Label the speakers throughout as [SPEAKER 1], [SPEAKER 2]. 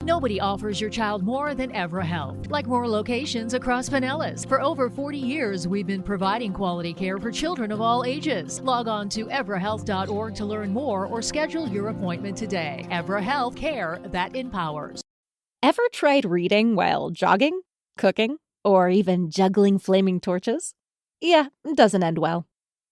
[SPEAKER 1] Nobody offers your child more than Evra Health, like more locations across Pinellas. For over 40 years, we've been providing quality care for children of all ages. Log on to evrahealth.org to learn more or schedule your appointment today. Evra Health, care that empowers.
[SPEAKER 2] Ever tried reading while jogging, cooking, or even juggling flaming torches? Yeah, it doesn't end well.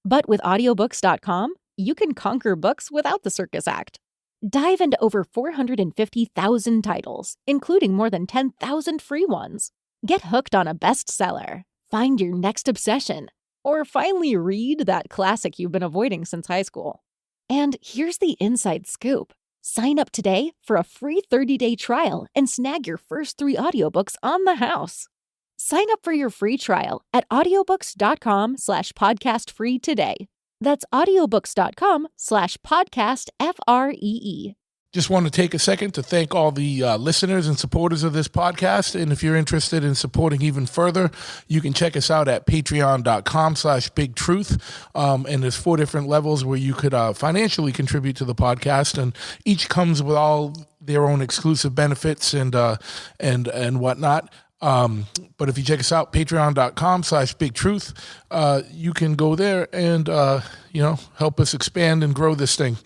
[SPEAKER 2] But with audiobooks.com, you can conquer books without the circus act. Dive into over 450,000 titles, including more than 10,000 free ones. Get hooked on a bestseller, find your next obsession, or finally read that classic you've been avoiding since high school. And here's the inside scoop. Sign up today for a free 30-day trial and snag your first 3 audiobooks on the house. Sign up for your free trial at audiobooks.com/podcastfree today. That's audiobooks.com/podcastfree.
[SPEAKER 3] Just want to take a second to thank all the listeners and supporters of this podcast. And if you're interested in supporting even further, you can check us out at patreon.com/bigtruth. And there's 4 different levels where you could financially contribute to the podcast. And each comes with all their own exclusive benefits and whatnot. But if you check us out, patreon.com/bigtruth, you can go there and, help us expand and grow this thing.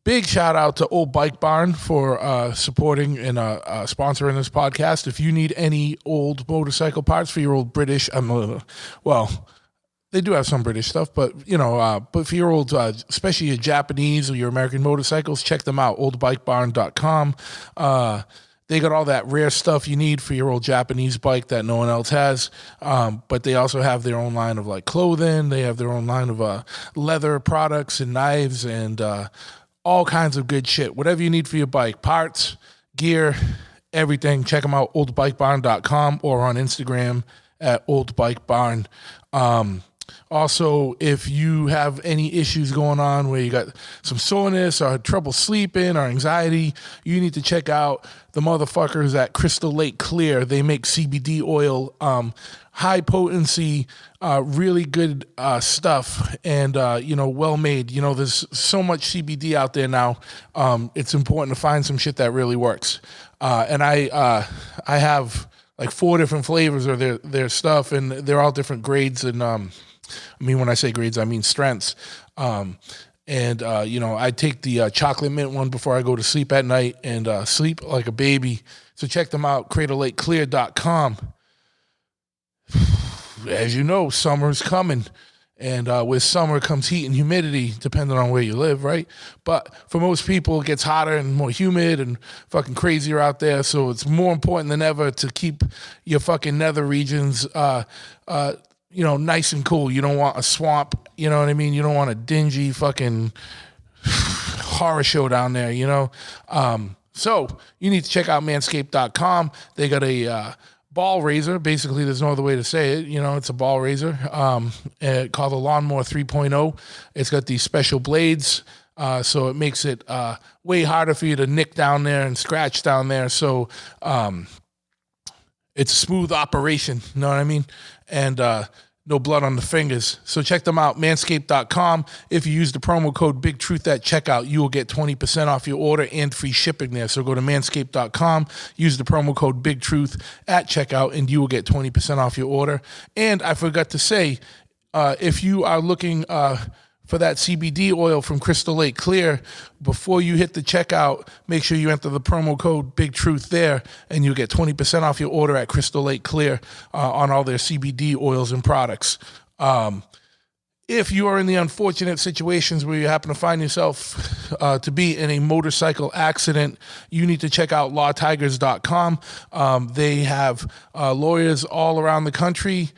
[SPEAKER 3] Big shout out to Old Bike Barn for supporting and sponsoring this podcast. If you need any old motorcycle parts for your old British, they do have some British stuff, but for your old, especially your Japanese or your American motorcycles, check them out. Oldbikebarn.com. They got all that rare stuff you need for your old Japanese bike that no one else has. But they also have their own line of like clothing. They have their own line of leather products and knives and all kinds of good shit. Whatever you need for your bike, parts, gear, everything. Check them out, oldbikebarn.com or on Instagram at oldbikebarn. Also, if you have any issues going on where you got some soreness or trouble sleeping or anxiety, you need to check out the motherfuckers at Crystal Lake Clear. They make CBD oil, high potency, really good stuff, and well made. There's so much CBD out there now. It's important to find some shit that really works. And I have like 4 different flavors of their stuff, and they're all different grades. And when I say grades, I mean strengths. I take the chocolate mint one before I go to sleep at night and sleep like a baby. So check them out, cradlelakeclear.com. As you know, summer's coming. And with summer comes heat and humidity, depending on where you live, right? But for most people, it gets hotter and more humid and fucking crazier out there. So it's more important than ever to keep your fucking nether regions nice and cool. You don't want a swamp, you know what I mean? You don't want a dingy fucking horror show down there, So you need to check out manscaped.com. They got a ball razor. Basically, there's no other way to say it. It's a ball razor called the Lawnmower 3.0. It's got these special blades, so it makes it way harder for you to nick down there and scratch down there. So it's a smooth operation, you know what I mean? And no blood on the fingers. So check them out, manscaped.com. If you use the promo code BIGTRUTH at checkout, you will get 20% off your order and free shipping there. So go to manscaped.com, use the promo code BIGTRUTH at checkout, and you will get 20% off your order. And I forgot to say, if you are looking for that CBD oil from Crystal Lake Clear, before you hit the checkout, make sure you enter the promo code BIGTRUTH there, and you'll get 20% off your order at Crystal Lake Clear on all their CBD oils and products. If you are in the unfortunate situations where you happen to find yourself to be in a motorcycle accident, you need to check out lawtigers.com. They have lawyers all around the country,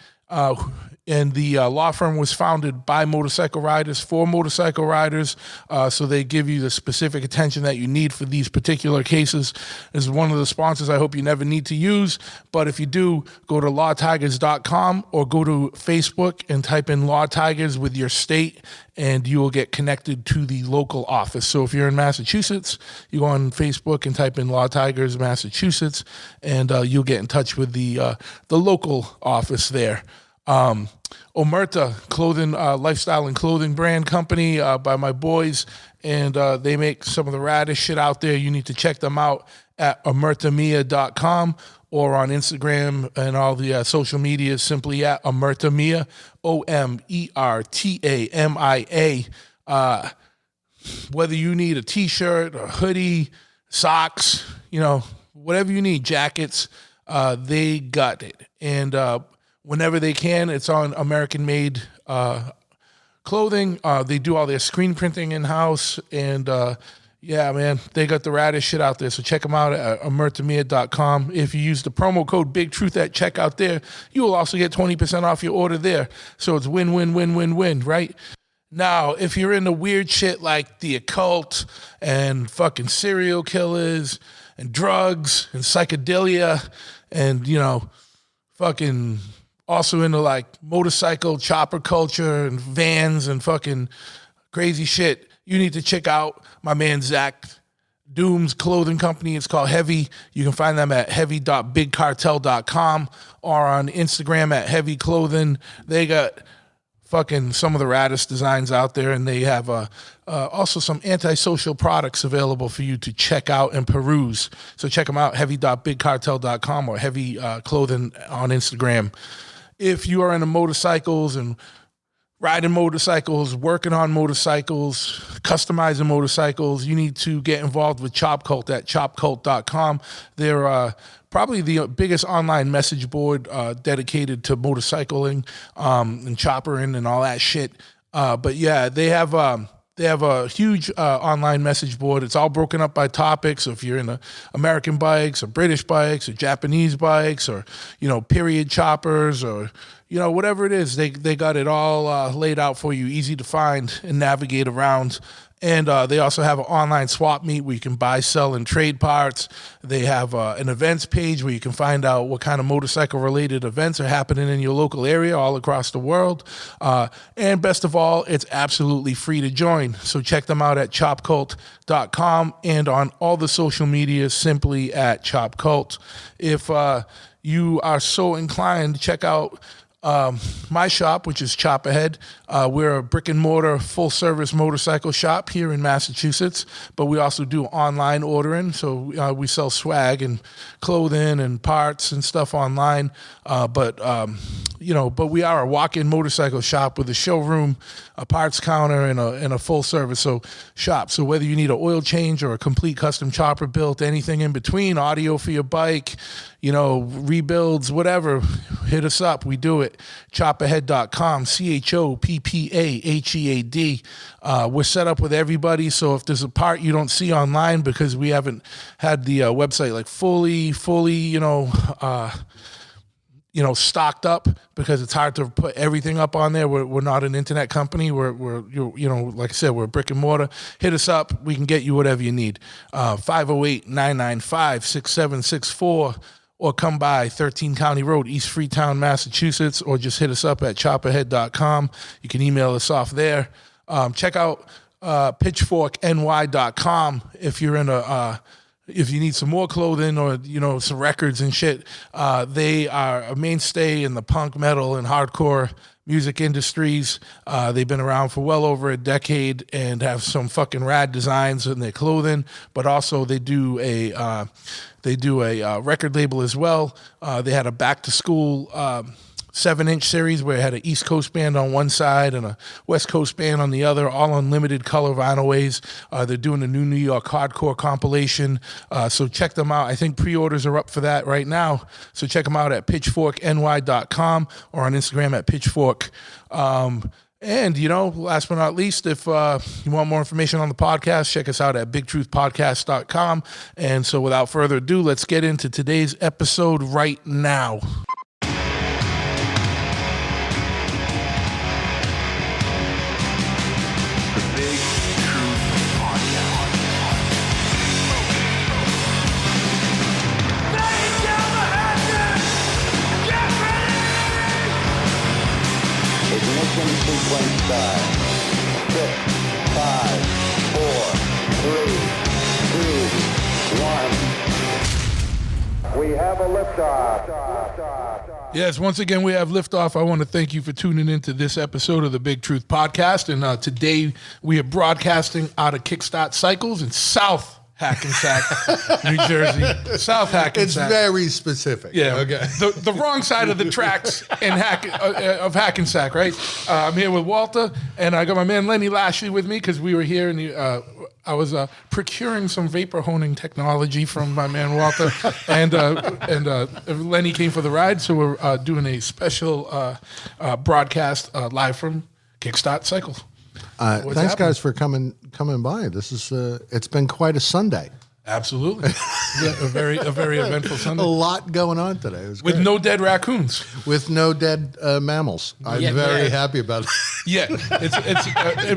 [SPEAKER 3] and the law firm was founded by motorcycle riders for motorcycle riders, so they give you the specific attention that you need for these particular cases. This is one of the sponsors I hope you never need to use, but if you do, go to lawtigers.com or go to Facebook and type in Law Tigers with your state, and you will get connected to the local office. So if you're in Massachusetts, you go on Facebook and type in Law Tigers Massachusetts, and you'll get in touch with the local office there. Omerta clothing, lifestyle and clothing brand company by my boys, and they make some of the raddest shit out there. You need to check them out at omertamia.com or on Instagram and all the social media, simply at Omertamia, OMERTAMIA. Whether you need a t-shirt, a hoodie, socks, whatever you need, jackets, they got it. And whenever they can, it's on American-made clothing. They do all their screen printing in-house, and yeah, man, they got the raddest shit out there. So check them out at omertamia.com. If you use the promo code BigTruth at checkout there, you will also get 20% off your order there. So it's win, win, win, win, win, right? Now, if you're into weird shit like the occult and fucking serial killers and drugs and psychedelia and, fucking also into like motorcycle chopper culture and vans and fucking crazy shit, you need to check out my man Zach Doom's clothing company. It's called Heavy. You can find them at heavy.bigcartel.com or on Instagram at Heavy Clothing. They got fucking some of the raddest designs out there, and they have also some antisocial products available for you to check out and peruse. So check them out, heavy.bigcartel.com or Heavy Clothing on Instagram. If you are into motorcycles and riding motorcycles, working on motorcycles, customizing motorcycles, you need to get involved with Chop Cult at chopcult.com. They're probably the biggest online message board dedicated to motorcycling and choppering and all that shit. But yeah, they have a huge online message board. It's all broken up by topics. So if you're into American bikes or British bikes or Japanese bikes or, period choppers or, whatever it is, they got it all laid out for you, easy to find and navigate around. And they also have an online swap meet where you can buy, sell, and trade parts. They have an events page where you can find out what kind of motorcycle-related events are happening in your local area all across the world. And best of all, it's absolutely free to join. So check them out at chopcult.com and on all the social media simply at chopcult. If you are so inclined, check out my shop, which is Chop Ahead. We're a brick and mortar full service motorcycle shop here in Massachusetts, but we also do online ordering. So we sell swag and clothing and parts and stuff online. But we are a walk-in motorcycle shop with a showroom, a parts counter, and a full service shop. So whether you need an oil change or a complete custom chopper built, anything in between, audio for your bike, rebuilds, whatever, hit us up. We do it. Chopahead.com, CHOPPAHEAD. We're set up with everybody, so if there's a part you don't see online because we haven't had the website like fully, stocked up, because it's hard to put everything up on there. We're not an internet company. We're like I said, we're brick and mortar. Hit us up. We can get you whatever you need. 508-995-6764. Or come by 13 County Road, East Freetown, Massachusetts, or just hit us up at chopperhead.com. You can email us off there. Check out pitchforkny.com if you're in if you need some more clothing or, some records and shit. They are a mainstay in the punk, metal, and hardcore music industries. They've been around for well over a decade and have some fucking rad designs in their clothing, but also they do a record label as well. They had a back to school 7-inch series where it had an East Coast band on one side and a West Coast band on the other, all on limited color vinyl ways. They're doing a new New York hardcore compilation, so check them out. I think pre-orders are up for that right now, so check them out at pitchforkny.com or on Instagram at pitchfork. And, last but not least, if you want more information on the podcast, check us out at bigtruthpodcast.com. And so without further ado, let's get into today's episode right now.
[SPEAKER 4] Sequence start. 6, 5, 4, 3, 2, 1. We have a liftoff.
[SPEAKER 3] Yes, once again, we have liftoff. I want to thank you for tuning into this episode of the Big Truth Podcast. And today we are broadcasting out of Kickstart Cycles in South Hackensack, New Jersey. South Hackensack.
[SPEAKER 5] It's very specific.
[SPEAKER 3] Yeah,
[SPEAKER 5] Okay.
[SPEAKER 3] The wrong side of the tracks of Hackensack, right? I'm here with Walter, and I got my man Lenny Lashley with me because we were here, and I was procuring some vapor honing technology from my man Walter, and Lenny came for the ride, so we're doing a special broadcast live from Kickstart Cycles.
[SPEAKER 5] Thanks,
[SPEAKER 3] happening?
[SPEAKER 5] guys, for coming by. This is it's been quite a Sunday.
[SPEAKER 3] Absolutely, a very eventful
[SPEAKER 5] A
[SPEAKER 3] Sunday
[SPEAKER 5] lot going on today. It was
[SPEAKER 3] with
[SPEAKER 5] great.
[SPEAKER 3] no dead raccoons.
[SPEAKER 5] With no dead mammals. I'm very happy about it.
[SPEAKER 3] Yeah,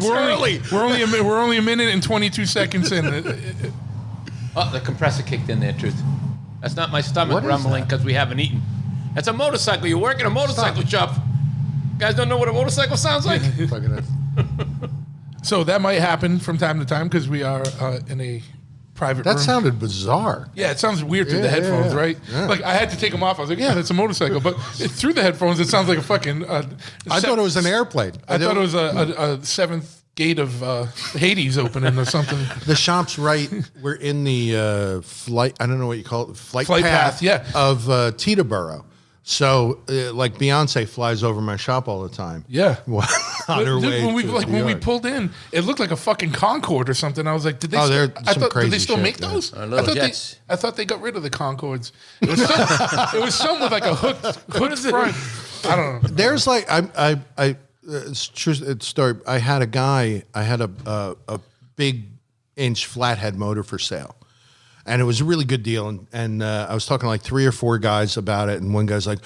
[SPEAKER 3] we're only a minute and 22 seconds in.
[SPEAKER 6] Oh, the compressor kicked in there, Truth. That's not my stomach
[SPEAKER 5] What is
[SPEAKER 6] rumbling
[SPEAKER 5] that?
[SPEAKER 6] because we haven't eaten. That's a motorcycle. You work in a motorcycle shop. You guys don't know what a motorcycle sounds like?
[SPEAKER 5] Fucking it.
[SPEAKER 3] So that might happen from time to time because we are in a private room.
[SPEAKER 5] That sounded bizarre.
[SPEAKER 3] Yeah, it sounds weird through the
[SPEAKER 5] Yeah,
[SPEAKER 3] headphones,
[SPEAKER 5] yeah.
[SPEAKER 3] right?
[SPEAKER 5] Yeah.
[SPEAKER 3] Like I had to take them off. I was like, yeah, that's a motorcycle. But through the headphones, it sounds like a fucking.
[SPEAKER 5] I thought it was an airplane.
[SPEAKER 3] I thought it was a seventh gate of Hades opening or something.
[SPEAKER 5] The shop's right. We're in the flight. I don't know what you call it. Flight
[SPEAKER 3] path, yeah.
[SPEAKER 5] Of Teterboro. So, like Beyonce flies over my shop all the time.
[SPEAKER 3] Yeah.
[SPEAKER 5] On her
[SPEAKER 3] Dude,
[SPEAKER 5] way
[SPEAKER 3] when we
[SPEAKER 5] to
[SPEAKER 3] when
[SPEAKER 5] the
[SPEAKER 3] we
[SPEAKER 5] yard.
[SPEAKER 3] pulled in, it looked like a fucking Concorde or something. I was like, did they?
[SPEAKER 5] Oh,
[SPEAKER 3] still,
[SPEAKER 5] they're
[SPEAKER 3] I
[SPEAKER 5] some
[SPEAKER 3] thought,
[SPEAKER 5] crazy
[SPEAKER 3] did they still
[SPEAKER 5] shit,
[SPEAKER 3] make
[SPEAKER 5] yeah.
[SPEAKER 3] those?
[SPEAKER 6] Little jets.
[SPEAKER 3] I thought they got rid of the Concords. It was some with like a hooked front. I don't know.
[SPEAKER 5] There's like it's true. It's story. I had a guy. I had a big inch flathead motor for sale, and it was a really good deal. And I was talking to like 3 or 4 guys about it, and one guy's like,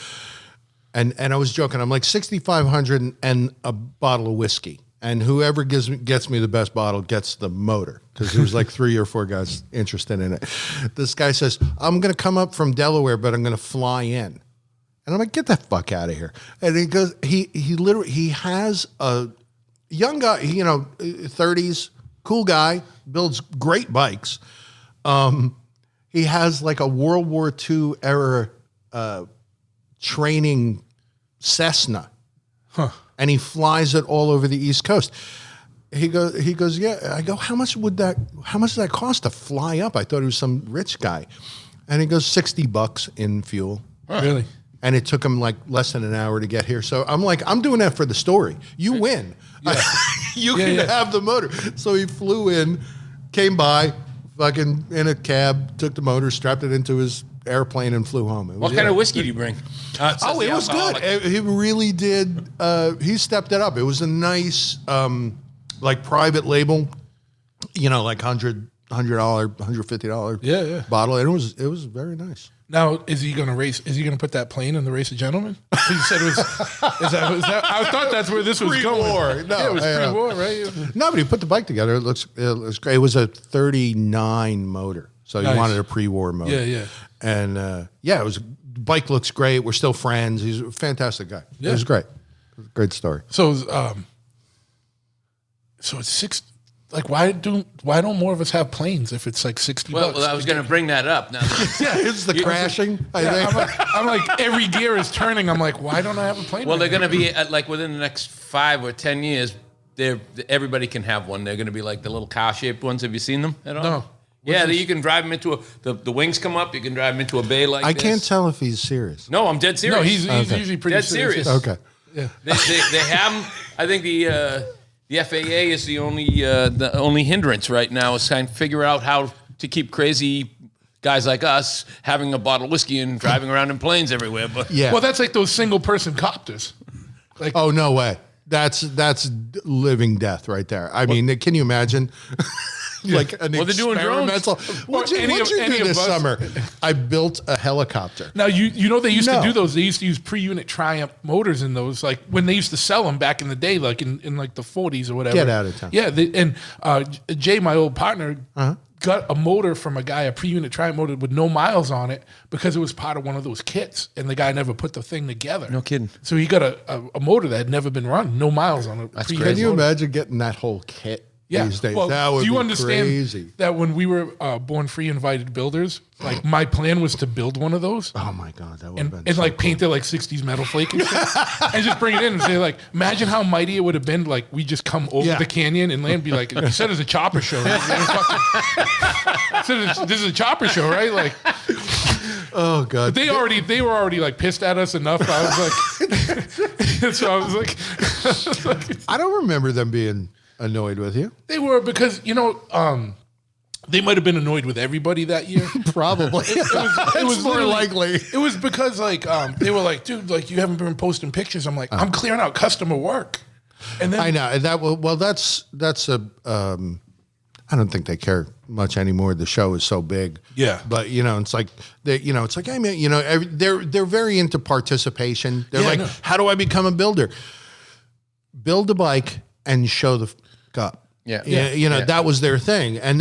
[SPEAKER 5] and I was joking. I'm like $6,500 and a bottle of whiskey, and whoever gets me the best bottle gets the motor, because there was like 3 or 4 guys interested in it. This guy says, I'm going to come up from Delaware, but I'm going to fly in. And I'm like, get the fuck out of here. And he goes, he has a young guy, 30s, cool guy, builds great bikes. He has like a World War II era training Cessna. And he flies it all over the East Coast. He goes, yeah. I go, how much does that cost to fly up? I thought he was some rich guy. And he goes, $60 in fuel.
[SPEAKER 3] Really?
[SPEAKER 5] And it took him like less than an hour to get here. So I'm like, I'm doing that for the story. You win. You can have the motor. So he flew in, came by, fucking in a cab, took the motor, strapped it into his airplane, and flew home.
[SPEAKER 6] What kind of whiskey do you bring?
[SPEAKER 5] Oh, it was good. He really did. He stepped it up. It was a nice, like private label, like $100, $150 bottle. And it was very nice.
[SPEAKER 3] Now, is he going to race? Is he going to put that plane in the Race of Gentlemen? You said it was. Is that? I thought that's where this was
[SPEAKER 5] Pre-war.
[SPEAKER 3] going.
[SPEAKER 5] No,
[SPEAKER 3] yeah, it was pre-war, right?
[SPEAKER 5] No, but he put the bike together. It looks great. It was a 39 motor, so
[SPEAKER 3] Nice.
[SPEAKER 5] he wanted a pre-war motor.
[SPEAKER 3] Yeah.
[SPEAKER 5] And it was. Bike looks great. We're still friends. He's a fantastic guy.
[SPEAKER 3] Yeah.
[SPEAKER 5] It was great. Great story.
[SPEAKER 3] So it's 6. Like, why don't more of us have planes if it's like $60?
[SPEAKER 6] Well, I was going to bring that up. Now,
[SPEAKER 5] It's the crashing. I think.
[SPEAKER 3] I'm like every gear is turning. I'm like, why don't I have a plane?
[SPEAKER 6] well, they're going to be like within the next 5 or 10 years. Everybody can have one. They're going to be like the little car-shaped ones. Have you seen them at all?
[SPEAKER 3] No.
[SPEAKER 6] Yeah, you can drive them into the wings come up. You can drive them into a bay like
[SPEAKER 5] I
[SPEAKER 6] this.
[SPEAKER 5] can't tell if he's serious.
[SPEAKER 6] No, I'm dead serious.
[SPEAKER 3] No, he's
[SPEAKER 5] Okay.
[SPEAKER 3] usually pretty
[SPEAKER 6] Dead serious.
[SPEAKER 5] Okay.
[SPEAKER 3] Yeah.
[SPEAKER 6] They have them. I think the FAA is the only hindrance right now is trying to figure out how to keep crazy guys like us having a bottle of whiskey and driving around in planes everywhere. But
[SPEAKER 5] Yeah.
[SPEAKER 3] Well, that's like those single-person copters. Like,
[SPEAKER 5] Oh, no way. That's living death right there. I mean, can you imagine? Like an
[SPEAKER 6] Well, they're doing drones.
[SPEAKER 5] experimental. What'd you do this summer? I built a helicopter.
[SPEAKER 3] now you know they used
[SPEAKER 5] No.
[SPEAKER 3] to do those. They used to use pre-unit Triumph motors in those, like when they used to sell them back in the day, like in like the 40s or whatever.
[SPEAKER 5] Get out of town.
[SPEAKER 3] Yeah, Jay, my old partner, got a motor from a guy, a pre-unit Triumph motor with no miles on it because it was part of one of those kits, and the guy never put the thing together.
[SPEAKER 6] No kidding.
[SPEAKER 3] So he got a motor that had never been run, no miles on it.
[SPEAKER 6] That's
[SPEAKER 3] pre-unit
[SPEAKER 5] Can you
[SPEAKER 3] motor.
[SPEAKER 5] imagine getting that whole kit?
[SPEAKER 3] Yeah.
[SPEAKER 5] these days.
[SPEAKER 3] Well,
[SPEAKER 5] That would
[SPEAKER 3] do you
[SPEAKER 5] be
[SPEAKER 3] understand
[SPEAKER 5] crazy.
[SPEAKER 3] that when we were Born Free Invited Builders, like my plan was to build one of those
[SPEAKER 5] Oh my God, that would
[SPEAKER 3] and,
[SPEAKER 5] have been
[SPEAKER 3] and
[SPEAKER 5] so
[SPEAKER 3] like
[SPEAKER 5] cool.
[SPEAKER 3] paint it like 60s metal flake and shit, and just bring it in and say like, imagine how mighty it would have been. Like we just come over
[SPEAKER 5] Yeah.
[SPEAKER 3] the canyon and land, be like, you said it's a chopper show. Right? This is a chopper show, right? Like
[SPEAKER 5] Oh God,
[SPEAKER 3] they were already like pissed at us enough. I was like, so I was like,
[SPEAKER 5] I don't remember them being annoyed with you.
[SPEAKER 3] they were because they might have been annoyed with everybody that year.
[SPEAKER 5] Probably.
[SPEAKER 3] It was
[SPEAKER 5] more
[SPEAKER 3] literally-
[SPEAKER 5] likely.
[SPEAKER 3] It was because like they were like, dude, like you haven't been posting pictures. I'm like, I'm clearing out customer work, and then
[SPEAKER 5] I know and that. Well, that's a. I don't think they care much anymore. The show is so big.
[SPEAKER 3] Yeah.
[SPEAKER 5] But it's like it's like, hey man, they're very into participation. They're
[SPEAKER 3] Yeah, I
[SPEAKER 5] like,
[SPEAKER 3] know.
[SPEAKER 5] how do I become a builder? Build a bike and show the up.
[SPEAKER 6] Yeah.
[SPEAKER 5] That was their thing. And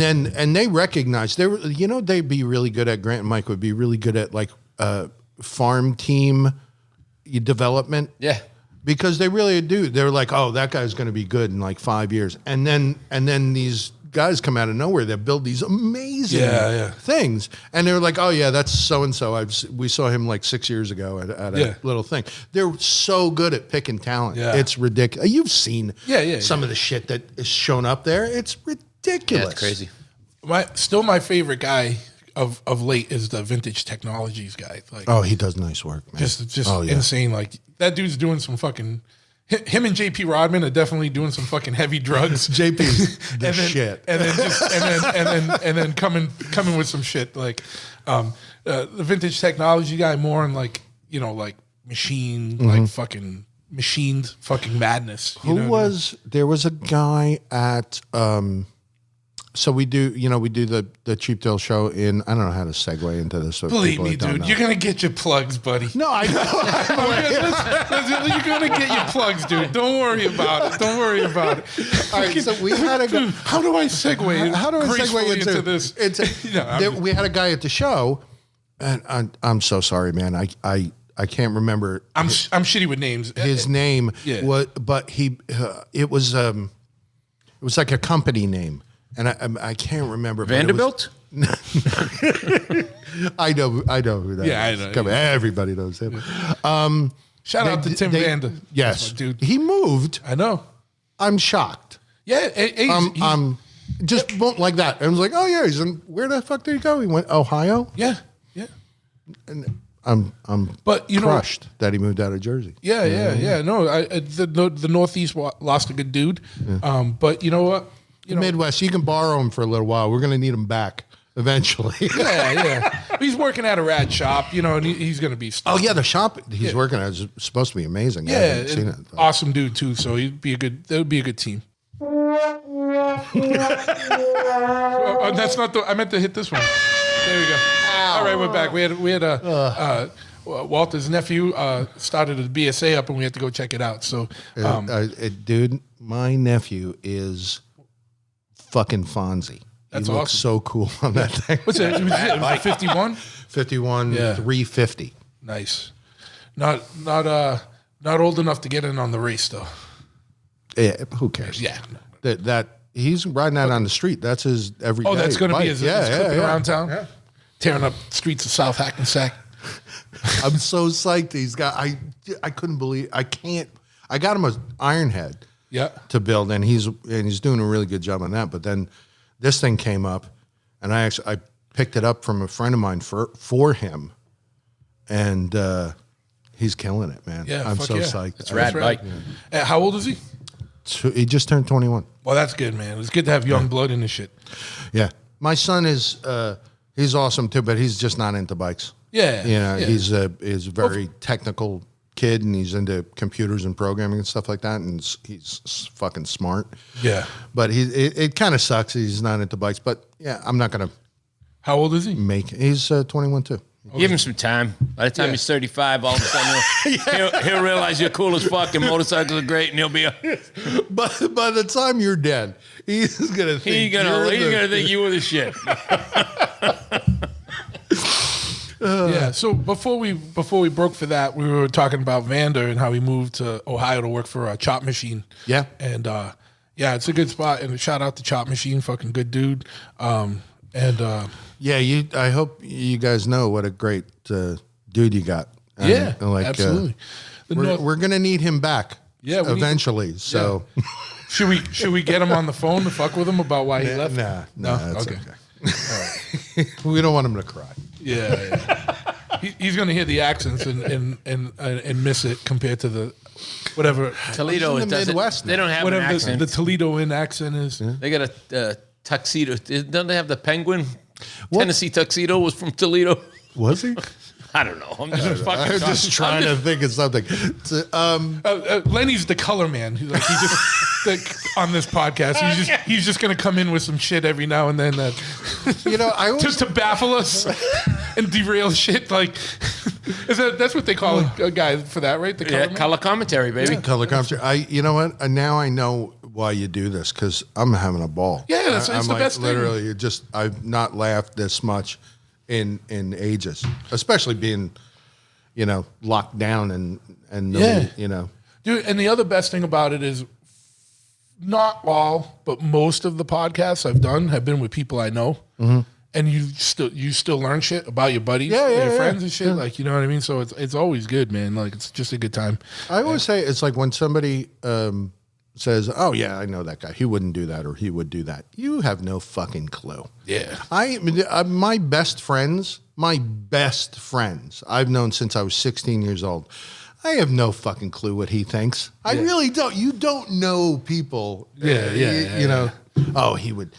[SPEAKER 5] they recognized they'd be really good at Grant and Mike would be really good at like farm team development.
[SPEAKER 6] Yeah.
[SPEAKER 5] Because they really do. They're like, oh, that guy's going to be good in like 5 years. And then these guys come out of nowhere that build these amazing things. And they're like, oh yeah, that's so-and-so. We saw him like 6 years ago at a little thing. They're so good at picking talent.
[SPEAKER 3] Yeah.
[SPEAKER 5] It's ridiculous. You've seen some
[SPEAKER 3] Yeah.
[SPEAKER 5] of the shit that is shown up there. It's ridiculous.
[SPEAKER 6] Yeah, it's crazy.
[SPEAKER 3] my favorite guy of late is the Vintage Technologies guy. Like,
[SPEAKER 5] Oh, he does nice work, man.
[SPEAKER 3] just
[SPEAKER 5] Oh, yeah.
[SPEAKER 3] insane. Like that dude's doing some fucking. Him and JP Rodman are definitely doing some fucking heavy drugs.
[SPEAKER 5] JP's the
[SPEAKER 3] and then,
[SPEAKER 5] shit.
[SPEAKER 3] and then coming with some shit like the Vintage Technology guy more in like like machine like fucking machined fucking madness. You know what I mean?
[SPEAKER 5] There was a guy at so we do the Cheap Deal show in, I don't know how to segue into this. So
[SPEAKER 3] Believe
[SPEAKER 5] people
[SPEAKER 3] me,
[SPEAKER 5] that don't
[SPEAKER 3] dude,
[SPEAKER 5] know.
[SPEAKER 3] you're gonna get your plugs, buddy.
[SPEAKER 5] No, I know.
[SPEAKER 3] You're gonna get your plugs, dude. Don't worry about it. Don't worry about it.
[SPEAKER 5] All right, so we had a guy.
[SPEAKER 3] How do I segue?
[SPEAKER 5] How do I
[SPEAKER 3] gracefully
[SPEAKER 5] segue into
[SPEAKER 3] this?
[SPEAKER 5] We had a guy at the show, and I'm so sorry, man. I can't remember
[SPEAKER 3] I'm shitty with names.
[SPEAKER 5] his name.
[SPEAKER 3] Yeah.
[SPEAKER 5] But it was like a company name, and I can't remember. but it was-
[SPEAKER 6] Vanderbilt?
[SPEAKER 5] I know who that is.
[SPEAKER 3] Yeah, I know.
[SPEAKER 5] Come on, everybody knows him.
[SPEAKER 3] Shout out to Tim Vander.
[SPEAKER 5] Yes,
[SPEAKER 3] dude.
[SPEAKER 5] He moved.
[SPEAKER 3] I know.
[SPEAKER 5] I'm shocked.
[SPEAKER 3] Yeah, he's-
[SPEAKER 5] Just won't like that. I was like, oh yeah, he's in. Where the fuck did he go? He went Ohio.
[SPEAKER 3] yeah.
[SPEAKER 5] I'm
[SPEAKER 3] But you know,
[SPEAKER 5] crushed that he moved out of Jersey.
[SPEAKER 3] yeah. No, the Northeast lost a good dude. But you know what?
[SPEAKER 5] The Midwest, you can borrow him for a little while. We're going to need him back eventually.
[SPEAKER 3] Yeah. He's working at a rad shop, and he's going to be.
[SPEAKER 5] Oh yeah, the shop he's working at is supposed to be amazing. I
[SPEAKER 3] Yeah,
[SPEAKER 5] haven't seen it. but-
[SPEAKER 3] awesome dude too. So that would be a good team. That's not the. I meant to hit this one. There we go. All right, we're back. We had a Walter's nephew started a BSA up, and we had to go check it out. So,
[SPEAKER 5] dude, my nephew is fucking Fonzie.
[SPEAKER 3] That's
[SPEAKER 5] he looks
[SPEAKER 3] awesome.
[SPEAKER 5] so cool on that thing.
[SPEAKER 3] what's it? Was it 51?
[SPEAKER 5] 51,
[SPEAKER 3] Yeah.
[SPEAKER 5] 350.
[SPEAKER 3] Nice. Not old enough to get in on the race though.
[SPEAKER 5] Yeah, who cares?
[SPEAKER 3] Yeah.
[SPEAKER 5] That he's riding that on the street. That's his everyday.
[SPEAKER 3] Oh, that's going to be
[SPEAKER 5] bike.
[SPEAKER 3] his clipping around town, tearing up streets of South Hackensack.
[SPEAKER 5] I'm so psyched. He's got. I couldn't believe. I can't. I got him an Ironhead.
[SPEAKER 3] Yeah.
[SPEAKER 5] To build, and he's doing a really good job on that. But then this thing came up, and I picked it up from a friend of mine for him, and he's killing it, man.
[SPEAKER 3] Yeah,
[SPEAKER 5] I'm
[SPEAKER 3] fuck
[SPEAKER 5] so
[SPEAKER 3] yeah.
[SPEAKER 5] psyched.
[SPEAKER 6] It's rad bike.
[SPEAKER 3] How old is he?
[SPEAKER 5] So he just turned 21.
[SPEAKER 3] Well, that's good, man. It's good to have young blood in this shit.
[SPEAKER 5] Yeah, my son is he's awesome too, but he's just not into bikes.
[SPEAKER 3] Yeah, yeah.
[SPEAKER 5] He's a very technical kid, and he's into computers and programming and stuff like that, and he's fucking smart.
[SPEAKER 3] Yeah.
[SPEAKER 5] But it kind of sucks he's not into bikes. But yeah, I'm not gonna
[SPEAKER 3] How old is he?
[SPEAKER 5] make. He's 21 too.
[SPEAKER 6] Give him some time. By the time
[SPEAKER 3] Yeah.
[SPEAKER 6] he's 35, all of a sudden he'll realize you're cool as fuck and motorcycles are great, and he'll be.
[SPEAKER 5] But by the time you're dead, he's gonna think
[SPEAKER 6] He's gonna think you were the shit.
[SPEAKER 3] Yeah. So before we broke for that, we were talking about Vander and how he moved to Ohio to work for a chop machine.
[SPEAKER 5] Yeah.
[SPEAKER 3] And Yeah, it's a good spot. And shout out to Chop Machine, fucking good dude.
[SPEAKER 5] Yeah, I hope you guys know what a great dude you got. And,
[SPEAKER 3] Yeah,
[SPEAKER 5] like,
[SPEAKER 3] absolutely.
[SPEAKER 5] We're gonna need him back.
[SPEAKER 3] Yeah,
[SPEAKER 5] eventually. So
[SPEAKER 3] should we get him on the phone to fuck with him about why he left?
[SPEAKER 5] Nah, that's okay.
[SPEAKER 3] All right.
[SPEAKER 5] We don't want him to cry.
[SPEAKER 3] Yeah. He's going to hear the accents and miss it compared to the whatever
[SPEAKER 6] Toledo
[SPEAKER 5] in the
[SPEAKER 6] doesn't.
[SPEAKER 5] Midwest
[SPEAKER 6] They don't have an
[SPEAKER 3] whatever
[SPEAKER 6] accent.
[SPEAKER 3] the Toledoan accent is. Yeah.
[SPEAKER 6] They got a tuxedo. Don't they have the penguin? Tennessee tuxedo was from Toledo.
[SPEAKER 5] Was he?
[SPEAKER 6] I don't know. I'm just fucking.
[SPEAKER 5] I'm just trying to think of something.
[SPEAKER 3] Lenny's the color man. He just on this podcast. He's just going to come in with some shit every now and then that
[SPEAKER 5] I always,
[SPEAKER 3] just to baffle us and derail shit. Like that's what they call a guy for that, right? The color man?
[SPEAKER 6] Color commentary, baby.
[SPEAKER 5] color commentary. You know what? Now I know why you do this because I'm having a ball.
[SPEAKER 3] Yeah, it's
[SPEAKER 5] I'm
[SPEAKER 3] the best thing.
[SPEAKER 5] literally, I've not laughed this much in ages, especially being, locked down and nobody,
[SPEAKER 3] Dude, and the other best thing about it is not all, but most of the podcasts I've done have been with people I know. Mm-hmm. And you still learn shit about your buddies, your friends and shit. Yeah. Like, you know what I mean? So it's always good, man. Like, it's just a good time.
[SPEAKER 5] I always say it's like when somebody says, "Oh yeah, I know that guy. He wouldn't do that, or he would do that." You have no fucking clue.
[SPEAKER 3] Yeah.
[SPEAKER 5] My best friends I've known since I was 16 years old. I have no fucking clue what he thinks. I really don't. You don't know people. You know. Oh, he would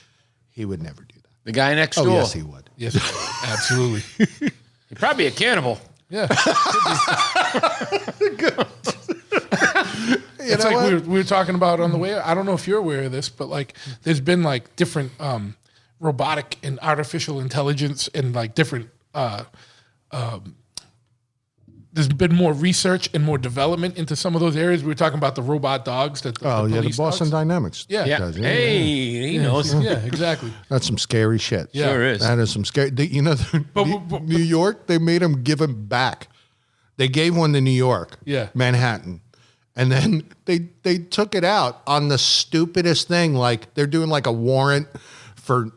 [SPEAKER 5] never do that.
[SPEAKER 6] The guy next door.
[SPEAKER 5] Oh, yes, he would.
[SPEAKER 3] Yes, absolutely.
[SPEAKER 6] He's probably a cannibal.
[SPEAKER 3] Yeah. It's like we were talking about on the way. I don't know if you're aware of this, but like there's been like different robotic and artificial intelligence and like different there's been more research and more development into some of those areas. We were talking about the robot dogs that
[SPEAKER 5] the Boston
[SPEAKER 3] dogs.
[SPEAKER 5] Dynamics.
[SPEAKER 3] Yeah.
[SPEAKER 6] Hey, he knows.
[SPEAKER 3] Yeah, exactly.
[SPEAKER 5] That's some scary shit.
[SPEAKER 3] Yeah.
[SPEAKER 6] Sure is.
[SPEAKER 5] That is some scary. New York, they made him give him back. They gave one to New York, Manhattan, and then they took it out on the stupidest thing. Like they're doing like a warrant for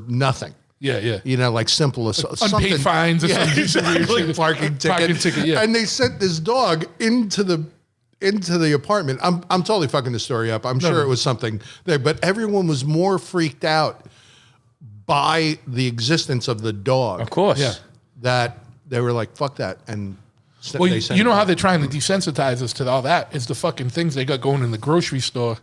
[SPEAKER 5] nothing.
[SPEAKER 3] Yeah.
[SPEAKER 5] Like simple as
[SPEAKER 3] Unpaid fines or something.
[SPEAKER 5] Exactly. Parking ticket.
[SPEAKER 3] Yeah.
[SPEAKER 5] And they sent this dog into the apartment. I'm totally fucking the story up. I'm sure it was something there, but everyone was more freaked out by the existence of the dog.
[SPEAKER 6] Of course.
[SPEAKER 3] Yeah.
[SPEAKER 5] That they were like, fuck that. And
[SPEAKER 3] well, you know how they're trying to desensitize us to all that? It's the fucking things they got going in the grocery store.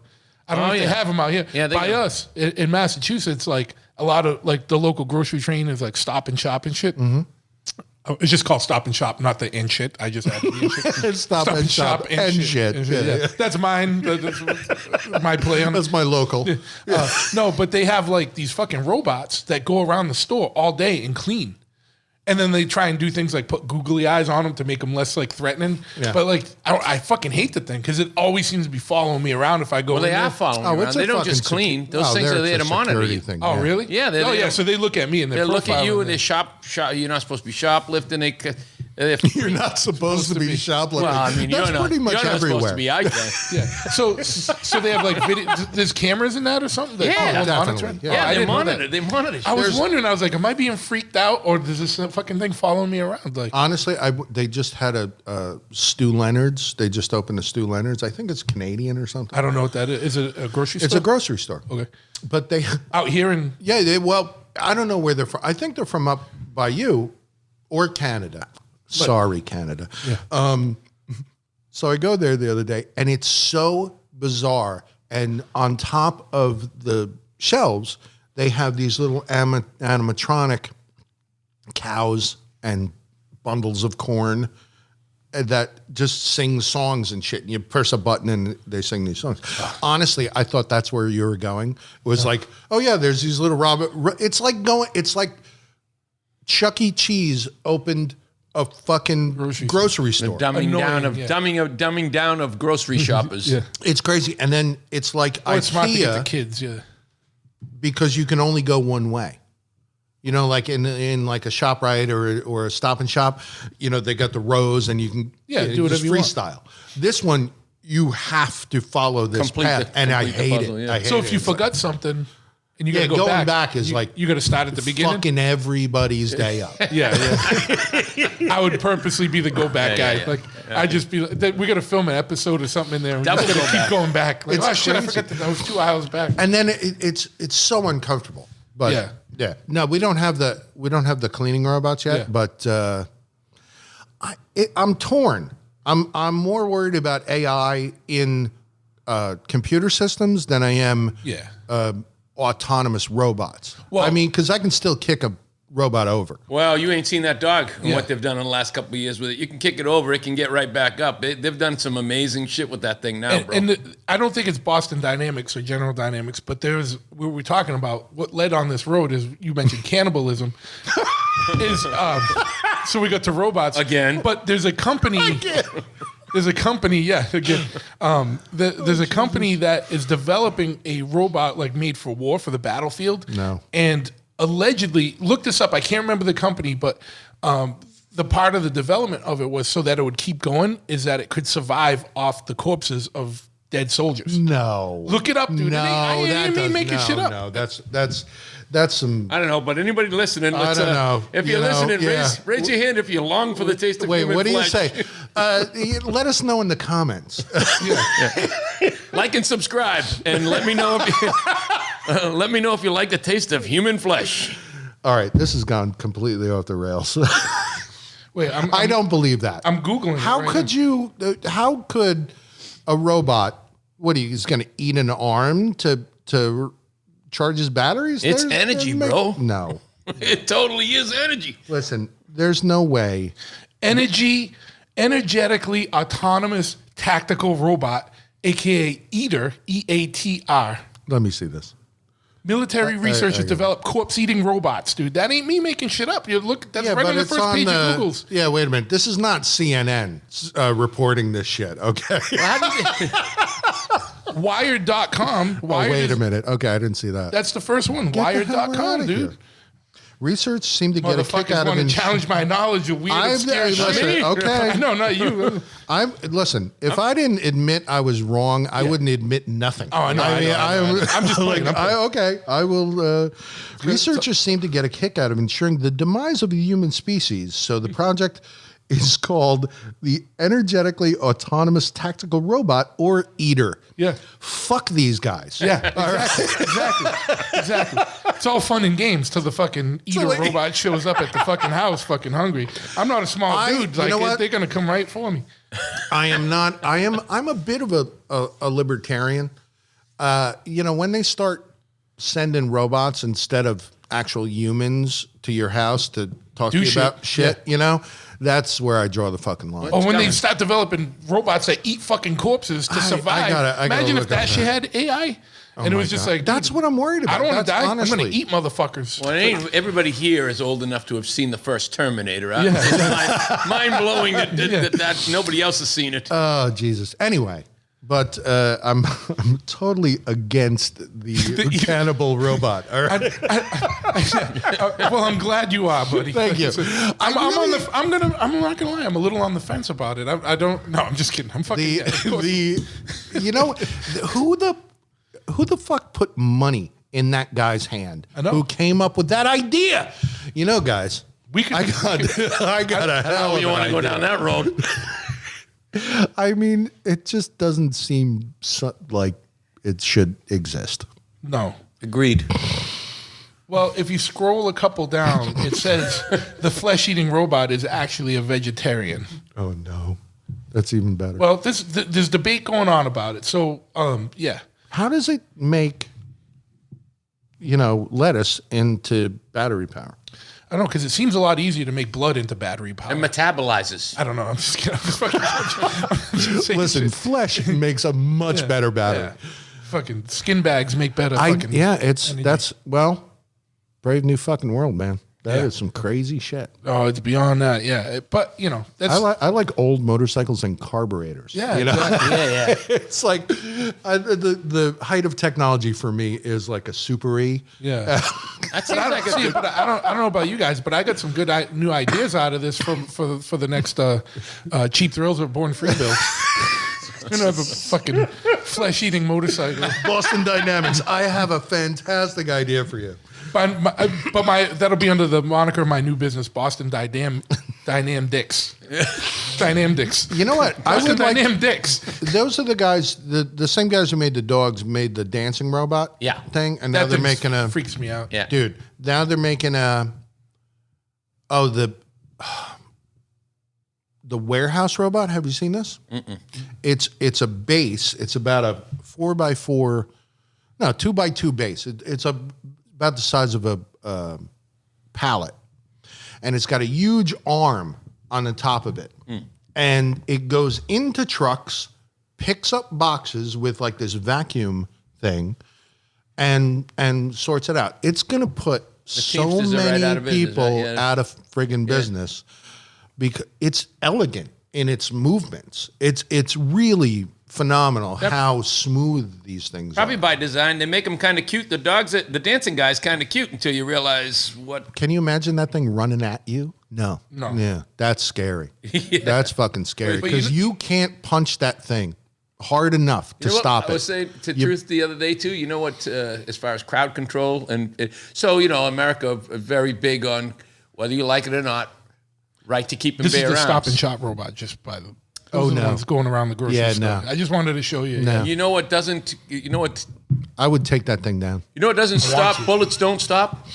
[SPEAKER 3] I don't know if they have them out here.
[SPEAKER 6] Yeah,
[SPEAKER 3] by us in Massachusetts, like a lot of like the local grocery chain is like Stop and Shop and shit. Mm-hmm. It's just called Stop and Shop, not the and shit. I just added the and shit.
[SPEAKER 5] Stop and Shop and shit.
[SPEAKER 3] Yeah. That's mine. That's my play on it.
[SPEAKER 5] That's my local.
[SPEAKER 3] No, but they have like these fucking robots that go around the store all day and clean. And then they try and do things like put googly eyes on them to make them less like threatening. Yeah. But like, I fucking hate the thing because it always seems to be following me around if I go.
[SPEAKER 6] Well, they are following you around. They don't just clean. Those things are there to monitor you.
[SPEAKER 5] Thing,
[SPEAKER 3] oh, really?
[SPEAKER 6] Yeah.
[SPEAKER 3] So they look at me and
[SPEAKER 6] they look at you and they shop. You're not supposed to be shoplifting.
[SPEAKER 5] You're not supposed to be shoplifting.
[SPEAKER 6] Well, I mean,
[SPEAKER 5] that's pretty much
[SPEAKER 6] you're not
[SPEAKER 5] everywhere.
[SPEAKER 6] Supposed to be, I guess.
[SPEAKER 3] Yeah. So they have like video. There's cameras in that or something.
[SPEAKER 5] Definitely.
[SPEAKER 3] Yeah,
[SPEAKER 6] they monitor. They monitor.
[SPEAKER 3] I was wondering. I was like, am I being freaked out or does this fucking thing follow me around? Like,
[SPEAKER 5] honestly, they just had a Stu Leonard's. They just opened a Stu Leonard's. I think it's Canadian or something.
[SPEAKER 3] I don't know what that is. Is it a grocery store?
[SPEAKER 5] It's a grocery store.
[SPEAKER 3] Okay.
[SPEAKER 5] But they
[SPEAKER 3] out here in
[SPEAKER 5] I don't know where they're from. I think they're from up by you or Canada. Sorry, Canada. Yeah. So I go there the other day, and it's so bizarre. And on top of the shelves, they have these little animatronic cows and bundles of corn that just sing songs and shit. And you press a button, and they sing these songs. Honestly, I thought that's where you were going. It was like, oh yeah, there's these little It's like Chuck E. Cheese opened a fucking grocery store.
[SPEAKER 6] Dumbing down of grocery shoppers.
[SPEAKER 3] Yeah.
[SPEAKER 5] It's crazy. And then it's like
[SPEAKER 3] it's smart to get the
[SPEAKER 5] IKEA
[SPEAKER 3] kids,
[SPEAKER 5] because you can only go one way. Like in like a ShopRite or a Stop and Shop, they got the rows and you can
[SPEAKER 3] do whatever you
[SPEAKER 5] freestyle. This one, you have to follow this path, and I hate
[SPEAKER 6] puzzle,
[SPEAKER 5] it.
[SPEAKER 6] yeah.
[SPEAKER 5] I hate
[SPEAKER 3] So if you
[SPEAKER 5] it.
[SPEAKER 3] forgot something and you got to go
[SPEAKER 5] going
[SPEAKER 3] back,
[SPEAKER 5] back is
[SPEAKER 3] you got to start at the beginning.
[SPEAKER 5] fucking everybody's day up.
[SPEAKER 3] Yeah. I would purposely be the go back guy.
[SPEAKER 6] yeah.
[SPEAKER 3] Like I'd just be like, we got to film an episode or something in there. And we
[SPEAKER 6] Double
[SPEAKER 3] just
[SPEAKER 6] go
[SPEAKER 3] got to keep
[SPEAKER 6] back.
[SPEAKER 3] going back. Like,
[SPEAKER 5] It's
[SPEAKER 3] oh shit, I
[SPEAKER 5] crazy.
[SPEAKER 3] forgot that I was 2 hours back.
[SPEAKER 5] And then it's so uncomfortable. But
[SPEAKER 3] Yeah.
[SPEAKER 5] no, we don't have the cleaning robots yet.
[SPEAKER 3] Yeah.
[SPEAKER 5] But I'm torn. I'm more worried about AI in computer systems than I am autonomous robots.
[SPEAKER 3] Well-
[SPEAKER 5] I mean, because I can still kick a robot over.
[SPEAKER 6] Well, you ain't seen that dog and
[SPEAKER 3] Yeah.
[SPEAKER 6] what they've done in the last couple of years with it. You can kick it over, it can get right back up. They've done some amazing shit with that thing now, bro.
[SPEAKER 3] I don't think it's Boston Dynamics or General Dynamics, but we were talking about what led on this road is you mentioned cannibalism. So we got to robots
[SPEAKER 6] Again.
[SPEAKER 3] but there's a company. There's a company, again. There's a company that is developing a robot like made for war for the battlefield.
[SPEAKER 5] No.
[SPEAKER 3] And allegedly, look this up. I can't remember the company, but the part of the development of it was so that it would keep going, is that it could survive off the corpses of dead soldiers.
[SPEAKER 5] No.
[SPEAKER 3] Look it up, dude.
[SPEAKER 5] No,
[SPEAKER 3] I ain't
[SPEAKER 5] that
[SPEAKER 3] making
[SPEAKER 5] does,
[SPEAKER 3] shit up.
[SPEAKER 5] No, that's some.
[SPEAKER 6] I don't know, but anybody listening,
[SPEAKER 5] I don't know.
[SPEAKER 6] If you're
[SPEAKER 5] You know,
[SPEAKER 6] listening,
[SPEAKER 5] yeah.
[SPEAKER 6] raise your hand if you long for the taste of
[SPEAKER 5] Wait,
[SPEAKER 6] human
[SPEAKER 5] what do you
[SPEAKER 6] flesh.
[SPEAKER 5] say? Let us know in the comments.
[SPEAKER 6] Like and subscribe, and let me know if you like the taste of human flesh.
[SPEAKER 5] All right, this has gone completely off the rails.
[SPEAKER 3] Wait,
[SPEAKER 5] I don't believe that.
[SPEAKER 3] I'm Googling it
[SPEAKER 5] How
[SPEAKER 3] right
[SPEAKER 5] could
[SPEAKER 3] now.
[SPEAKER 5] you? How could a robot? What are you? He's going to eat an arm to charge his batteries?
[SPEAKER 6] It's energy, bro.
[SPEAKER 5] No,
[SPEAKER 6] It totally is energy.
[SPEAKER 5] listen. There's no way.
[SPEAKER 3] Energetically autonomous tactical robot, aka EATR, EATR.
[SPEAKER 5] Let me see this.
[SPEAKER 3] Military researchers developed corpse-eating robots, dude. That ain't me making shit up. You look, that's right on the first page of Google's.
[SPEAKER 5] Yeah, wait a minute. This is not CNN reporting this shit. Okay.
[SPEAKER 3] Wired.com.
[SPEAKER 5] Oh,
[SPEAKER 3] Wired
[SPEAKER 5] wait
[SPEAKER 3] is-
[SPEAKER 5] a minute. Okay, I didn't see that.
[SPEAKER 3] That's the first one.
[SPEAKER 5] Get the hell
[SPEAKER 3] Wired.com,
[SPEAKER 5] outta
[SPEAKER 3] dude.
[SPEAKER 5] here. Research seemed to get a kick
[SPEAKER 3] Motherfuckers
[SPEAKER 5] out of
[SPEAKER 3] want to
[SPEAKER 5] it.
[SPEAKER 3] challenge my knowledge of weird
[SPEAKER 5] I'm-
[SPEAKER 3] obscure
[SPEAKER 5] listen,
[SPEAKER 3] shit.
[SPEAKER 5] okay.
[SPEAKER 3] No, not you.
[SPEAKER 5] Listen. If I didn't admit I was wrong, I wouldn't admit nothing.
[SPEAKER 3] Oh, I know, I know. I'm just playing. I'm playing.
[SPEAKER 5] Okay, I will. Researchers seem to get a kick out of ensuring the demise of the human species. So the project is called the Energetically Autonomous Tactical Robot, or EATR.
[SPEAKER 3] Yeah.
[SPEAKER 5] Fuck these guys.
[SPEAKER 3] Yeah, exactly. It's all fun and games till the fucking eater
[SPEAKER 5] like-
[SPEAKER 3] robot shows up at the fucking house fucking hungry. I'm not a small dude.
[SPEAKER 5] you
[SPEAKER 3] Like,
[SPEAKER 5] know what?
[SPEAKER 3] they're going to come right for me.
[SPEAKER 5] I am not. I'm a bit of a libertarian. When they start sending robots instead of actual humans to your house to talk
[SPEAKER 3] Do
[SPEAKER 5] to you
[SPEAKER 3] shit.
[SPEAKER 5] about shit, that's where I draw the fucking line.
[SPEAKER 3] Or when they start developing robots that eat fucking corpses to survive.
[SPEAKER 5] I gotta
[SPEAKER 3] Imagine if
[SPEAKER 5] look
[SPEAKER 3] that
[SPEAKER 5] up
[SPEAKER 3] shit
[SPEAKER 5] that.
[SPEAKER 3] had AI. And it was just like,
[SPEAKER 5] that's
[SPEAKER 3] dude,
[SPEAKER 5] what I'm worried about.
[SPEAKER 3] I don't want to
[SPEAKER 5] That's
[SPEAKER 3] die.
[SPEAKER 5] honestly.
[SPEAKER 3] I'm going to eat motherfuckers.
[SPEAKER 6] Well, everybody here is old enough to have seen the first Terminator. It's mind blowing that nobody else has seen it.
[SPEAKER 5] Oh Jesus. Anyway, but I'm totally against the cannibal robot. All right.
[SPEAKER 3] Well, I'm glad you are, buddy.
[SPEAKER 5] Thank you.
[SPEAKER 3] I'm not gonna lie. I'm a little on the fence about it. I don't. No, I'm just kidding. I'm fucking. Yeah, of course.
[SPEAKER 5] Who the fuck put money in that guy's hand?
[SPEAKER 3] I know.
[SPEAKER 5] Who came up with that idea? Guys.
[SPEAKER 3] We could.
[SPEAKER 5] I got a hell of
[SPEAKER 6] you
[SPEAKER 5] an
[SPEAKER 6] want to go
[SPEAKER 5] idea.
[SPEAKER 6] down that road?
[SPEAKER 5] I mean, it just doesn't seem like it should exist.
[SPEAKER 3] No.
[SPEAKER 6] Agreed.
[SPEAKER 3] Well, if you scroll a couple down, it says the flesh-eating robot is actually a vegetarian.
[SPEAKER 5] Oh no, that's even better.
[SPEAKER 3] Well, there's debate going on about it. So, yeah.
[SPEAKER 5] How does it make, lettuce into battery power?
[SPEAKER 3] I don't know, because it seems a lot easier to make blood into battery power.
[SPEAKER 6] It metabolizes.
[SPEAKER 3] I don't know. I'm just kidding. I'm just fucking I'm just saying
[SPEAKER 5] Listen,
[SPEAKER 3] shit.
[SPEAKER 5] flesh makes a much better battery.
[SPEAKER 3] Yeah. Fucking skin bags make better.
[SPEAKER 5] Brave new fucking world, man. That is some crazy shit.
[SPEAKER 3] Oh, it's beyond that. Yeah, but that's
[SPEAKER 5] I like old motorcycles and carburetors.
[SPEAKER 3] yeah.
[SPEAKER 6] Yeah, yeah.
[SPEAKER 5] It's like the height of technology for me is like a Super E.
[SPEAKER 3] Yeah.
[SPEAKER 6] That seems like a
[SPEAKER 3] See, but I don't know about you guys, but I got some good new ideas out of this for the next Cheap Thrills or Born Free bill. You're gonna have a fucking flesh-eating motorcycle.
[SPEAKER 5] Boston Dynamics. I have a fantastic idea for you.
[SPEAKER 3] But that'll be under the moniker of my new business, Boston Dynamdicks. Dynamdicks.
[SPEAKER 5] You know what?
[SPEAKER 3] Boston Dynamdicks.
[SPEAKER 5] Those are the guys, the same guys who made the dogs made the dancing robot thing, and now
[SPEAKER 3] That
[SPEAKER 5] they're
[SPEAKER 3] thing
[SPEAKER 5] making a
[SPEAKER 3] freaks me out.
[SPEAKER 6] Yeah.
[SPEAKER 5] dude. Now they're making the warehouse robot. Have you seen this? Mm-mm. It's a base. It's about a 2x2 base. It's about the size of a pallet, and it's got a huge arm on the top of it, and it goes into trucks, picks up boxes with like this vacuum thing, and sorts it out. It's gonna put so
[SPEAKER 6] Teamsters are
[SPEAKER 5] many
[SPEAKER 6] right out of business,
[SPEAKER 5] people
[SPEAKER 6] right? Yeah.
[SPEAKER 5] out of friggin' business because it's elegant in its movements. It's really phenomenal how smooth these things
[SPEAKER 6] Probably
[SPEAKER 5] are.
[SPEAKER 6] by design, they make them kind of cute. The dancing guy's kind of cute until you realize what.
[SPEAKER 5] Can you imagine that thing running at you? No. Yeah, that's scary. That's fucking scary
[SPEAKER 6] But
[SPEAKER 5] because you can't punch that thing hard enough to
[SPEAKER 6] You know what
[SPEAKER 5] stop
[SPEAKER 6] I was
[SPEAKER 5] it.
[SPEAKER 6] saying to Truth the other day too. You know what? As far as crowd control, so America very big on whether you like it or not, right to keep and
[SPEAKER 3] This is
[SPEAKER 6] bear
[SPEAKER 3] the
[SPEAKER 6] arms.
[SPEAKER 3] Stop and Shop robot, just by the.
[SPEAKER 5] Oh,
[SPEAKER 3] Those are the
[SPEAKER 5] no.
[SPEAKER 3] ones going around the grocery
[SPEAKER 5] Yeah,
[SPEAKER 3] store.
[SPEAKER 5] no.
[SPEAKER 3] I just wanted to show you.
[SPEAKER 5] No.
[SPEAKER 6] You know what doesn't? You know what?
[SPEAKER 5] I would take that thing down.
[SPEAKER 6] You know what doesn't stop?
[SPEAKER 3] to.
[SPEAKER 6] Bullets don't stop.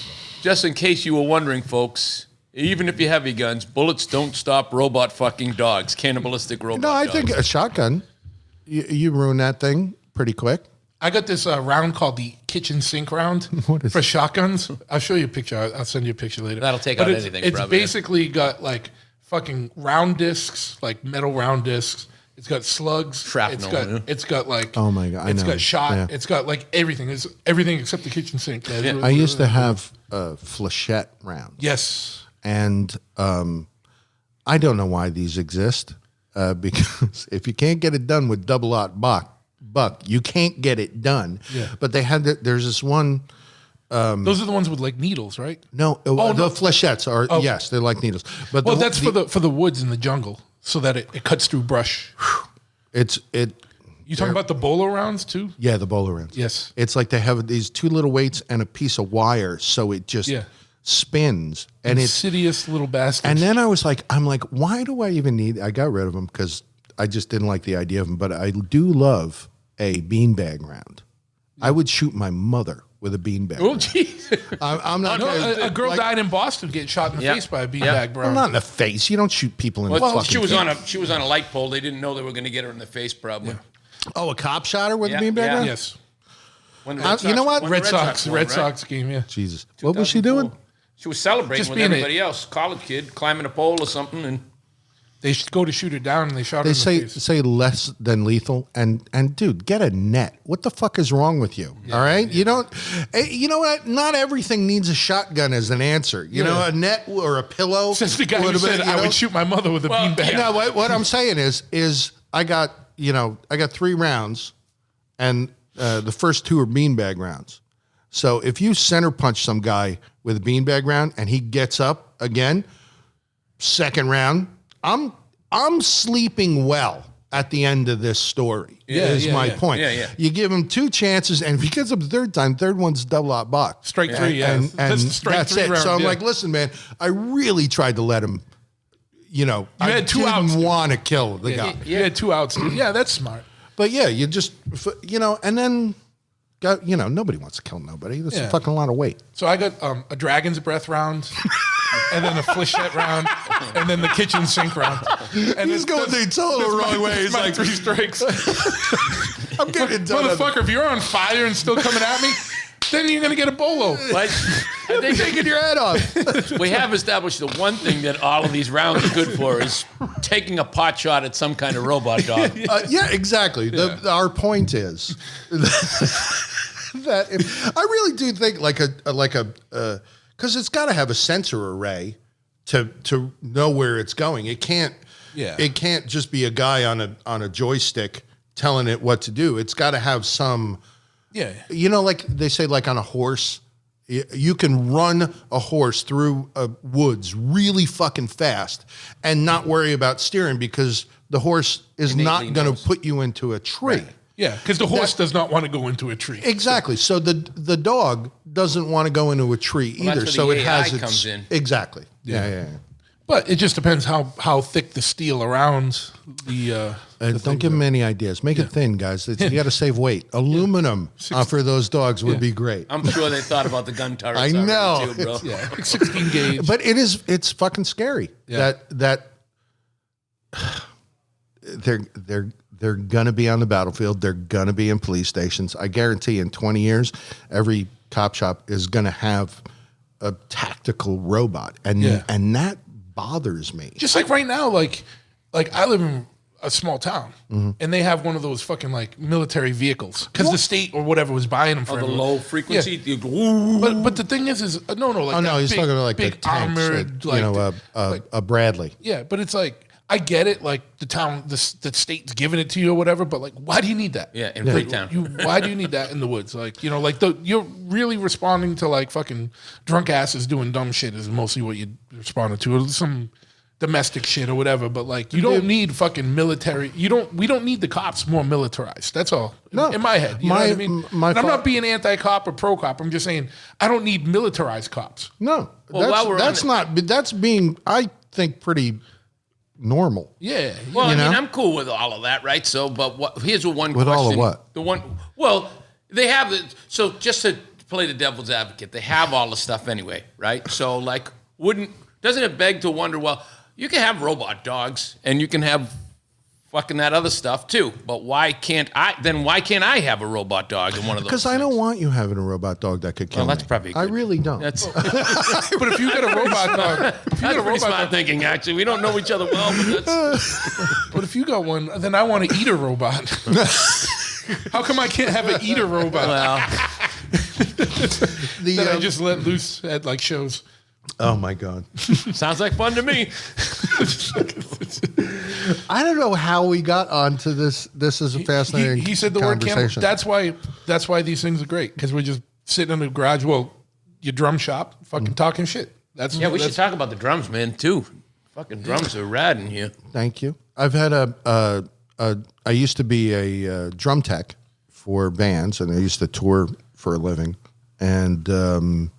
[SPEAKER 6] Just in case you were wondering, folks. Even if you have your guns, bullets don't stop robot fucking dogs, cannibalistic robot
[SPEAKER 5] No, I
[SPEAKER 6] dogs.
[SPEAKER 5] think a shotgun, you ruin that thing pretty quick.
[SPEAKER 3] I got this round called the kitchen sink round
[SPEAKER 5] What is
[SPEAKER 3] for
[SPEAKER 5] it?
[SPEAKER 3] shotguns. I'll show you a picture. I'll send you a picture later.
[SPEAKER 6] That'll take
[SPEAKER 3] But
[SPEAKER 6] out
[SPEAKER 3] it's,
[SPEAKER 6] anything,
[SPEAKER 3] It's
[SPEAKER 6] probably, yeah.
[SPEAKER 3] basically got like fucking round discs, like metal round discs. It's got slugs.
[SPEAKER 6] Shrapnel,
[SPEAKER 3] It's got like.
[SPEAKER 5] Oh my God, I
[SPEAKER 3] It's
[SPEAKER 5] know.
[SPEAKER 3] got shot.
[SPEAKER 5] Yeah.
[SPEAKER 3] It's got like everything. It's everything except the kitchen sink.
[SPEAKER 5] I used to have flechette rounds.
[SPEAKER 3] Yes.
[SPEAKER 5] And I don't know why these exist because if you can't get it done with double-aught buck, you can't get it done.
[SPEAKER 3] Yeah.
[SPEAKER 5] But they had there's this one.
[SPEAKER 3] Those are the ones with like needles, right?
[SPEAKER 5] No, the
[SPEAKER 3] no.
[SPEAKER 5] flechettes are yes, they're like needles. But
[SPEAKER 3] Well, that's for the woods in the jungle, so that it cuts through brush. You talking about the bolo rounds too?
[SPEAKER 5] Yeah, the bowler rounds.
[SPEAKER 3] Yes.
[SPEAKER 5] It's like they have these two little weights and a piece of wire, so it just spins and it's.
[SPEAKER 3] Insidious little bastards.
[SPEAKER 5] And then I'm like, why do I even need? I got rid of them because I just didn't like the idea of them. But I do love a beanbag round. I would shoot my mother with a beanbag.
[SPEAKER 3] Oh,
[SPEAKER 5] round.
[SPEAKER 3] jeez.
[SPEAKER 5] I'm not.
[SPEAKER 3] No,
[SPEAKER 5] gonna-
[SPEAKER 3] a girl
[SPEAKER 5] like-
[SPEAKER 3] died in Boston getting shot in the
[SPEAKER 6] Yeah.
[SPEAKER 3] face by a beanbag
[SPEAKER 6] Yeah.
[SPEAKER 3] brown.
[SPEAKER 5] Well, not in the face. You don't shoot people in the
[SPEAKER 6] Well,
[SPEAKER 5] fucking
[SPEAKER 6] she was
[SPEAKER 5] face.
[SPEAKER 6] on a light pole. They didn't know they were going to get her in the face, probably.
[SPEAKER 5] Oh, a cop shot her with
[SPEAKER 6] Yeah,
[SPEAKER 5] a beanbag
[SPEAKER 6] yeah.
[SPEAKER 5] round?
[SPEAKER 3] Yes.
[SPEAKER 6] When the
[SPEAKER 5] You
[SPEAKER 6] Red
[SPEAKER 5] know what?
[SPEAKER 6] when the
[SPEAKER 3] Red Sox.
[SPEAKER 6] won,
[SPEAKER 3] Red
[SPEAKER 6] right?
[SPEAKER 3] Sox game, yeah.
[SPEAKER 5] Jesus. What was she doing?
[SPEAKER 6] 2004. She was celebrating
[SPEAKER 3] Just
[SPEAKER 6] with
[SPEAKER 3] being
[SPEAKER 6] everybody else. College kid climbing a pole or something, and
[SPEAKER 3] They should go to shoot her down and they shot her
[SPEAKER 5] They
[SPEAKER 3] in
[SPEAKER 5] say
[SPEAKER 3] the face.
[SPEAKER 5] say less than lethal, and dude, get a net. What the fuck is wrong with you? All right, you don't. You know what? Not everything needs a shotgun as an answer. You know, a net or a pillow.
[SPEAKER 3] Says the guy who
[SPEAKER 5] would have
[SPEAKER 3] said
[SPEAKER 5] been, you
[SPEAKER 3] I
[SPEAKER 5] know?
[SPEAKER 3] would shoot my mother with a beanbag.
[SPEAKER 5] No, what I'm saying is I got 3 rounds, and the first 2 are beanbag rounds. So if you center punch some guy with a beanbag round and he gets up again, second round, I'm sleeping well at the end of this story. Is my point.
[SPEAKER 6] Yeah.
[SPEAKER 5] You give him 2 chances, and if he gets up the third time, third one's double-aught box.
[SPEAKER 3] Strike 3, yeah.
[SPEAKER 5] And
[SPEAKER 3] That's the strike
[SPEAKER 5] that's
[SPEAKER 3] 3
[SPEAKER 5] it.
[SPEAKER 3] round,
[SPEAKER 5] So I'm
[SPEAKER 3] yeah.
[SPEAKER 5] like, listen, man, I really tried to let him. I
[SPEAKER 3] had 2 outs,
[SPEAKER 5] didn't
[SPEAKER 3] dude.
[SPEAKER 5] want to kill the guy.
[SPEAKER 3] You had 2 outs. Dude. Yeah, that's smart.
[SPEAKER 5] But yeah, you just, and then, nobody wants to kill nobody. That's
[SPEAKER 3] Yeah.
[SPEAKER 5] a fucking lot of weight.
[SPEAKER 3] So I got a dragon's breath round, and then a flechette round, and then the kitchen sink round. And
[SPEAKER 5] He's going the total wrong way. He's
[SPEAKER 3] my
[SPEAKER 5] like,
[SPEAKER 3] 3 strikes.
[SPEAKER 5] I'm getting done.
[SPEAKER 3] Motherfucker, if you're on fire and still coming at me, then you're gonna get a bolo.
[SPEAKER 6] but I think
[SPEAKER 5] Taking your head off.
[SPEAKER 6] we have established the one thing that all of these rounds are good for is taking a pot shot at some kind of robot dog.
[SPEAKER 5] Yeah, exactly. Our point is that I really do think because it's got to have a sensor array to know where it's going. It can't.
[SPEAKER 3] Yeah.
[SPEAKER 5] It can't just be a guy on a joystick telling it what to do. It's got to have some.
[SPEAKER 3] Yeah.
[SPEAKER 5] Like they say, like on a horse, You can run a horse through woods really fucking fast and not worry about steering because the horse is
[SPEAKER 6] Innately
[SPEAKER 5] not going
[SPEAKER 6] knows.
[SPEAKER 5] to put you into a tree.
[SPEAKER 6] Right.
[SPEAKER 3] Yeah, because the horse does not want to go into a tree.
[SPEAKER 5] Exactly. So the dog doesn't want to go into a tree
[SPEAKER 6] Well,
[SPEAKER 5] either.
[SPEAKER 6] that's
[SPEAKER 5] So
[SPEAKER 6] where
[SPEAKER 5] it
[SPEAKER 6] the
[SPEAKER 5] has
[SPEAKER 6] AI
[SPEAKER 5] its
[SPEAKER 6] comes in.
[SPEAKER 5] Exactly. Yeah.
[SPEAKER 3] But it just depends how thick the steel around the.
[SPEAKER 5] Don't give them any ideas. Make it thin, guys. You got to save weight. Aluminum for those dogs would be great.
[SPEAKER 6] I'm sure they thought about the gun turrets.
[SPEAKER 5] I
[SPEAKER 6] already
[SPEAKER 5] know.
[SPEAKER 6] too, bro.
[SPEAKER 3] Yeah, like 16 gauge.
[SPEAKER 5] But it's fucking scary that they're gonna be on the battlefield. They're gonna be in police stations. I guarantee in 20 years, every cop shop is gonna have a tactical robot, and that bothers me.
[SPEAKER 3] Just like right now, like I live in a small town, and they have one of those fucking like military vehicles because the state or whatever was buying them for
[SPEAKER 6] Oh, the
[SPEAKER 3] everyone.
[SPEAKER 6] low frequency.
[SPEAKER 3] Yeah.
[SPEAKER 6] You go, ooh.
[SPEAKER 3] But the thing is no, like
[SPEAKER 5] Oh no,
[SPEAKER 3] that
[SPEAKER 5] he's
[SPEAKER 3] big,
[SPEAKER 5] talking about like the
[SPEAKER 3] big
[SPEAKER 5] tanks,
[SPEAKER 3] armored,
[SPEAKER 5] a Bradley.
[SPEAKER 3] yeah. But it's like I get it, like the state's giving it to you or whatever. But like, why do you need that?
[SPEAKER 6] Yeah, in Freetown.
[SPEAKER 3] Why do you need that in the woods? Like, you're really responding to like fucking drunk asses doing dumb shit is mostly what you responded to, or some domestic shit or whatever. But like, you don't need fucking military. We don't need the cops more militarized. That's all.
[SPEAKER 5] No.
[SPEAKER 3] In my head, you know what I mean.
[SPEAKER 5] my
[SPEAKER 3] And I'm
[SPEAKER 5] fa-
[SPEAKER 3] not being anti-cop or pro-cop. I'm just saying I don't need militarized cops.
[SPEAKER 5] No,
[SPEAKER 6] Well, while we're
[SPEAKER 5] that's being, I think, pretty normal.
[SPEAKER 3] Yeah.
[SPEAKER 6] Well,
[SPEAKER 5] You know?
[SPEAKER 6] I'm cool with all of that, right? So, but here's one
[SPEAKER 5] With
[SPEAKER 6] question.
[SPEAKER 5] all of what?
[SPEAKER 6] The one. Well, they have the. So just to play the devil's advocate, they have all the stuff anyway, right? So, like, doesn't it beg to wonder? Well, you can have robot dogs, and you can have fucking that other stuff too. But why can't I? Then why can't I have a robot dog in one of those?
[SPEAKER 5] Because I don't want you having a robot dog that could kill
[SPEAKER 6] Well, that's
[SPEAKER 5] me.
[SPEAKER 6] probably
[SPEAKER 5] I
[SPEAKER 6] good.
[SPEAKER 5] really don't.
[SPEAKER 6] That's
[SPEAKER 3] But if you got a robot dog,
[SPEAKER 6] that's pretty smart thinking. Actually, we don't know each other well, but that's.
[SPEAKER 3] but if you got one, then I want to eat a robot. How come I can't have an eater robot
[SPEAKER 6] Well,
[SPEAKER 3] that I just let loose at like shows?
[SPEAKER 5] Oh my God.
[SPEAKER 6] sounds like fun to me.
[SPEAKER 5] I don't know how we got onto this. This is a fascinating
[SPEAKER 3] He said the word camera.
[SPEAKER 5] conversation.
[SPEAKER 3] That's why these things are great, because we're just sitting in the garage, your drum shop, fucking talking shit. That's
[SPEAKER 6] Yeah, we should talk about the drums, man, too. Fucking drums are rad in here.
[SPEAKER 5] Thank you. I've had I used to be a drum tech for bands, and I used to tour for a living, and I'm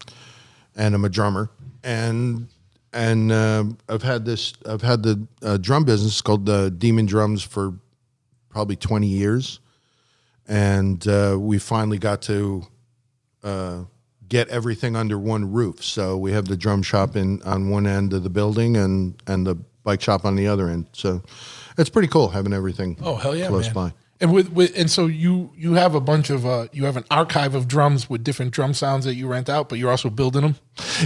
[SPEAKER 5] a drummer, and I've had the drum business called Demon Drums for probably 20 years, and we finally got to get everything under one roof. So we have the drum shop on one end of the building and the bike shop on the other end. So it's pretty cool having everything
[SPEAKER 3] Oh hell yeah,
[SPEAKER 5] close
[SPEAKER 3] man.
[SPEAKER 5] by.
[SPEAKER 3] And and so you have a bunch of you have an archive of drums with different drum sounds that you rent out, but you're also building them.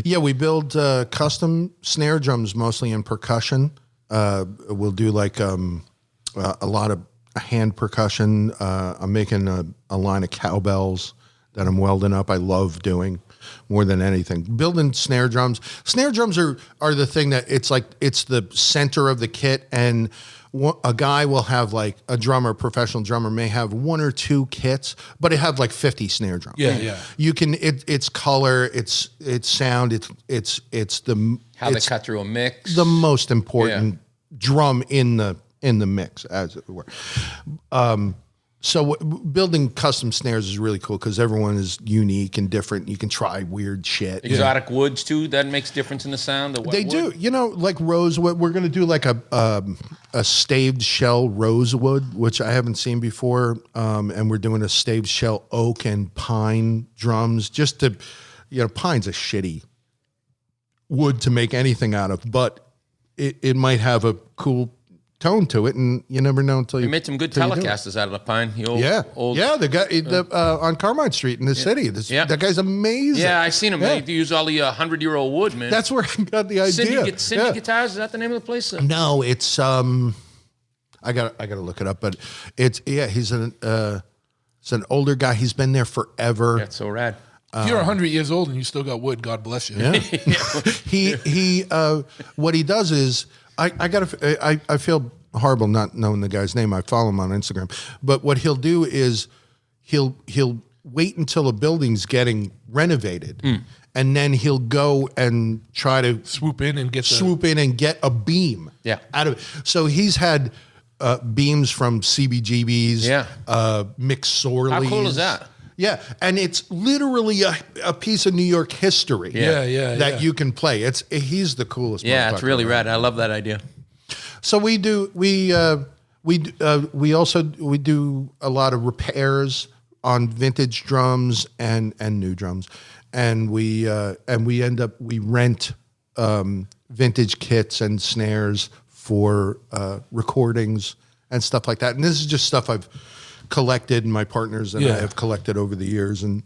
[SPEAKER 5] Yeah, we build custom snare drums, mostly in percussion. We'll do like a lot of hand percussion. I'm making a line of cowbells that I'm welding up. I love doing more than anything. Building snare drums. Snare drums are the thing that it's the center of the kit, and a guy will have like a professional drummer may have one or two kits, but it have like 50 snare drums.
[SPEAKER 3] Yeah.
[SPEAKER 5] You can it's color, it's sound, it's
[SPEAKER 6] How they cut through a mix.
[SPEAKER 5] the most important drum in the mix, as it were. So building custom snares is really cool because everyone is unique and different. You can try weird shit.
[SPEAKER 6] Exotic woods, too. That makes difference in the sound. The
[SPEAKER 5] They
[SPEAKER 6] wet wood.
[SPEAKER 5] do, like rosewood. We're going to do like a staved shell rosewood, which I haven't seen before, and we're doing a staved shell oak and pine drums. Just to, pine's a shitty wood to make anything out of, but it might have a cool tone to it, and you never know until
[SPEAKER 6] We
[SPEAKER 5] you
[SPEAKER 6] made some good
[SPEAKER 5] till you do it.
[SPEAKER 6] Telecasters out of the pine. The old,
[SPEAKER 5] Yeah,
[SPEAKER 6] old,
[SPEAKER 5] the guy on Carmine Street in the city. That guy's amazing.
[SPEAKER 6] Yeah, I seen them.
[SPEAKER 5] Yeah.
[SPEAKER 6] They use all the 100-year-old wood, man.
[SPEAKER 5] That's where I got the idea.
[SPEAKER 6] Cindy
[SPEAKER 5] Yeah.
[SPEAKER 6] Guitars. Is that the name of the place?
[SPEAKER 5] No, it's I got to look it up, but he's it's an older guy. He's been there forever.
[SPEAKER 6] That's so rad.
[SPEAKER 3] If you're 100 years old and you still got wood, God bless you.
[SPEAKER 5] Yeah. he what he does is I feel horrible not knowing the guy's name. I follow him on Instagram, but what he'll do is he'll wait until a building's getting renovated, and then he'll go and try to
[SPEAKER 3] Swoop in and get
[SPEAKER 5] a beam out of it. So he's had beams from CBGBs, McSorley's.
[SPEAKER 6] How cool is that?
[SPEAKER 5] Yeah, and it's literally a piece of New York history. That you can play. He's the coolest.
[SPEAKER 6] Yeah, it's really
[SPEAKER 5] rad.
[SPEAKER 6] rad. I love that idea.
[SPEAKER 5] So we do we do a lot of repairs on vintage drums and new drums, and we rent vintage kits and snares for recordings and stuff like that. And this is just stuff I've collected, and my partners and I have collected over the years, and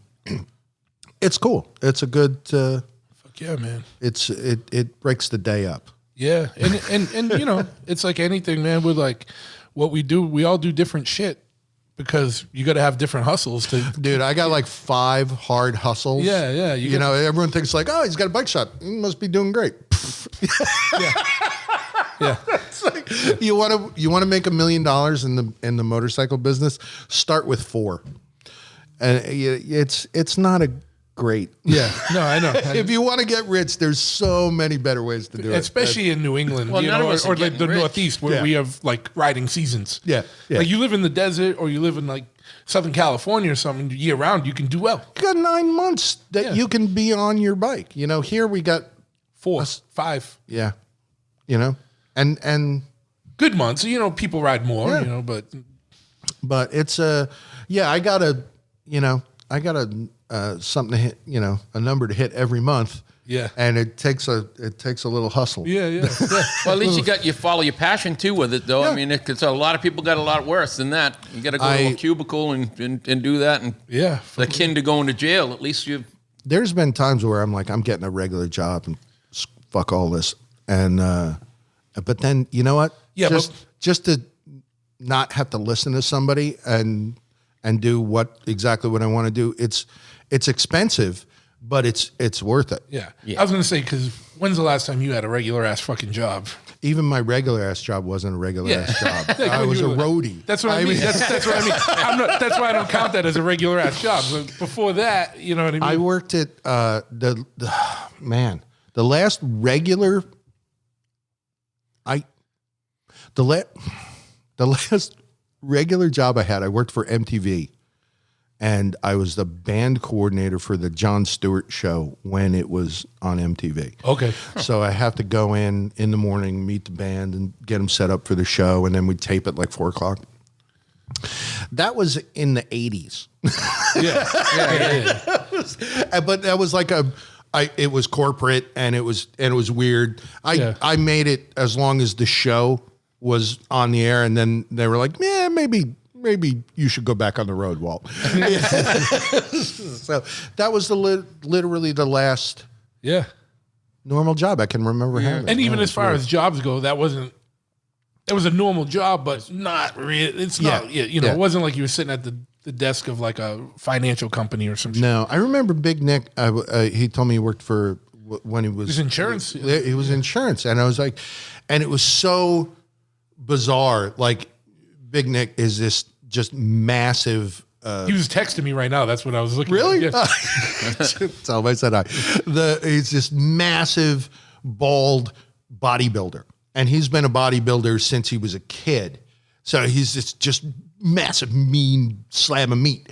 [SPEAKER 5] it's cool. It's a good.
[SPEAKER 3] Fuck yeah, man!
[SPEAKER 5] It breaks the day up.
[SPEAKER 3] Yeah, and you know, it's like anything, man. With like what we do, we all do different shit because you got to have different hustles.
[SPEAKER 5] Dude, I got like 5 hard hustles.
[SPEAKER 3] Yeah.
[SPEAKER 5] You know, everyone thinks like, oh, he's got a bike shop. He must be doing great.
[SPEAKER 3] Yeah.
[SPEAKER 5] It's like, you want to make $1 million in the motorcycle business? Start with 4, and it's not a great.
[SPEAKER 3] Yeah, no, I know.
[SPEAKER 5] If you want to get rich, there's so many better ways to do it.
[SPEAKER 3] Especially in New England,
[SPEAKER 6] Well,
[SPEAKER 3] you
[SPEAKER 6] none
[SPEAKER 3] know,
[SPEAKER 6] of us are
[SPEAKER 3] or like
[SPEAKER 6] getting
[SPEAKER 3] the
[SPEAKER 6] rich.
[SPEAKER 3] Northeast where we have like riding seasons.
[SPEAKER 5] Yeah.
[SPEAKER 3] Like you live in the desert or you live in like Southern California or something year round, you can do well.
[SPEAKER 5] You got 9 months that you can be on your bike. You know, here we got
[SPEAKER 3] 4, 5.
[SPEAKER 5] Yeah. You know, and
[SPEAKER 3] Good months. You know, people ride more, you know, but
[SPEAKER 5] it's I got something to hit, you know, a number to hit every month.
[SPEAKER 3] Yeah.
[SPEAKER 5] And it takes a little hustle.
[SPEAKER 3] yeah.
[SPEAKER 6] Well, at least you follow your passion too with it, though.
[SPEAKER 5] Yeah.
[SPEAKER 6] I mean, because a lot of people got a lot worse than that. You got to go to a cubicle and do that, and akin to going to jail. At least you.
[SPEAKER 5] There's been times where I'm like, I'm getting a regular job and fuck all this, and but then you know what?
[SPEAKER 3] Yeah,
[SPEAKER 5] just to not have to listen to somebody and do exactly what I want to do. It's expensive, but it's worth it.
[SPEAKER 3] Yeah. I was gonna say, because when's the last time you had a regular ass fucking job?
[SPEAKER 5] Even my regular ass job wasn't a regular ass job. I was a roadie.
[SPEAKER 3] That's what I mean. That's what I mean. That's why I don't count that as a regular ass job. But before that, you know what I mean?
[SPEAKER 5] I worked at the last regular. The last regular job I had, I worked for MTV, and I was the band coordinator for the Jon Stewart show when it was on MTV.
[SPEAKER 3] Okay.
[SPEAKER 5] So I have to go in the morning, meet the band, and get them set up for the show, and then we tape at like 4:00. That was in the 80s.
[SPEAKER 3] Yeah.
[SPEAKER 5] But that was like it was corporate, and it was weird. I made it as long as the show was on the air, and then they were like, yeah, maybe you should go back on the road, Walt. So that was literally the last normal job I can remember having.
[SPEAKER 3] And even as far as jobs go, it was a normal job, but not really. It's not, you know, it wasn't like you were sitting at the desk of like a financial company or something.
[SPEAKER 5] No, I remember Big Nick. He told me he worked for when he was
[SPEAKER 3] insurance.
[SPEAKER 5] He was insurance, and I was like, and it was so bizarre. Like Big Nick is this just massive.
[SPEAKER 3] He was texting me right now. That's what I was looking
[SPEAKER 5] Really?
[SPEAKER 3] at. Yeah.
[SPEAKER 5] Tell him I said hi. He's this massive, bald bodybuilder, and he's been a bodybuilder since he was a kid. So he's this just massive, mean slab of meat.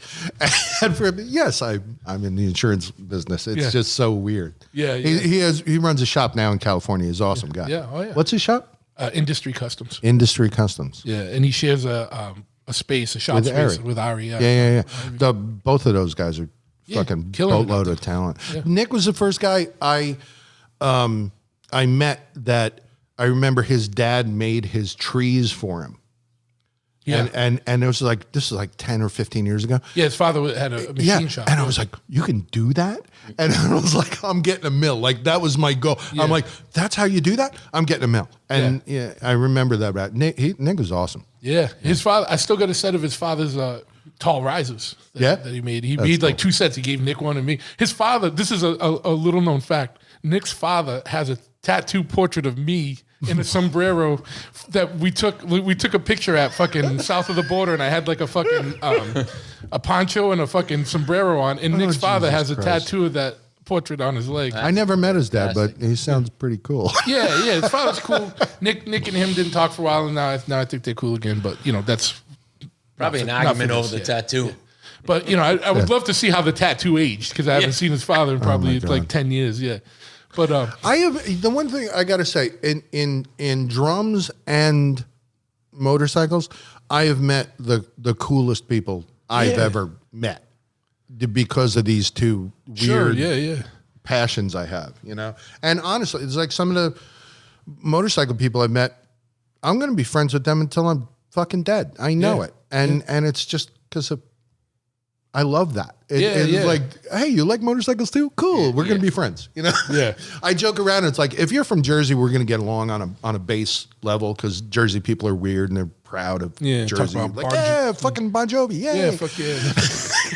[SPEAKER 5] And for him, yes, I'm in the insurance business. It's just so weird.
[SPEAKER 3] Yeah.
[SPEAKER 5] He runs a shop now in California. He's an awesome guy.
[SPEAKER 3] Yeah. Oh yeah.
[SPEAKER 5] What's his shop?
[SPEAKER 3] Industry Customs.
[SPEAKER 5] Industry Customs.
[SPEAKER 3] Yeah, and he shares a shop
[SPEAKER 5] With
[SPEAKER 3] space
[SPEAKER 5] Ari.
[SPEAKER 3] with Ari.
[SPEAKER 5] Yeah. Both of those guys are fucking
[SPEAKER 3] killing it.
[SPEAKER 5] boatload of talent. Yeah. Nick was the first guy I met that I remember his dad made his trees for him.
[SPEAKER 3] Yeah.
[SPEAKER 5] And it was like, this is like 10 or 15 years ago.
[SPEAKER 3] Yeah, his father had a machine shop.
[SPEAKER 5] And I was like, you can do that? And I was like, I'm getting a mill. Like, that was my goal.
[SPEAKER 3] Yeah.
[SPEAKER 5] I'm like, that's how you do that? I'm getting a mill. And I remember that. About Nick was awesome.
[SPEAKER 3] Yeah, his father. I still got a set of his father's tall risers. That he made. He made like 2 sets. He gave Nick one and me. His father. This is a little known fact. Nick's father has a tattoo portrait of me in a sombrero that we took a picture at fucking south of the border, and I had like a fucking a poncho and a fucking sombrero on, and Nick's father has a tattoo of that portrait on his leg.
[SPEAKER 5] I never met his dad, but he sounds pretty cool.
[SPEAKER 3] Yeah, his father's cool. Nick and him didn't talk for a while, and now I think they're cool again. But that's
[SPEAKER 6] probably an argument over the tattoo.
[SPEAKER 3] Yeah. But I would love to see how the tattoo aged, because I haven't seen his father in probably like 10 years. Yeah, but
[SPEAKER 5] I have the one thing I got to say in drums and motorcycles, I have met the coolest people I've ever met because of these two weird passions I have, And honestly, it's like some of the motorcycle people I've met, I'm going to be friends with them until I'm fucking dead. I know it. And it's just because I love that. It's like, hey, you like motorcycles too? Cool. We're going to be friends,
[SPEAKER 3] Yeah.
[SPEAKER 5] I joke around. It's like, if you're from Jersey, we're going to get along on a base level, because Jersey people are weird and they're proud of Jersey. Like, fucking Bon Jovi.
[SPEAKER 3] Yeah, fuck yeah.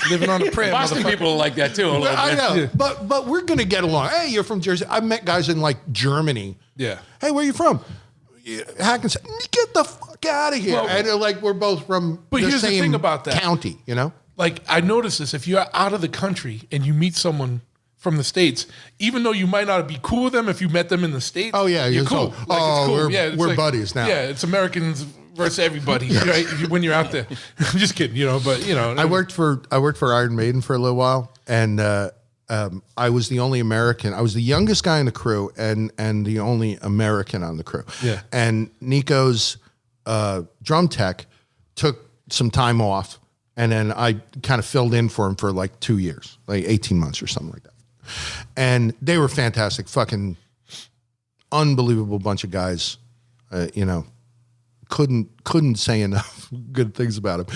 [SPEAKER 3] Living on a prayer.
[SPEAKER 6] Boston people are like that too.
[SPEAKER 5] I know, but we're gonna get along. Hey, you're from Jersey. I've met guys in like Germany.
[SPEAKER 3] Yeah.
[SPEAKER 5] Hey, where are you from? Hackensack. Get the fuck out of here. And they're like, we're both from
[SPEAKER 3] but
[SPEAKER 5] the
[SPEAKER 3] here's
[SPEAKER 5] same
[SPEAKER 3] the thing about that.
[SPEAKER 5] county.
[SPEAKER 3] Like, I noticed this: if you're out of the country and you meet someone from the States, even though you might not be cool with them, if you met them in the States,
[SPEAKER 5] you're
[SPEAKER 3] cool.
[SPEAKER 5] Cool.
[SPEAKER 3] It's
[SPEAKER 5] we're buddies now.
[SPEAKER 3] Yeah, it's Americans versus everybody, right? When you're out there. I'm just kidding, but
[SPEAKER 5] I worked for Iron Maiden for a little while, and I was the only American. I was the youngest guy in the crew, and the only American on the crew.
[SPEAKER 3] Yeah.
[SPEAKER 5] And Nico's drum tech took some time off, and then I kind of filled in for him for like 2 years, like 18 months or something like that. And they were fantastic, fucking unbelievable bunch of guys. Couldn't say enough good things about him,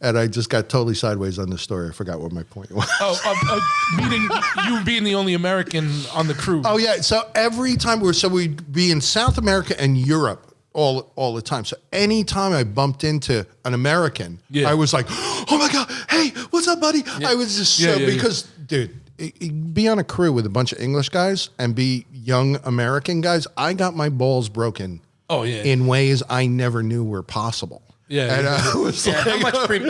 [SPEAKER 5] and I just got totally sideways on this story. I forgot what my point was.
[SPEAKER 3] Meaning you being the only American on the crew.
[SPEAKER 5] Oh yeah. So every time we'd be in South America and Europe all the time. So anytime I bumped into an American, I was like, oh my God, hey, what's up, buddy? Yeah. I was just because, dude, be on a crew with a bunch of English guys and be young American guys. I got my balls broken.
[SPEAKER 3] Oh yeah,
[SPEAKER 5] in ways I never knew were possible.
[SPEAKER 3] Yeah,
[SPEAKER 5] and I was like,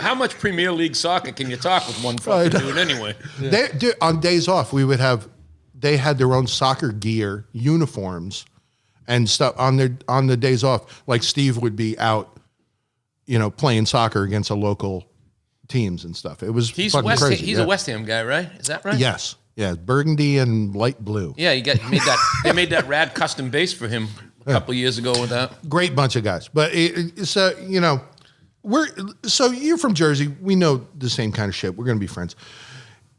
[SPEAKER 6] how much Premier League soccer can you talk with one fucking dude anyway?
[SPEAKER 5] Dude, on days off, they had their own soccer gear, uniforms, and stuff on the days off. Like Steve would be out, playing soccer against a local teams and stuff. It was
[SPEAKER 6] he's
[SPEAKER 5] fucking crazy.
[SPEAKER 6] He's a West Ham guy, right? Is that right?
[SPEAKER 5] Yes. Yeah, burgundy and light blue.
[SPEAKER 6] Yeah, they made that rad custom bass for him a couple years ago with that.
[SPEAKER 5] Great bunch of guys. But so you're from Jersey. We know the same kind of shit. We're going to be friends.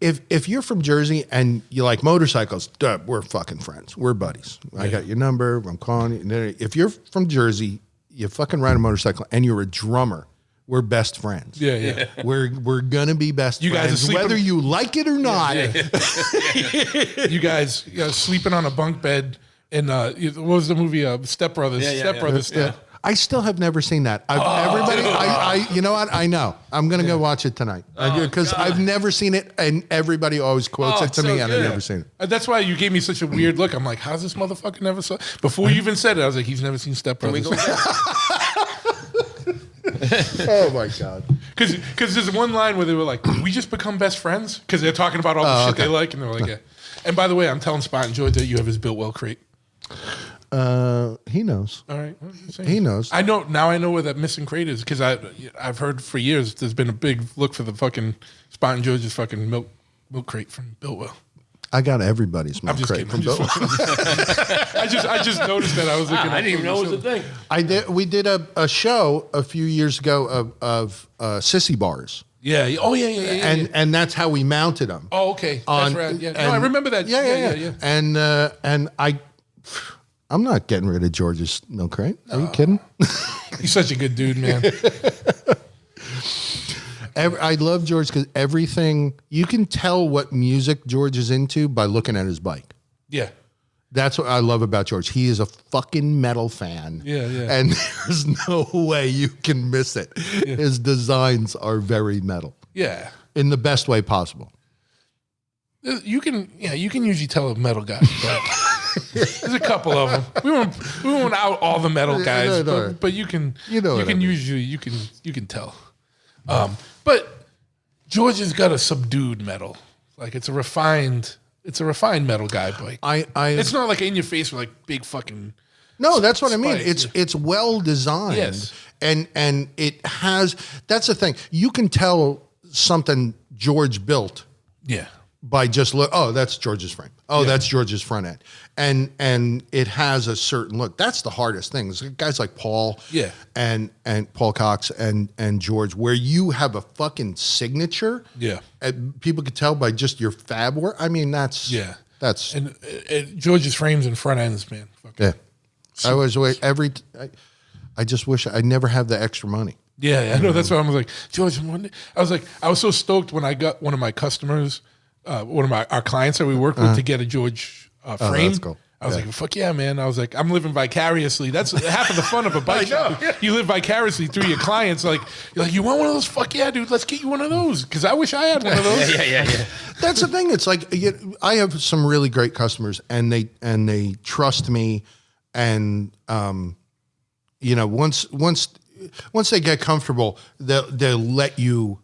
[SPEAKER 5] If you're from Jersey and you like motorcycles, we're fucking friends. We're buddies. Yeah. I got your number. I'm calling you. If you're from Jersey, you fucking ride a motorcycle and you're a drummer, we're best friends.
[SPEAKER 3] Yeah.
[SPEAKER 5] We're gonna be best friends,
[SPEAKER 3] guys are sleeping,
[SPEAKER 5] whether you like it or not.
[SPEAKER 3] You guys sleeping on a bunk bed in what was the movie? Step Brothers. Step Brothers.
[SPEAKER 5] Yeah. I still have never seen that. I you know what? I know. I'm gonna go watch it tonight because I've never seen it, and everybody always quotes it to me, and I've never seen it.
[SPEAKER 3] That's why you gave me such a weird look. I'm like, how's this motherfucker never saw? Before you even said it, I was like, he's never seen Step Brothers.
[SPEAKER 5] Oh my God!
[SPEAKER 3] Because there's one line where they were like, "Did we just become best friends?" Because they're talking about all the shit they like, and they're like, "Yeah." And by the way, I'm telling Spot and Joy that you have his Built Well crate.
[SPEAKER 5] He knows.
[SPEAKER 3] All right,
[SPEAKER 5] he knows.
[SPEAKER 3] I know now. I know where that missing crate is because I've heard for years there's been a big look for the fucking Spot and Joy's fucking milk crate from Built Well.
[SPEAKER 5] I got everybody's milk crate from Built Well.
[SPEAKER 3] I just noticed that. I was looking.
[SPEAKER 6] I didn't even know it was a thing.
[SPEAKER 5] We did a show a few years ago of sissy bars.
[SPEAKER 3] Yeah. Oh yeah.
[SPEAKER 5] And that's how we mounted them.
[SPEAKER 3] Oh okay. That's right. Yeah. No, I remember that. Yeah.
[SPEAKER 5] And I'm not getting rid of George's milk crate. Are you kidding?
[SPEAKER 3] He's such a good dude, man.
[SPEAKER 5] I love George because everything, you can tell what music George is into by looking at his bike.
[SPEAKER 3] Yeah.
[SPEAKER 5] That's what I love about George. He is a fucking metal fan.
[SPEAKER 3] Yeah.
[SPEAKER 5] And there's no way you can miss it. Yeah. His designs are very metal.
[SPEAKER 3] Yeah.
[SPEAKER 5] In the best way possible.
[SPEAKER 3] You can usually tell a metal guy. But There's a couple of them. We won't out all the metal guys,
[SPEAKER 5] no.
[SPEAKER 3] but you can
[SPEAKER 5] what I mean.
[SPEAKER 3] usually you can tell. But George has got a subdued metal. Like it's a refined metal guy bike. It's not like in your face with like big fucking.
[SPEAKER 5] No, that's what I mean.
[SPEAKER 3] spikes.
[SPEAKER 5] It's well designed.
[SPEAKER 3] Yes.
[SPEAKER 5] And it has. That's the thing. You can tell something George built.
[SPEAKER 3] Yeah.
[SPEAKER 5] By just look, oh, that's George's frame. Oh, that's George's front end, and it has a certain look. That's the hardest thing. It's guys like Paul, and Paul Cox and George, where you have a fucking signature.
[SPEAKER 3] Yeah,
[SPEAKER 5] and people could tell by just your fab work. I mean, that's
[SPEAKER 3] and George's frames and front ends, man.
[SPEAKER 5] Yeah, I was I just wish I never have the extra money.
[SPEAKER 3] Yeah, I know. That's why I was like, George. I was so stoked when I got one of my customers. One of our clients that we work with to get a George frame.
[SPEAKER 5] That's cool.
[SPEAKER 3] I was like, fuck yeah, man. I was like, I'm living vicariously. That's half of the fun of a bike shop. You live vicariously through your clients. You're like, you want one of those? Fuck yeah, dude. Let's get you one of those. Because I wish I had one of those.
[SPEAKER 6] Yeah.
[SPEAKER 5] That's the thing. It's like I have some really great customers, and they trust me, and once they get comfortable, they'll let you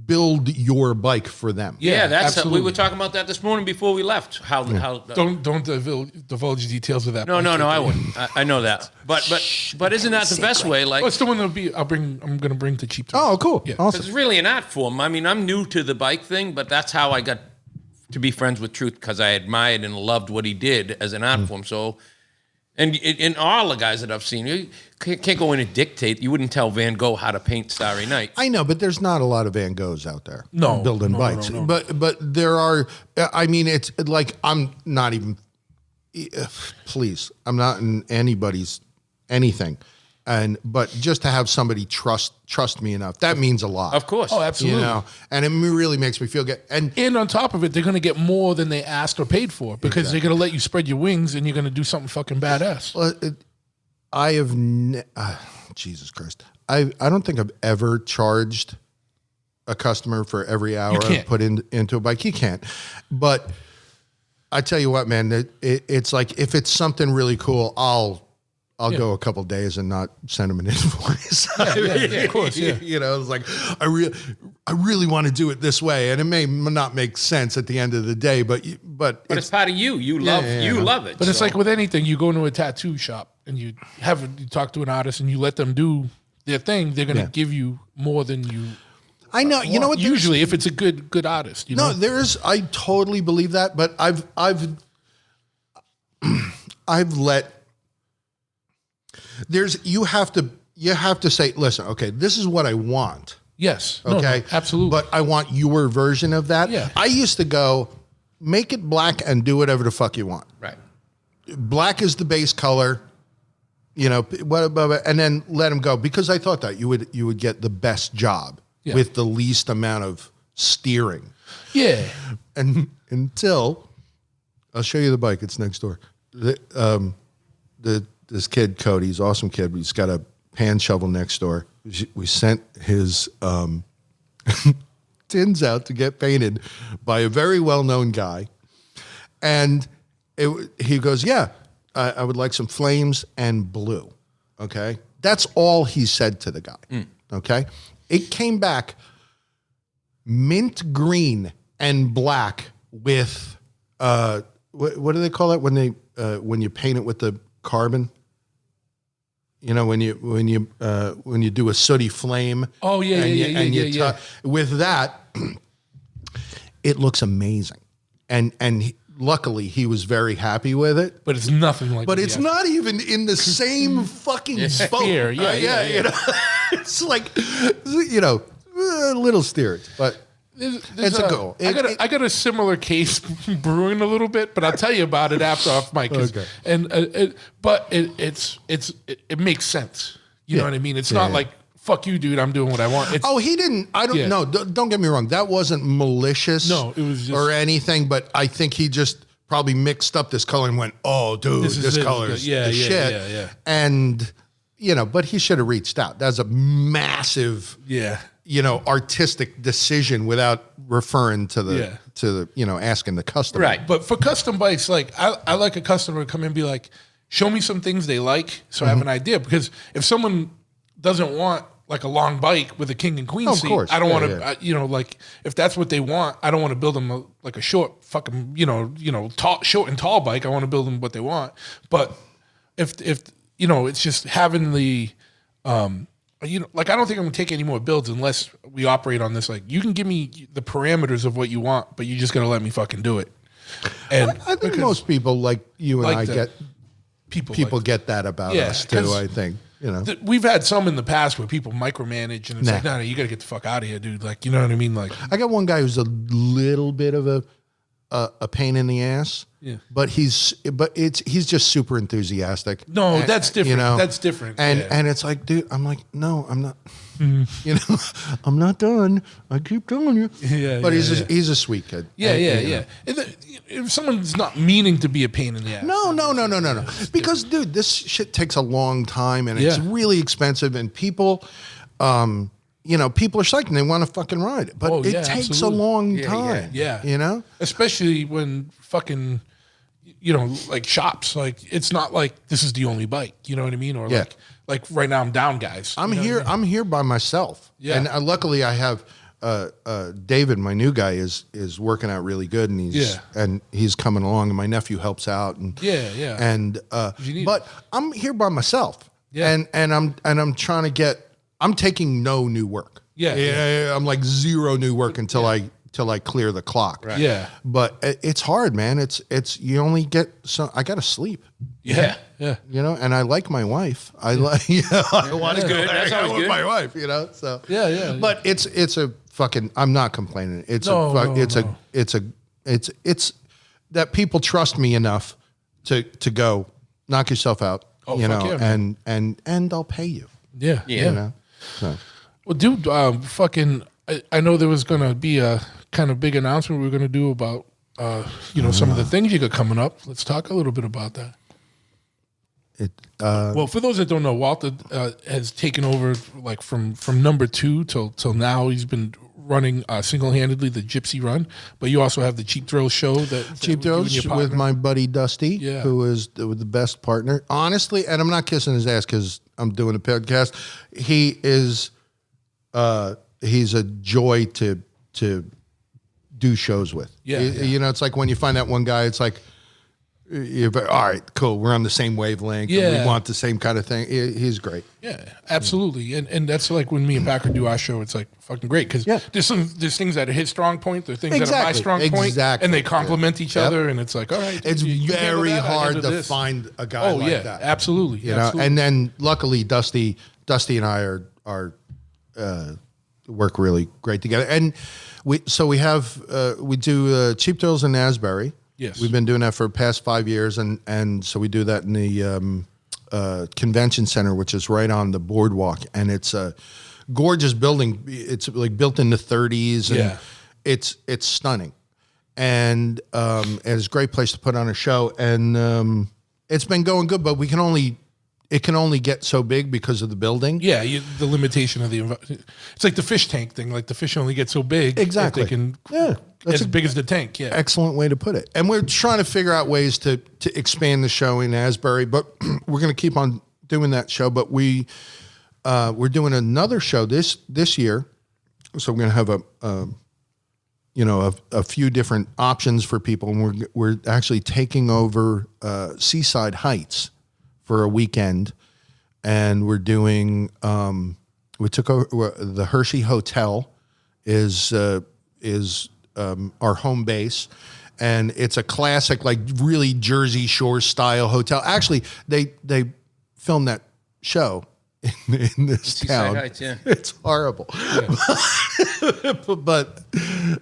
[SPEAKER 5] build your bike for them.
[SPEAKER 6] Yeah, that's
[SPEAKER 3] absolutely.
[SPEAKER 6] We were talking about that this morning before we left. How
[SPEAKER 3] Don't divulge details of that.
[SPEAKER 6] No, I wouldn't. I know that. But isn't that the best way? Like,
[SPEAKER 3] what's the one that'll be? I'm going to bring to Cheap Talk.
[SPEAKER 5] Oh, cool.
[SPEAKER 3] Yeah.
[SPEAKER 5] Awesome.
[SPEAKER 6] it's really an art form. I mean, I'm new to the bike thing, but that's how I got to be friends with Truth, because I admired and loved what he did as an art form. So, and all the guys that I've seen, you can't go in and dictate. You wouldn't tell Van Gogh how to paint Starry Night.
[SPEAKER 5] I know, but there's not a lot of Van Goghs out there.
[SPEAKER 3] No,
[SPEAKER 5] building bikes.
[SPEAKER 3] no.
[SPEAKER 5] But there are. I mean, it's like I'm not even. Please, I'm not in anybody's anything, but just to have somebody trust me enough, that means a lot.
[SPEAKER 6] Of course.
[SPEAKER 3] Oh, absolutely.
[SPEAKER 5] And it really makes me feel good.
[SPEAKER 3] And on top of it, they're going to get more than they asked or paid for, because they're going to let you spread your wings and you're going to do something fucking badass.
[SPEAKER 5] I have Jesus Christ. I don't think I've ever charged a customer for every hour I put into a bike. You can't. But I tell you what, man, it's like if it's something really cool, I'll go a couple days and not send them an invoice.
[SPEAKER 3] Yeah, of course. Yeah.
[SPEAKER 5] It's like I really want to do it this way, and it may not make sense at the end of the day, but
[SPEAKER 6] it's part of you. You love it.
[SPEAKER 3] But it's like with anything, you go into a tattoo shop and you talk to an artist and you let them do their thing. They're going to give you more than you.
[SPEAKER 5] I know. You know what?
[SPEAKER 3] Usually, if it's a good artist, you know.
[SPEAKER 5] I totally believe that, but I've let. You have to say, listen, okay, this is what I want.
[SPEAKER 3] Yes.
[SPEAKER 5] Okay.
[SPEAKER 3] No, absolutely.
[SPEAKER 5] But I want your version of that.
[SPEAKER 3] Yeah.
[SPEAKER 5] I used to go, make it black and do whatever the fuck you want.
[SPEAKER 6] Right.
[SPEAKER 5] Black is the base color, and then let them go, because I thought that you would get the best job with the least amount of steering.
[SPEAKER 3] Yeah.
[SPEAKER 5] And until I'll show you the bike. It's next door. This kid, Cody, he's an awesome kid, but he's got a pan shovel next door. We sent his tins out to get painted by a very well-known guy. And he goes, yeah, I would like some flames and blue. Okay? That's all he said to the guy. Okay? It came back mint green and black with, what do they call it when you paint it with the carbon? When you do a sooty flame.
[SPEAKER 3] Oh yeah.
[SPEAKER 5] With that, it looks amazing, and luckily he was very happy with it.
[SPEAKER 3] But it's nothing like.
[SPEAKER 5] But it's not even in the same fucking sphere.
[SPEAKER 3] Yeah.
[SPEAKER 5] It's like a little steered, but. It's a goal.
[SPEAKER 3] I got a similar case brewing a little bit, but I'll tell you about it after off mic.
[SPEAKER 5] Okay.
[SPEAKER 3] But it makes sense. You know what I mean? It's not like fuck you, dude. I'm doing what I want.
[SPEAKER 5] He didn't. I don't know. Don't get me wrong. That wasn't malicious.
[SPEAKER 3] No, it was just,
[SPEAKER 5] or anything. But I think he just probably mixed up this color and went, "Oh, dude, this color is the shit."
[SPEAKER 3] Yeah.
[SPEAKER 5] And but he should have reached out. That's a massive,
[SPEAKER 3] Yeah.
[SPEAKER 5] Artistic decision without referring to the, asking the customer.
[SPEAKER 6] Right.
[SPEAKER 3] But for custom bikes, like I like a customer to come in and be like, show me some things they like so I have an idea. Because if someone doesn't want like a long bike with a king and queen
[SPEAKER 5] Of
[SPEAKER 3] seat,
[SPEAKER 5] course.
[SPEAKER 3] I don't
[SPEAKER 5] Yeah,
[SPEAKER 3] want to, like if that's what they want, I don't want to build them like a short fucking, tall, short and tall bike. I want to build them what they want. But if it's just having the, like I don't think I'm gonna take any more builds unless we operate on this. Like you can give me the parameters of what you want, but you just gotta let me fucking do it. And
[SPEAKER 5] I think most people like you and
[SPEAKER 3] like
[SPEAKER 5] I
[SPEAKER 3] that.
[SPEAKER 5] get
[SPEAKER 3] people like
[SPEAKER 5] get that about
[SPEAKER 3] Yeah,
[SPEAKER 5] us too.
[SPEAKER 3] 'cause
[SPEAKER 5] I think
[SPEAKER 3] we've had some in the past where people micromanage and it's
[SPEAKER 5] Nah.
[SPEAKER 3] like, no, you gotta get the fuck out of here, dude. Like, you know what I mean? Like,
[SPEAKER 5] I got one guy who's a little bit of a pain in the ass.
[SPEAKER 3] Yeah.
[SPEAKER 5] But he's just super enthusiastic.
[SPEAKER 3] no,
[SPEAKER 5] And,
[SPEAKER 3] that's different. That's different.
[SPEAKER 5] And
[SPEAKER 3] Yeah.
[SPEAKER 5] and it's like, dude, I'm like, no, I'm not. I'm not done. I keep telling you.
[SPEAKER 3] Yeah,
[SPEAKER 5] But
[SPEAKER 3] yeah,
[SPEAKER 5] he's a sweet kid.
[SPEAKER 3] yeah,
[SPEAKER 5] And,
[SPEAKER 3] yeah,
[SPEAKER 5] you know.
[SPEAKER 3] yeah. If someone's not meaning to be a pain in the ass.
[SPEAKER 5] No. Because, dude, this shit takes a long time and it's
[SPEAKER 3] Yeah.
[SPEAKER 5] really expensive, and people, people are psyched and they want to fucking ride it, but
[SPEAKER 3] Oh,
[SPEAKER 5] it
[SPEAKER 3] yeah,
[SPEAKER 5] takes
[SPEAKER 3] absolutely.
[SPEAKER 5] a long
[SPEAKER 6] Yeah,
[SPEAKER 5] time.
[SPEAKER 3] Yeah. Especially when fucking, like shops, like it's not like this is the only bike, you know what I mean? Or
[SPEAKER 5] Yeah.
[SPEAKER 3] like right now I'm down, guys.
[SPEAKER 5] I'm
[SPEAKER 3] You know
[SPEAKER 5] here.
[SPEAKER 3] what I mean?
[SPEAKER 5] I'm here by myself.
[SPEAKER 3] Yeah.
[SPEAKER 5] And luckily, I have David, my new guy, is working out really good, and he's coming along, and my nephew helps out, and
[SPEAKER 3] Yeah.
[SPEAKER 5] and
[SPEAKER 3] You need
[SPEAKER 5] but I'm here by myself.
[SPEAKER 3] Yeah.
[SPEAKER 5] And I'm trying to get. I'm taking no new work.
[SPEAKER 3] Yeah.
[SPEAKER 5] I'm like zero new work until I clear the clock.
[SPEAKER 6] Right.
[SPEAKER 3] Yeah.
[SPEAKER 5] But it's hard, man. It's you only get so I got to sleep.
[SPEAKER 3] Yeah.
[SPEAKER 5] And I like my wife. I like, I want to go
[SPEAKER 6] good. That's
[SPEAKER 5] hang out
[SPEAKER 6] always
[SPEAKER 5] with
[SPEAKER 6] good.
[SPEAKER 5] my wife, so.
[SPEAKER 3] Yeah.
[SPEAKER 5] But it's a fucking, I'm not complaining. It's it's that people trust me enough to go knock yourself out,
[SPEAKER 3] Oh, fuck yeah, man.
[SPEAKER 5] and I'll pay you,
[SPEAKER 3] Yeah.
[SPEAKER 6] Yeah.
[SPEAKER 5] So.
[SPEAKER 3] Well, dude, I know there was gonna be a kind of big announcement we were gonna do about, some of the things you got coming up. Let's talk a little bit about that. Well, for those that don't know, Walter has taken over like from number 2 till now. He's been running single-handedly the Gypsy Run, but you also have the Cheap Thrills show that
[SPEAKER 5] Cheap
[SPEAKER 3] you and
[SPEAKER 5] Thrills
[SPEAKER 3] your
[SPEAKER 5] with
[SPEAKER 3] partner-
[SPEAKER 5] my buddy Dusty,
[SPEAKER 3] Yeah.
[SPEAKER 5] who is the best partner. Honestly, and I'm not kissing his ass because I'm doing a podcast. He is, he's a joy to do shows with.
[SPEAKER 3] Yeah,
[SPEAKER 5] It's like when you find that one guy, it's like, all right, cool. We're on the same wavelength. And
[SPEAKER 3] Yeah.
[SPEAKER 5] we want the same kind of thing. He's great.
[SPEAKER 3] Yeah, absolutely, and that's like when me and Packer do our show. It's like fucking great because
[SPEAKER 5] Yeah.
[SPEAKER 3] there's things that are his strong point, there's things that are my
[SPEAKER 5] Exactly,
[SPEAKER 3] strong point,
[SPEAKER 5] exactly.
[SPEAKER 3] and they complement each
[SPEAKER 5] Yep.
[SPEAKER 3] other, and it's like, all right,
[SPEAKER 5] It's
[SPEAKER 3] you handle
[SPEAKER 5] very
[SPEAKER 3] that, I
[SPEAKER 5] hard
[SPEAKER 3] handle
[SPEAKER 5] to
[SPEAKER 3] this.
[SPEAKER 5] find a guy
[SPEAKER 3] Oh
[SPEAKER 5] like
[SPEAKER 3] yeah,
[SPEAKER 5] that.
[SPEAKER 3] absolutely, absolutely.
[SPEAKER 5] And then luckily Dusty and I are work really great together. And we do Cheap Thrills in Asbury.
[SPEAKER 3] Yes.
[SPEAKER 5] We've been doing that for the past 5 years, and so we do that in the convention center, which is right on the boardwalk, and it's a gorgeous building. It's like built in the 30s, and
[SPEAKER 3] Yeah.
[SPEAKER 5] it's stunning, and it's a great place to put on a show. And it's been going good, but it can only get so big because of the building.
[SPEAKER 3] Yeah, the limitation of the it's like the fish tank thing. Like the fish only get so big,
[SPEAKER 5] Exactly.
[SPEAKER 3] If they can,
[SPEAKER 5] Yeah, that's
[SPEAKER 3] as big as the tank. Yeah,
[SPEAKER 5] Excellent way to put it. And we're trying to figure out ways to expand the show in Asbury, but we're going to keep on doing that show. But we're doing another show this year, so we're going to have a few different options for people, and we're actually taking over Seaside Heights for a weekend, and we're doing. We took over the Hershey Hotel is our home base, and it's a classic, like really Jersey Shore style hotel. Actually, they filmed that show in this town.
[SPEAKER 6] Heights, yeah.
[SPEAKER 5] It's horrible, but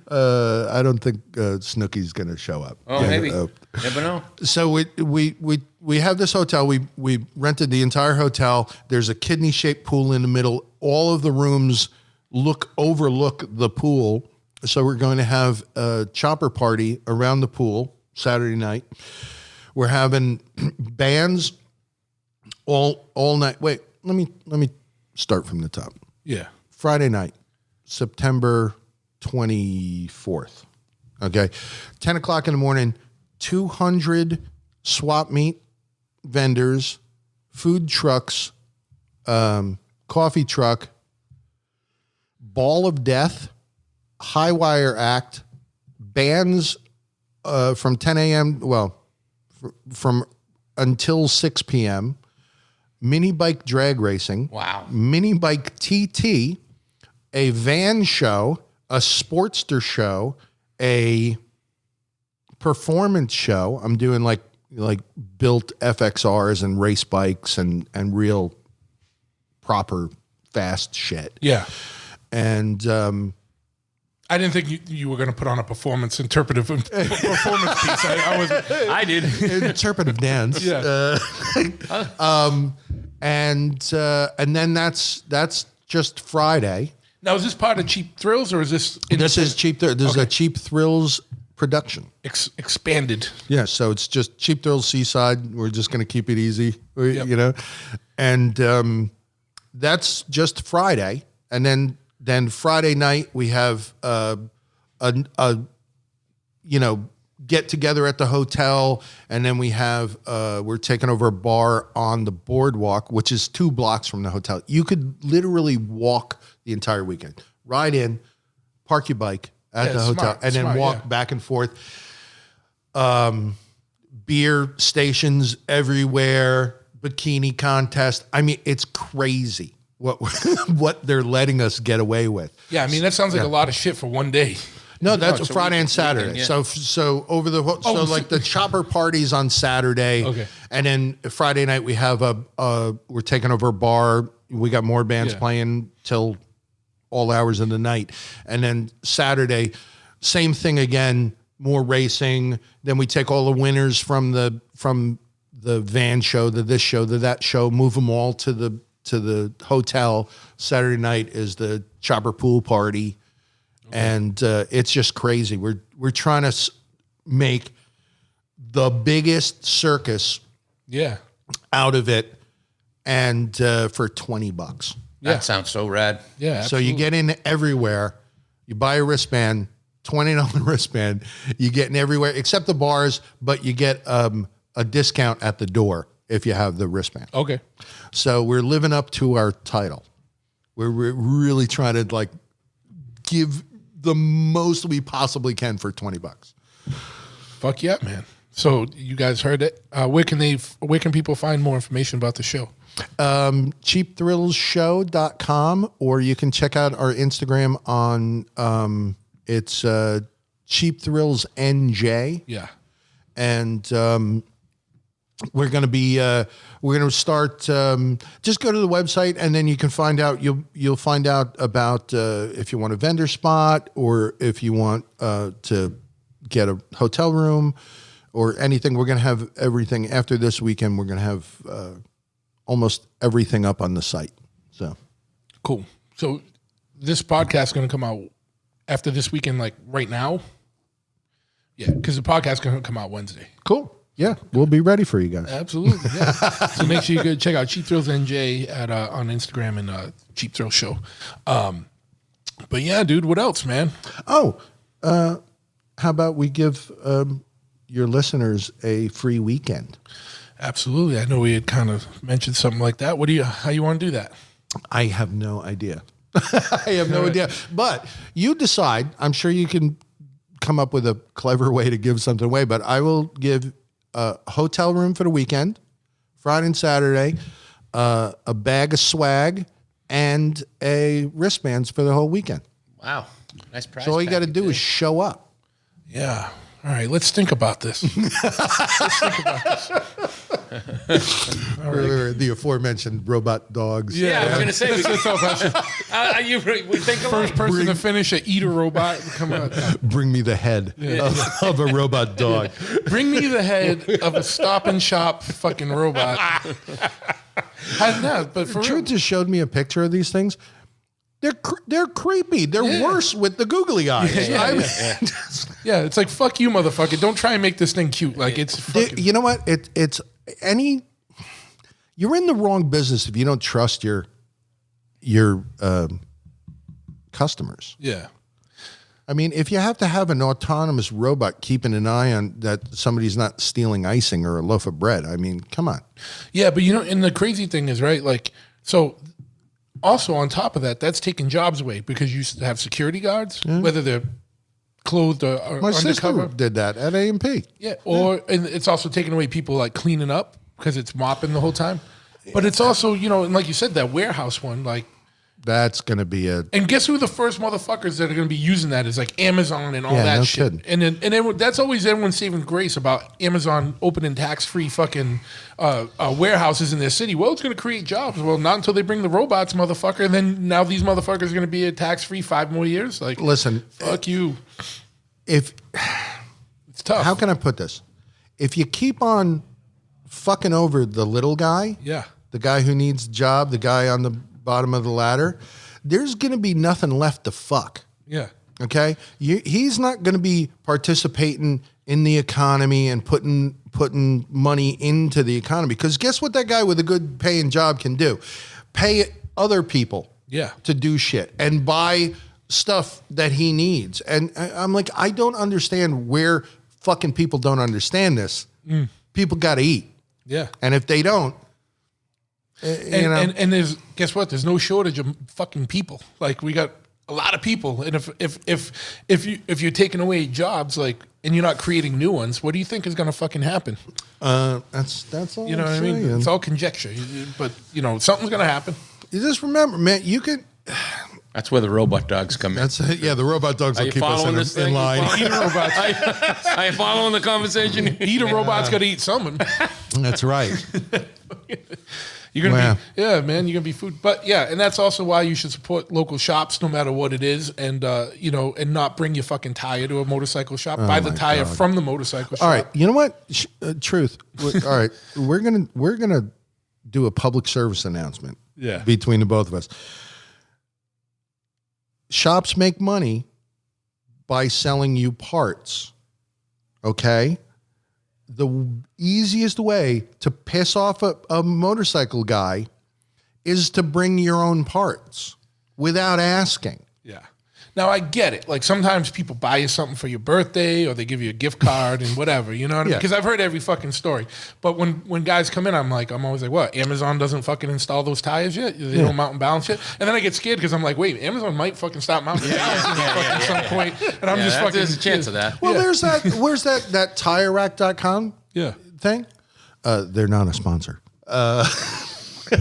[SPEAKER 5] I don't think Snooki's going to show up.
[SPEAKER 6] Oh, maybe. Never know.
[SPEAKER 5] So we have this hotel. We rented the entire hotel. There's a kidney shaped pool in the middle. All of the rooms overlook the pool. So we're going to have a chopper party around the pool Saturday night. We're having bands all night. Wait, me start from the top.
[SPEAKER 3] Yeah.
[SPEAKER 5] Friday night, September 24th. Okay. 10 o'clock in the morning, 200 swap meet vendors, food trucks, coffee truck, Ball of Death, High Wire Act, bands from 10 a.m. From until 6 p.m., mini bike drag racing.
[SPEAKER 6] Wow.
[SPEAKER 5] Mini bike TT, a van show, a Sportster show, a performance show. I'm doing like built FXRs and race bikes and real proper fast shit.
[SPEAKER 3] Yeah.
[SPEAKER 5] And
[SPEAKER 3] I didn't think you were going to put on a interpretive performance piece. I was.
[SPEAKER 6] I did.
[SPEAKER 5] interpretive dance.
[SPEAKER 3] Yeah.
[SPEAKER 5] And then that's just Friday.
[SPEAKER 3] Now, is this part of Cheap Thrills or is this?
[SPEAKER 5] This is Cheap. This is a Cheap Thrills production.
[SPEAKER 3] Expanded.
[SPEAKER 5] Yeah, so it's just Cheap Thrills Seaside. We're just going to keep it easy,
[SPEAKER 3] Yep.
[SPEAKER 5] you know, and that's just Friday, and then Friday night we have a get together at the hotel, and then we have we're taking over a bar on the boardwalk, which is 2 blocks from the hotel. You could literally walk the entire weekend, ride in, park your bike at the hotel,
[SPEAKER 3] smart,
[SPEAKER 5] and then walk back and forth. Beer stations everywhere, bikini contest. I mean, it's crazy what they're letting us get away with.
[SPEAKER 3] Yeah, I mean, that sounds like a lot of shit for one day.
[SPEAKER 5] No, that's
[SPEAKER 6] it's a
[SPEAKER 5] Friday and Saturday.
[SPEAKER 6] weekend, yeah.
[SPEAKER 5] So over the so like the chopper parties on Saturday,
[SPEAKER 3] Okay.
[SPEAKER 5] and then Friday night we have we're taking over a bar. We got more bands playing till all hours of the night, and then Saturday, same thing again. More racing. Then we take all the winners from the van show, to this show, to that show, move them all to the hotel. Saturday night is the chopper pool party. And it's just crazy. We're trying to make the biggest circus out of it, and for $20.
[SPEAKER 6] That sounds so rad.
[SPEAKER 3] Yeah.
[SPEAKER 5] So you get in everywhere. You buy a wristband, $20 wristband. You get in everywhere except the bars, but you get a discount at the door if you have the wristband.
[SPEAKER 3] Okay.
[SPEAKER 5] So we're living up to our title. We're really trying to give the most we possibly can for $20.
[SPEAKER 3] Fuck yeah, man. So you guys heard it. Where can people find more information about the show?
[SPEAKER 5] CheapThrillsShow.com, or you can check out our Instagram on it's Cheap Thrills NJ.
[SPEAKER 3] Yeah.
[SPEAKER 5] And we're going to start, just go to the website, and then you can find out, you'll find out about if you want a vendor spot, or if you want to get a hotel room or anything. We're going to have everything after this weekend. We're going to have almost everything up on the site. So
[SPEAKER 3] Cool. So this podcast is going to come out after this weekend, like right now. Yeah. Because the podcast is going to come out Wednesday.
[SPEAKER 5] cool. Yeah, we'll be ready for you guys.
[SPEAKER 3] Absolutely. Yeah. So make sure you go check out Cheap Thrills NJ on Instagram and Cheap Thrills Show. But yeah, dude, what else, man?
[SPEAKER 5] Oh, how about we give your listeners a free weekend?
[SPEAKER 3] Absolutely. I know we had kind of mentioned something like that. How you want to do that?
[SPEAKER 5] I have no idea. I have no idea. But you decide. I'm sure you can come up with a clever way to give something away, but I will give a hotel room for the weekend, Friday and Saturday, a bag of swag, and a wristbands for the whole weekend.
[SPEAKER 6] Wow. Nice price.
[SPEAKER 5] So all you got to
[SPEAKER 6] package
[SPEAKER 5] do
[SPEAKER 6] there.
[SPEAKER 5] is show up.
[SPEAKER 3] Yeah. All right. Let's think about this.
[SPEAKER 5] The aforementioned robot dogs.
[SPEAKER 6] Yeah, I was going to say, we think
[SPEAKER 3] First person to finish a eater robot. Come on.
[SPEAKER 5] Bring me the head of a robot dog.
[SPEAKER 3] Bring me the head of a Stop and Shop fucking robot. But for real.
[SPEAKER 5] Truth just showed me a picture of these things. They're creepy. They're worse with the googly eyes.
[SPEAKER 3] Yeah, it's like, fuck you, motherfucker. Don't try and make this thing cute. Like, it's fucking...
[SPEAKER 5] You know what? It's any... you're in the wrong business if you don't trust your customers.
[SPEAKER 3] Yeah.
[SPEAKER 5] I mean, if you have to have an autonomous robot keeping an eye on that somebody's not stealing icing or a loaf of bread, I mean, come on.
[SPEAKER 3] Yeah, but and the crazy thing is, right, like, so also on top of that, that's taking jobs away because you used to have security guards, whether they're clothed or
[SPEAKER 5] My
[SPEAKER 3] undercover.
[SPEAKER 5] sister did that at A&P.
[SPEAKER 3] Yeah, and it's also taking away people like cleaning up because it's mopping the whole time. But it's also, and like you said, that warehouse one, like,
[SPEAKER 5] That's going to be
[SPEAKER 3] and guess who the first motherfuckers that are going to be using that is like Amazon and all
[SPEAKER 5] Yeah,
[SPEAKER 3] that
[SPEAKER 5] no
[SPEAKER 3] shit.
[SPEAKER 5] kidding.
[SPEAKER 3] And then that's always everyone's saving grace about Amazon opening tax-free fucking warehouses in their city. Well, it's going to create jobs. Well, not until they bring the robots, motherfucker. And then now these motherfuckers are going to be tax-free 5 more years. Like,
[SPEAKER 5] Listen,
[SPEAKER 3] fuck you.
[SPEAKER 5] if
[SPEAKER 3] It's tough.
[SPEAKER 5] how can I put this? If you keep on fucking over the little guy,
[SPEAKER 3] Yeah.
[SPEAKER 5] the guy who needs a job, the guy on the bottom of the ladder, there's going to be nothing left to fuck.
[SPEAKER 3] Yeah.
[SPEAKER 5] Okay, he's not going to be participating in the economy and putting money into the economy. Because guess what that guy with a good paying job can do? Pay other people
[SPEAKER 3] Yeah.
[SPEAKER 5] to do shit and buy stuff that he needs. And I'm like, I don't understand where fucking people don't understand this. People got to eat.
[SPEAKER 3] Yeah.
[SPEAKER 5] And if they don't,
[SPEAKER 3] And there's, guess what? There's no shortage of fucking people. Like, we got a lot of people. And if you're taking away jobs, like, and you're not creating new ones, what do you think is going to fucking happen?
[SPEAKER 5] that's all.
[SPEAKER 3] You know what I mean? It's all conjecture. But, something's going to happen.
[SPEAKER 5] You just remember, man, you can.
[SPEAKER 6] That's where the robot dogs come in.
[SPEAKER 5] That's yeah. The robot dogs
[SPEAKER 6] Are
[SPEAKER 5] will
[SPEAKER 6] you
[SPEAKER 5] keep us
[SPEAKER 6] following this
[SPEAKER 5] in
[SPEAKER 6] thing?
[SPEAKER 5] line.
[SPEAKER 3] Eating robots.
[SPEAKER 6] Are you following the conversation?
[SPEAKER 3] Eat a robot's got to eat someone.
[SPEAKER 5] That's right.
[SPEAKER 3] You're gonna
[SPEAKER 5] Wow.
[SPEAKER 3] be, yeah, man. You're gonna be food, but yeah, and that's also why you should support local shops, no matter what it is, and and not bring your fucking tire to a motorcycle shop. Buy the tire from the motorcycle shop.
[SPEAKER 5] All right. You know what? Truth. All right. We're gonna do a public service announcement.
[SPEAKER 3] Yeah.
[SPEAKER 5] Between the both of us. Shops make money by selling you parts. Okay. The easiest way to piss off a motorcycle guy is to bring your own parts without asking.
[SPEAKER 3] Yeah. Now I get it. Like sometimes people buy you something for your birthday or they give you a gift card and whatever, you know what I mean?
[SPEAKER 5] Yeah.
[SPEAKER 3] Because I've heard every fucking story. But when guys come in, I'm always like, what? Amazon doesn't fucking install those tires yet? They don't mount and balance yet? And then I get scared because I'm like, wait, Amazon might fucking stop mounting and balancing at some point. And I'm just fucking.
[SPEAKER 6] There's a chance of that.
[SPEAKER 5] Well, there's that. Where's that TireRack.com
[SPEAKER 3] Yeah.
[SPEAKER 5] thing? They're not a sponsor.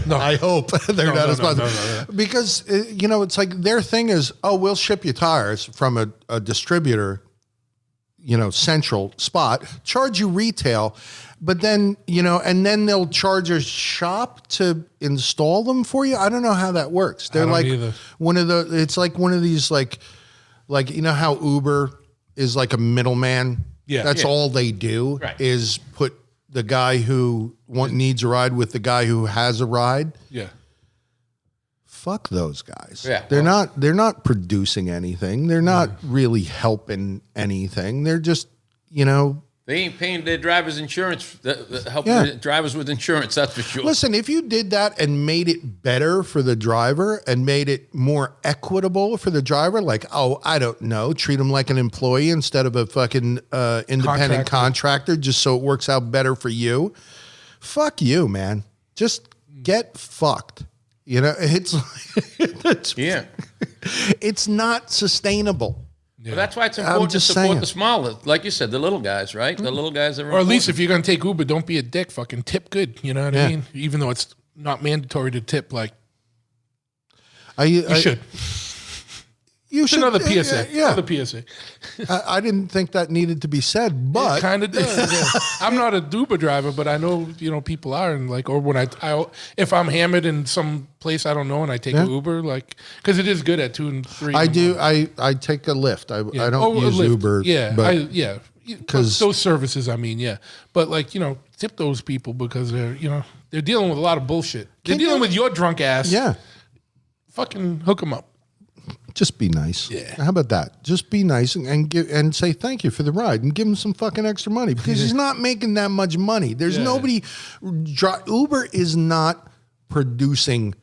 [SPEAKER 3] No.
[SPEAKER 5] I hope they're not a sponsor.
[SPEAKER 3] No.
[SPEAKER 5] Because, it's like their thing is, we'll ship you tires from a distributor, central spot, charge you retail, but then, and then they'll charge a shop to install them for you. I don't know how that works. They're
[SPEAKER 3] don't
[SPEAKER 5] like
[SPEAKER 3] either.
[SPEAKER 5] it's like one of these, like, how Uber is like a middleman.
[SPEAKER 3] Yeah.
[SPEAKER 5] That's
[SPEAKER 3] Yeah.
[SPEAKER 5] all they do
[SPEAKER 6] Right.
[SPEAKER 5] is put the guy who needs a ride with the guy who has a ride.
[SPEAKER 3] Yeah.
[SPEAKER 5] Fuck those guys.
[SPEAKER 6] Yeah.
[SPEAKER 5] They're not producing anything. They're not really helping anything. They're just,
[SPEAKER 6] They ain't paying their drivers insurance. Help
[SPEAKER 5] Yeah.
[SPEAKER 6] the drivers with insurance, that's for sure.
[SPEAKER 5] listen, if you did that and made it better for the driver and made it more equitable for the driver, like, I don't know, treat them like an employee instead of a fucking independent contractor just so it works out better for you. Fuck you, man. Just get fucked. It's
[SPEAKER 6] Yeah.
[SPEAKER 5] it's not sustainable.
[SPEAKER 6] But that's why it's important to
[SPEAKER 5] just
[SPEAKER 6] support
[SPEAKER 5] saying.
[SPEAKER 6] the smaller, like you said, the little guys, right? The little guys are
[SPEAKER 3] Or at least
[SPEAKER 6] important.
[SPEAKER 3] if you're gonna take Uber, don't be a dick. Fucking tip good. You know what
[SPEAKER 5] Yeah.
[SPEAKER 3] I mean? Even though it's not mandatory to tip, like
[SPEAKER 5] You
[SPEAKER 3] should.
[SPEAKER 5] You
[SPEAKER 3] It's
[SPEAKER 5] should.
[SPEAKER 3] another PSA.
[SPEAKER 5] Yeah.
[SPEAKER 3] Another PSA.
[SPEAKER 5] I didn't think that needed to be said, but
[SPEAKER 3] It kind of does. Yeah. I'm not a Uber driver, but I know people are, and like, or when I if I'm hammered in some place I don't know and I take an Uber, like, because it is good at 2 and 3.
[SPEAKER 5] I do. I take a Lyft. I don't use
[SPEAKER 3] Lyft.
[SPEAKER 5] Uber.
[SPEAKER 3] Yeah,
[SPEAKER 5] but
[SPEAKER 3] because those services. I mean, yeah, but like tip those people because they're dealing with a lot of bullshit. They're dealing with your drunk ass.
[SPEAKER 5] yeah.
[SPEAKER 3] Fucking hook them up.
[SPEAKER 5] Just be nice.
[SPEAKER 3] Yeah.
[SPEAKER 5] How about that? Just be nice and give and say thank you for the ride and give him some fucking extra money because he's not making that much money. There's nobody. Uber is not producing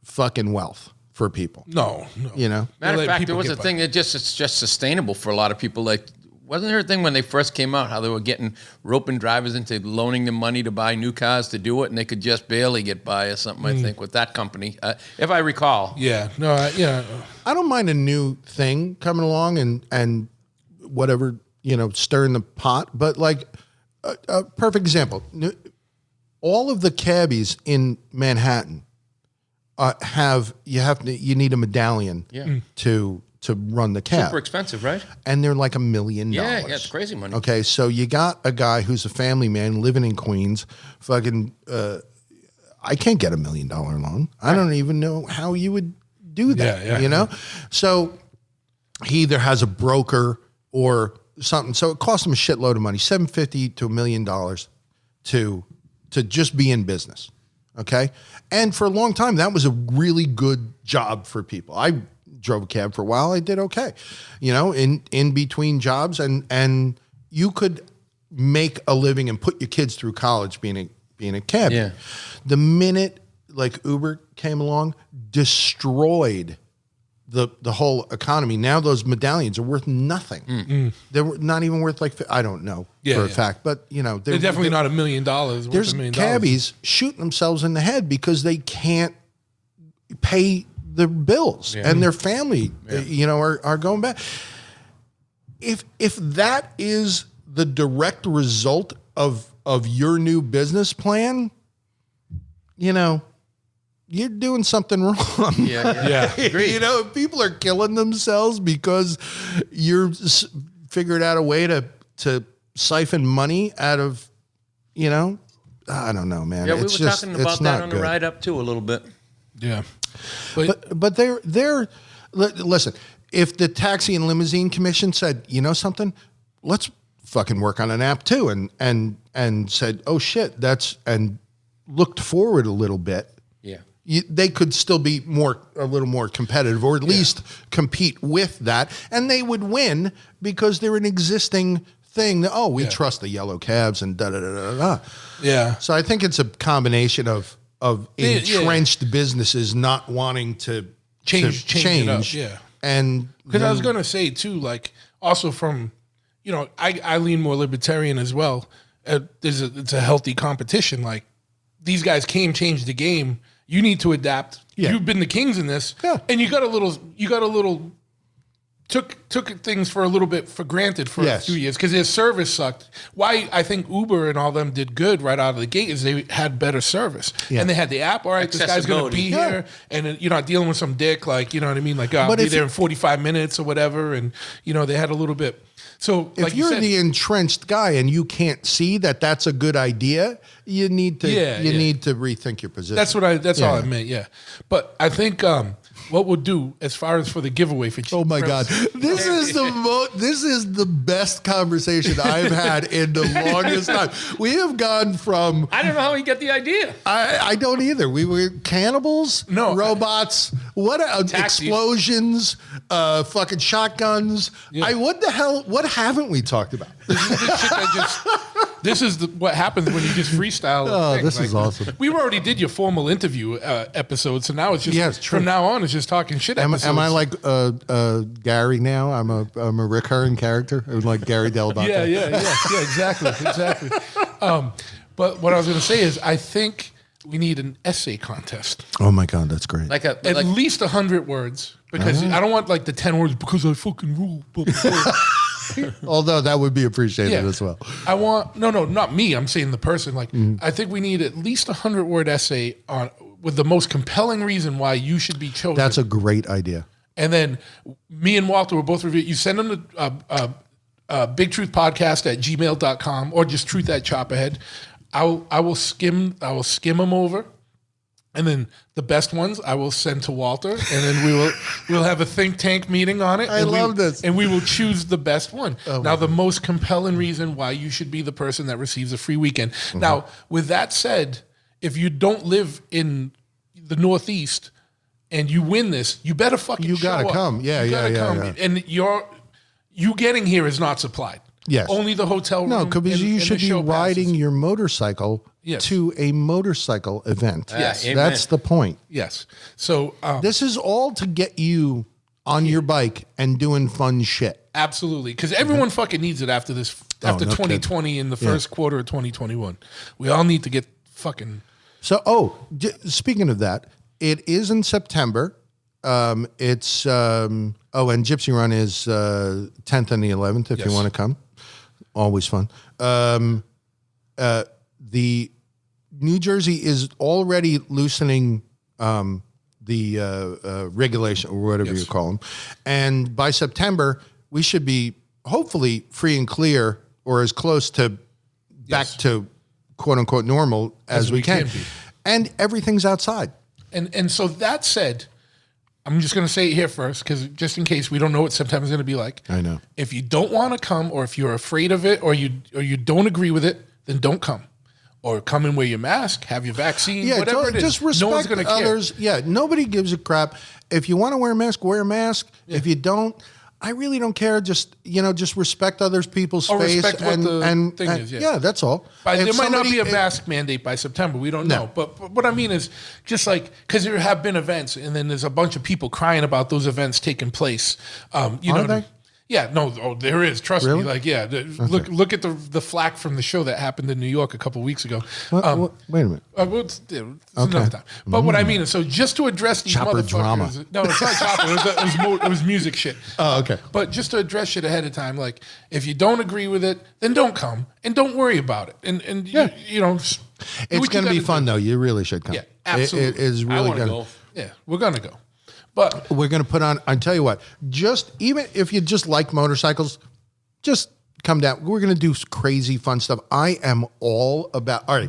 [SPEAKER 5] fucking wealth for people.
[SPEAKER 3] No.
[SPEAKER 5] You know.
[SPEAKER 6] Matter of fact, there
[SPEAKER 3] people
[SPEAKER 6] was a
[SPEAKER 3] get
[SPEAKER 6] thing that it's just sustainable for a lot of people. Like, wasn't there a thing when they first came out how they were getting roping drivers into loaning them money to buy new cars to do it, and they could just barely get by or something? I think with that company, if I recall.
[SPEAKER 3] Yeah. No. Yeah.
[SPEAKER 5] I don't mind a new thing coming along and whatever, stirring the pot. But like a perfect example, all of the cabbies in Manhattan you need a medallion to run the cab.
[SPEAKER 6] Super expensive, right?
[SPEAKER 5] And they're like $1 million.
[SPEAKER 6] Yeah, it's crazy money.
[SPEAKER 5] Okay, so you got a guy who's a family man living in Queens, fucking. I can't get $1 million loan. I don't even know how you would do that.
[SPEAKER 3] Yeah.
[SPEAKER 5] So he either has a broker or something. So it costs him a shitload of money, $750 to $1 million to just be in business. Okay, and for a long time that was a really good job for people. I drove a cab for a while. I did okay, in between jobs, and you could make a living and put your kids through college being a cabbie.
[SPEAKER 6] Yeah.
[SPEAKER 5] The minute like Uber came along, destroyed the whole economy. Now those medallions are worth nothing. They were not even worth I don't know for a fact, but
[SPEAKER 3] They're definitely not $1 million.
[SPEAKER 5] There's cabbies shooting themselves in the head because they can't pay their bills and their family, are going back. If that is the direct result of your new business plan, you're doing something wrong.
[SPEAKER 6] Yeah. Agreed.
[SPEAKER 5] If people are killing themselves because you're figured out a way to siphon money out of, I don't know, man.
[SPEAKER 6] Yeah, we were
[SPEAKER 5] just,
[SPEAKER 6] talking about that on the ride up too a little bit.
[SPEAKER 3] Yeah.
[SPEAKER 5] But they're listen, if the Taxi and Limousine Commission said, something, let's fucking work on an app too, and said, oh shit, and looked forward a little bit.
[SPEAKER 6] Yeah.
[SPEAKER 5] They could still be a little more competitive, or at least compete with that, and they would win because they're an existing thing. We trust the yellow cabs and da da da da da.
[SPEAKER 3] Yeah.
[SPEAKER 5] So I think it's a combination of entrenched businesses not wanting to
[SPEAKER 3] change it up. Yeah.
[SPEAKER 5] And
[SPEAKER 3] because I was going to say too, like also from, I lean more libertarian as well. It's a healthy competition. Like these guys changed the game. You need to adapt.
[SPEAKER 5] Yeah.
[SPEAKER 3] You've been the kings in this, and you got a little took things for a little bit for granted for a few years because their service sucked. Why I think Uber and all them did good right out of the gate is they had better service and they had the app. All right, this guy's going to be here, and you're not dealing with some dick like you know what I mean. Like I'll be there in 45 minutes or whatever, and they had a little bit. So
[SPEAKER 5] if you're the entrenched guy and you can't see that that's a good idea, you need to need to rethink your position.
[SPEAKER 3] That's all I meant. Yeah, but I think what we'll do as far as for the giveaway for
[SPEAKER 5] oh my god, this is the best conversation I've had in the longest time. We have gone from
[SPEAKER 6] I don't know how he got the idea.
[SPEAKER 5] I don't either. We were cannibals, robots, explosions, fucking shotguns.
[SPEAKER 3] Yeah.
[SPEAKER 5] What the hell? What haven't we talked about?
[SPEAKER 3] This is what happens when you just freestyle.
[SPEAKER 5] Oh, this is awesome.
[SPEAKER 3] We already did your formal interview episode, so now it's just
[SPEAKER 5] true.
[SPEAKER 3] From now on, it's just talking shit.
[SPEAKER 5] Am I like Gary now? I'm a recurring character, like Gary Dell'Abate.
[SPEAKER 3] Yeah, exactly. But what I was going to say is, I think we need an essay contest.
[SPEAKER 5] Oh my god, that's great.
[SPEAKER 3] At least 100 words, because I don't want like the 10 words because I fucking rule.
[SPEAKER 5] Although that would be appreciated as well.
[SPEAKER 3] I want no, not me. I'm saying the person. Like I think we need at least 100-word essay with the most compelling reason why you should be chosen.
[SPEAKER 5] That's a great idea.
[SPEAKER 3] And then me and Walter will both review. You send them to bigtruthpodcast@gmail.com or just truth@chopperhead. I will skim them over. And then the best ones I will send to Walter, and then we'll have a think tank meeting on it.
[SPEAKER 5] I love this.
[SPEAKER 3] And we will choose the best one. Now, the most compelling reason why you should be the person that receives a free weekend. Now, with that said, if you don't live in the Northeast, and you win this, you better fucking
[SPEAKER 5] You gotta
[SPEAKER 3] show up.
[SPEAKER 5] come. Yeah,
[SPEAKER 3] You gotta
[SPEAKER 5] yeah,
[SPEAKER 3] come.
[SPEAKER 5] yeah.
[SPEAKER 3] And you getting here is not supplied.
[SPEAKER 5] Yes.
[SPEAKER 3] Only the hotel room.
[SPEAKER 5] No, because you
[SPEAKER 3] and
[SPEAKER 5] should
[SPEAKER 3] the
[SPEAKER 5] be
[SPEAKER 3] show
[SPEAKER 5] riding
[SPEAKER 3] passes.
[SPEAKER 5] your motorcycle
[SPEAKER 3] Yes.
[SPEAKER 5] to a motorcycle event.
[SPEAKER 3] Yes.
[SPEAKER 6] Amen.
[SPEAKER 5] That's the point.
[SPEAKER 3] Yes. So
[SPEAKER 5] This is all to get you on your bike and doing fun shit.
[SPEAKER 3] absolutely, because everyone fucking needs it after this. After
[SPEAKER 5] no
[SPEAKER 3] 2020 in the first quarter of 2021, we all need to get fucking.
[SPEAKER 5] So, speaking of that, it is in September. It's and Gypsy Run is 10th and the 11th if you
[SPEAKER 3] Yes.
[SPEAKER 5] want to come. Always fun. The New Jersey is already loosening the regulation or whatever
[SPEAKER 3] Yes.
[SPEAKER 5] you call them, and by September we should be hopefully free and clear or as close to back
[SPEAKER 3] Yes.
[SPEAKER 5] to quote unquote normal as we
[SPEAKER 3] we
[SPEAKER 5] can.
[SPEAKER 3] can be.
[SPEAKER 5] And everything's outside.
[SPEAKER 3] And so that said, I'm just going to say it here first, because just in case we don't know what September's going to be like.
[SPEAKER 5] I know.
[SPEAKER 3] If you don't want to come, or if you're afraid of it, or you don't agree with it, then don't come. Or come and wear your mask, have your vaccine,
[SPEAKER 5] Yeah,
[SPEAKER 3] whatever it is.
[SPEAKER 5] just respect
[SPEAKER 3] no one's going to care.
[SPEAKER 5] others. Yeah, nobody gives a crap. If you want to wear a mask, wear a mask. If you don't, I really don't care. Just respect others people's
[SPEAKER 3] Or
[SPEAKER 5] space.
[SPEAKER 3] respect what the thing is, yeah.
[SPEAKER 5] Yeah, that's all.
[SPEAKER 3] There
[SPEAKER 5] If
[SPEAKER 3] might not
[SPEAKER 5] somebody-
[SPEAKER 3] be a mask mandate by September. We don't
[SPEAKER 5] No.
[SPEAKER 3] know. But what I mean is just like, because there have been events, and then there's a bunch of people crying about those events taking place. You
[SPEAKER 5] Are
[SPEAKER 3] know,
[SPEAKER 5] they?
[SPEAKER 3] Yeah, no, there is. Trust
[SPEAKER 5] Really?
[SPEAKER 3] me. Like, yeah, look at the flack from the show that happened in New York a couple weeks ago.
[SPEAKER 5] Wait a minute.
[SPEAKER 3] Well, it's another time. But what I mean is, so just to address these
[SPEAKER 5] Chopper
[SPEAKER 3] motherfuckers.
[SPEAKER 5] drama.
[SPEAKER 3] No, it's not chopper. It was music shit.
[SPEAKER 5] Oh, okay.
[SPEAKER 3] But just to address shit ahead of time, like if you don't agree with it, then don't come and don't worry about it. And
[SPEAKER 5] Yeah.
[SPEAKER 3] you know,
[SPEAKER 5] It's
[SPEAKER 3] going
[SPEAKER 5] going to be fun, though. You really should come.
[SPEAKER 3] Yeah, absolutely.
[SPEAKER 5] It is
[SPEAKER 6] I
[SPEAKER 5] really
[SPEAKER 6] want to
[SPEAKER 5] going
[SPEAKER 6] go.
[SPEAKER 3] Yeah, we're gonna go. But
[SPEAKER 5] We're going to put on, I tell you what, just even if you just like motorcycles, just come down. We're going to do crazy fun stuff. I am all about, all right.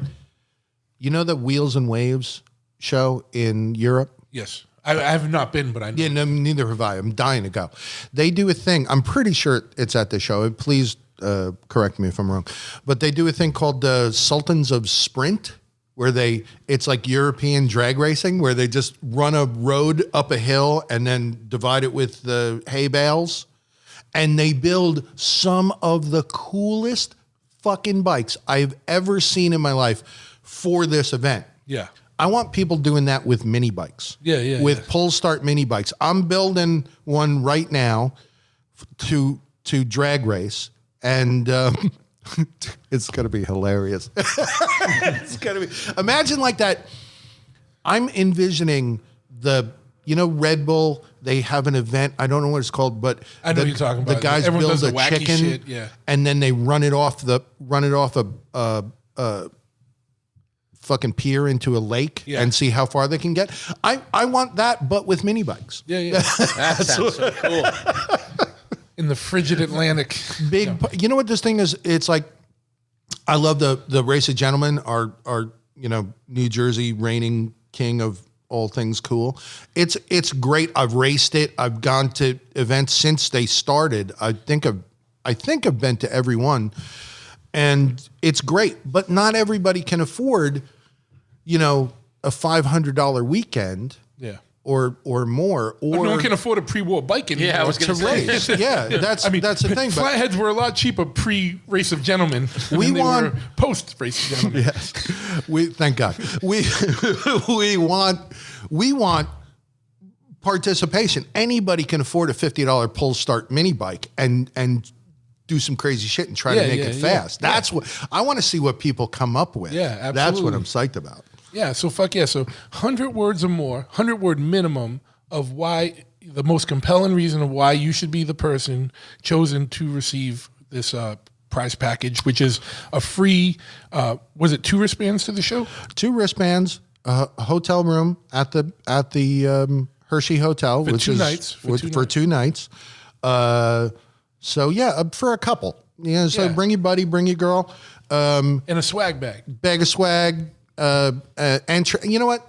[SPEAKER 5] You know the Wheels and Waves show in Europe?
[SPEAKER 3] yes, I have not been, but I know.
[SPEAKER 5] Yeah, no, neither have I. I'm dying to go. They do a thing. I'm pretty sure it's at the show. Please correct me if I'm wrong. But they do a thing called the Sultans of Sprint, where it's like European drag racing, where they just run a road up a hill and then divide it with the hay bales. And they build some of the coolest fucking bikes I've ever seen in my life for this event.
[SPEAKER 3] Yeah.
[SPEAKER 5] I want people doing that with mini bikes.
[SPEAKER 3] Yeah,
[SPEAKER 5] With
[SPEAKER 3] yeah.
[SPEAKER 5] pull start mini bikes. I'm building one right now to drag race, and it's going to be hilarious. It's going to be. Imagine like that. I'm envisioning Red Bull. They have an event. I don't know what it's called, but
[SPEAKER 3] I know what you're talking about.
[SPEAKER 5] The guys
[SPEAKER 3] Everyone
[SPEAKER 5] build
[SPEAKER 3] does
[SPEAKER 5] a
[SPEAKER 3] the wacky
[SPEAKER 5] chicken,
[SPEAKER 3] shit, yeah.
[SPEAKER 5] and then they run it off a fucking pier into a lake
[SPEAKER 3] Yeah.
[SPEAKER 5] and see how far they can get. I want that, but with mini bikes.
[SPEAKER 3] Yeah.
[SPEAKER 6] That sounds so cool.
[SPEAKER 3] In the frigid Atlantic.
[SPEAKER 5] Big. You know what this thing is? It's like, I love the Race of Gentlemen, our New Jersey reigning king of all things cool. It's great. I've raced it. I've gone to events since they started. I think I've been to every one, and it's great. But not everybody can afford, a $500 weekend.
[SPEAKER 3] Yeah.
[SPEAKER 5] Or more, or
[SPEAKER 3] No one can afford a pre-war bike anymore.
[SPEAKER 6] Yeah, I was
[SPEAKER 5] to
[SPEAKER 6] gonna say.
[SPEAKER 5] race. Yeah, that's the thing. But
[SPEAKER 3] Flatheads were a lot cheaper pre-Race of Gentlemen than they were post-Race of Gentlemen.
[SPEAKER 5] yes, thank God. We want participation. Anybody can afford a $50 pull start mini bike and do some crazy shit and try to make it fast. That's what I want to see. What people come up with.
[SPEAKER 3] Yeah,
[SPEAKER 5] That's what
[SPEAKER 3] absolutely.
[SPEAKER 5] I'm psyched about.
[SPEAKER 3] Yeah, so fuck yeah. So 100 words or more, 100 word minimum of why, the most compelling reason of why you should be the person chosen to receive this prize package, which is a free, was it 2 wristbands to the show?
[SPEAKER 5] 2 wristbands, a hotel room at the Hershey Hotel,
[SPEAKER 3] For
[SPEAKER 5] which
[SPEAKER 3] 2
[SPEAKER 5] is
[SPEAKER 3] nights,
[SPEAKER 5] for 2 nights. So yeah, for a couple. Yeah, so
[SPEAKER 3] Yeah.
[SPEAKER 5] bring your buddy, bring your girl.
[SPEAKER 3] And a swag bag.
[SPEAKER 5] Bag of swag. You know what?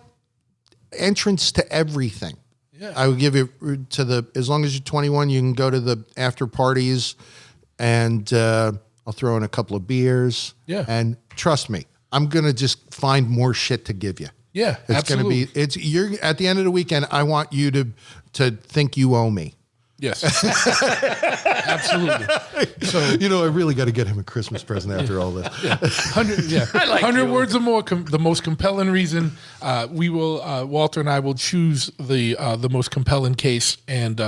[SPEAKER 5] Entrance to everything.
[SPEAKER 3] Yeah.
[SPEAKER 5] I would give you as long as you're 21, you can go to the after parties, and I'll throw in a couple of beers.
[SPEAKER 3] Yeah.
[SPEAKER 5] And trust me, I'm gonna just find more shit to give you.
[SPEAKER 3] Yeah,
[SPEAKER 5] It's
[SPEAKER 3] absolutely.
[SPEAKER 5] going to be, you're at the end of the weekend, I want you to think you owe me.
[SPEAKER 3] Yes, absolutely. So
[SPEAKER 5] I really got to get him a Christmas present after all this.
[SPEAKER 3] 100 words or more. The most compelling reason. We will. Walter and I will choose the most compelling case, and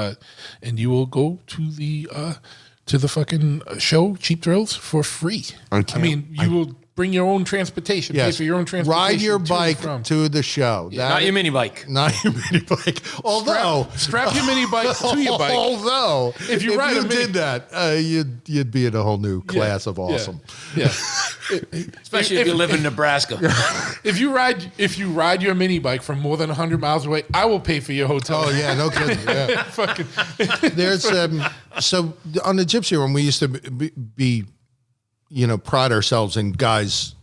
[SPEAKER 3] you will go to the fucking show, Cheap Thrills, for free. I mean, you will bring your own transportation.
[SPEAKER 5] Yes.
[SPEAKER 3] Pay for your own transportation.
[SPEAKER 5] Ride your
[SPEAKER 3] to
[SPEAKER 5] bike
[SPEAKER 3] and from.
[SPEAKER 5] to the show.
[SPEAKER 6] Not your mini bike.
[SPEAKER 5] Not your mini bike. Although
[SPEAKER 3] strap your mini bike to your bike.
[SPEAKER 5] Although
[SPEAKER 3] if you
[SPEAKER 5] did that, you'd be in a whole new class of awesome.
[SPEAKER 3] Yeah.
[SPEAKER 6] Especially if you live in Nebraska.
[SPEAKER 3] If you ride your mini bike from more than 100 miles away, I will pay for your hotel.
[SPEAKER 5] Oh yeah, no kidding. Yeah.
[SPEAKER 3] Fucking.
[SPEAKER 5] There's so on the Gypsy Room we used to be pride ourselves in guys,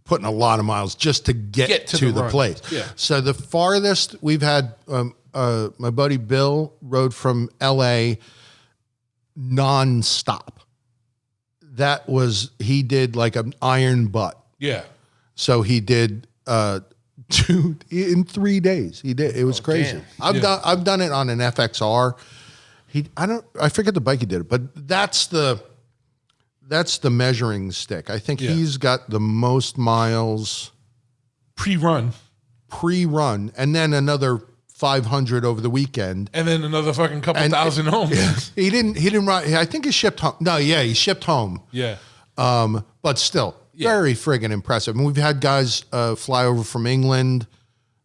[SPEAKER 5] putting a lot of miles just to get to the
[SPEAKER 3] run.
[SPEAKER 5] place.
[SPEAKER 3] Yeah.
[SPEAKER 5] So the farthest we've had, my buddy Bill rode from LA nonstop. He did like an iron butt.
[SPEAKER 3] Yeah.
[SPEAKER 5] So he did in 3 days. He did. It was crazy.
[SPEAKER 6] Damn.
[SPEAKER 5] I've done it on an FXR. I forget the bike he did it, but that's the measuring stick. I think he's got the most miles
[SPEAKER 3] pre-run,
[SPEAKER 5] and then another 500 over the weekend,
[SPEAKER 3] and then another fucking couple thousand home.
[SPEAKER 5] Yeah. He didn't ride. I think he shipped home. No, yeah, he shipped home.
[SPEAKER 3] Yeah.
[SPEAKER 5] But still, very friggin' impressive. And we've had guys fly over from England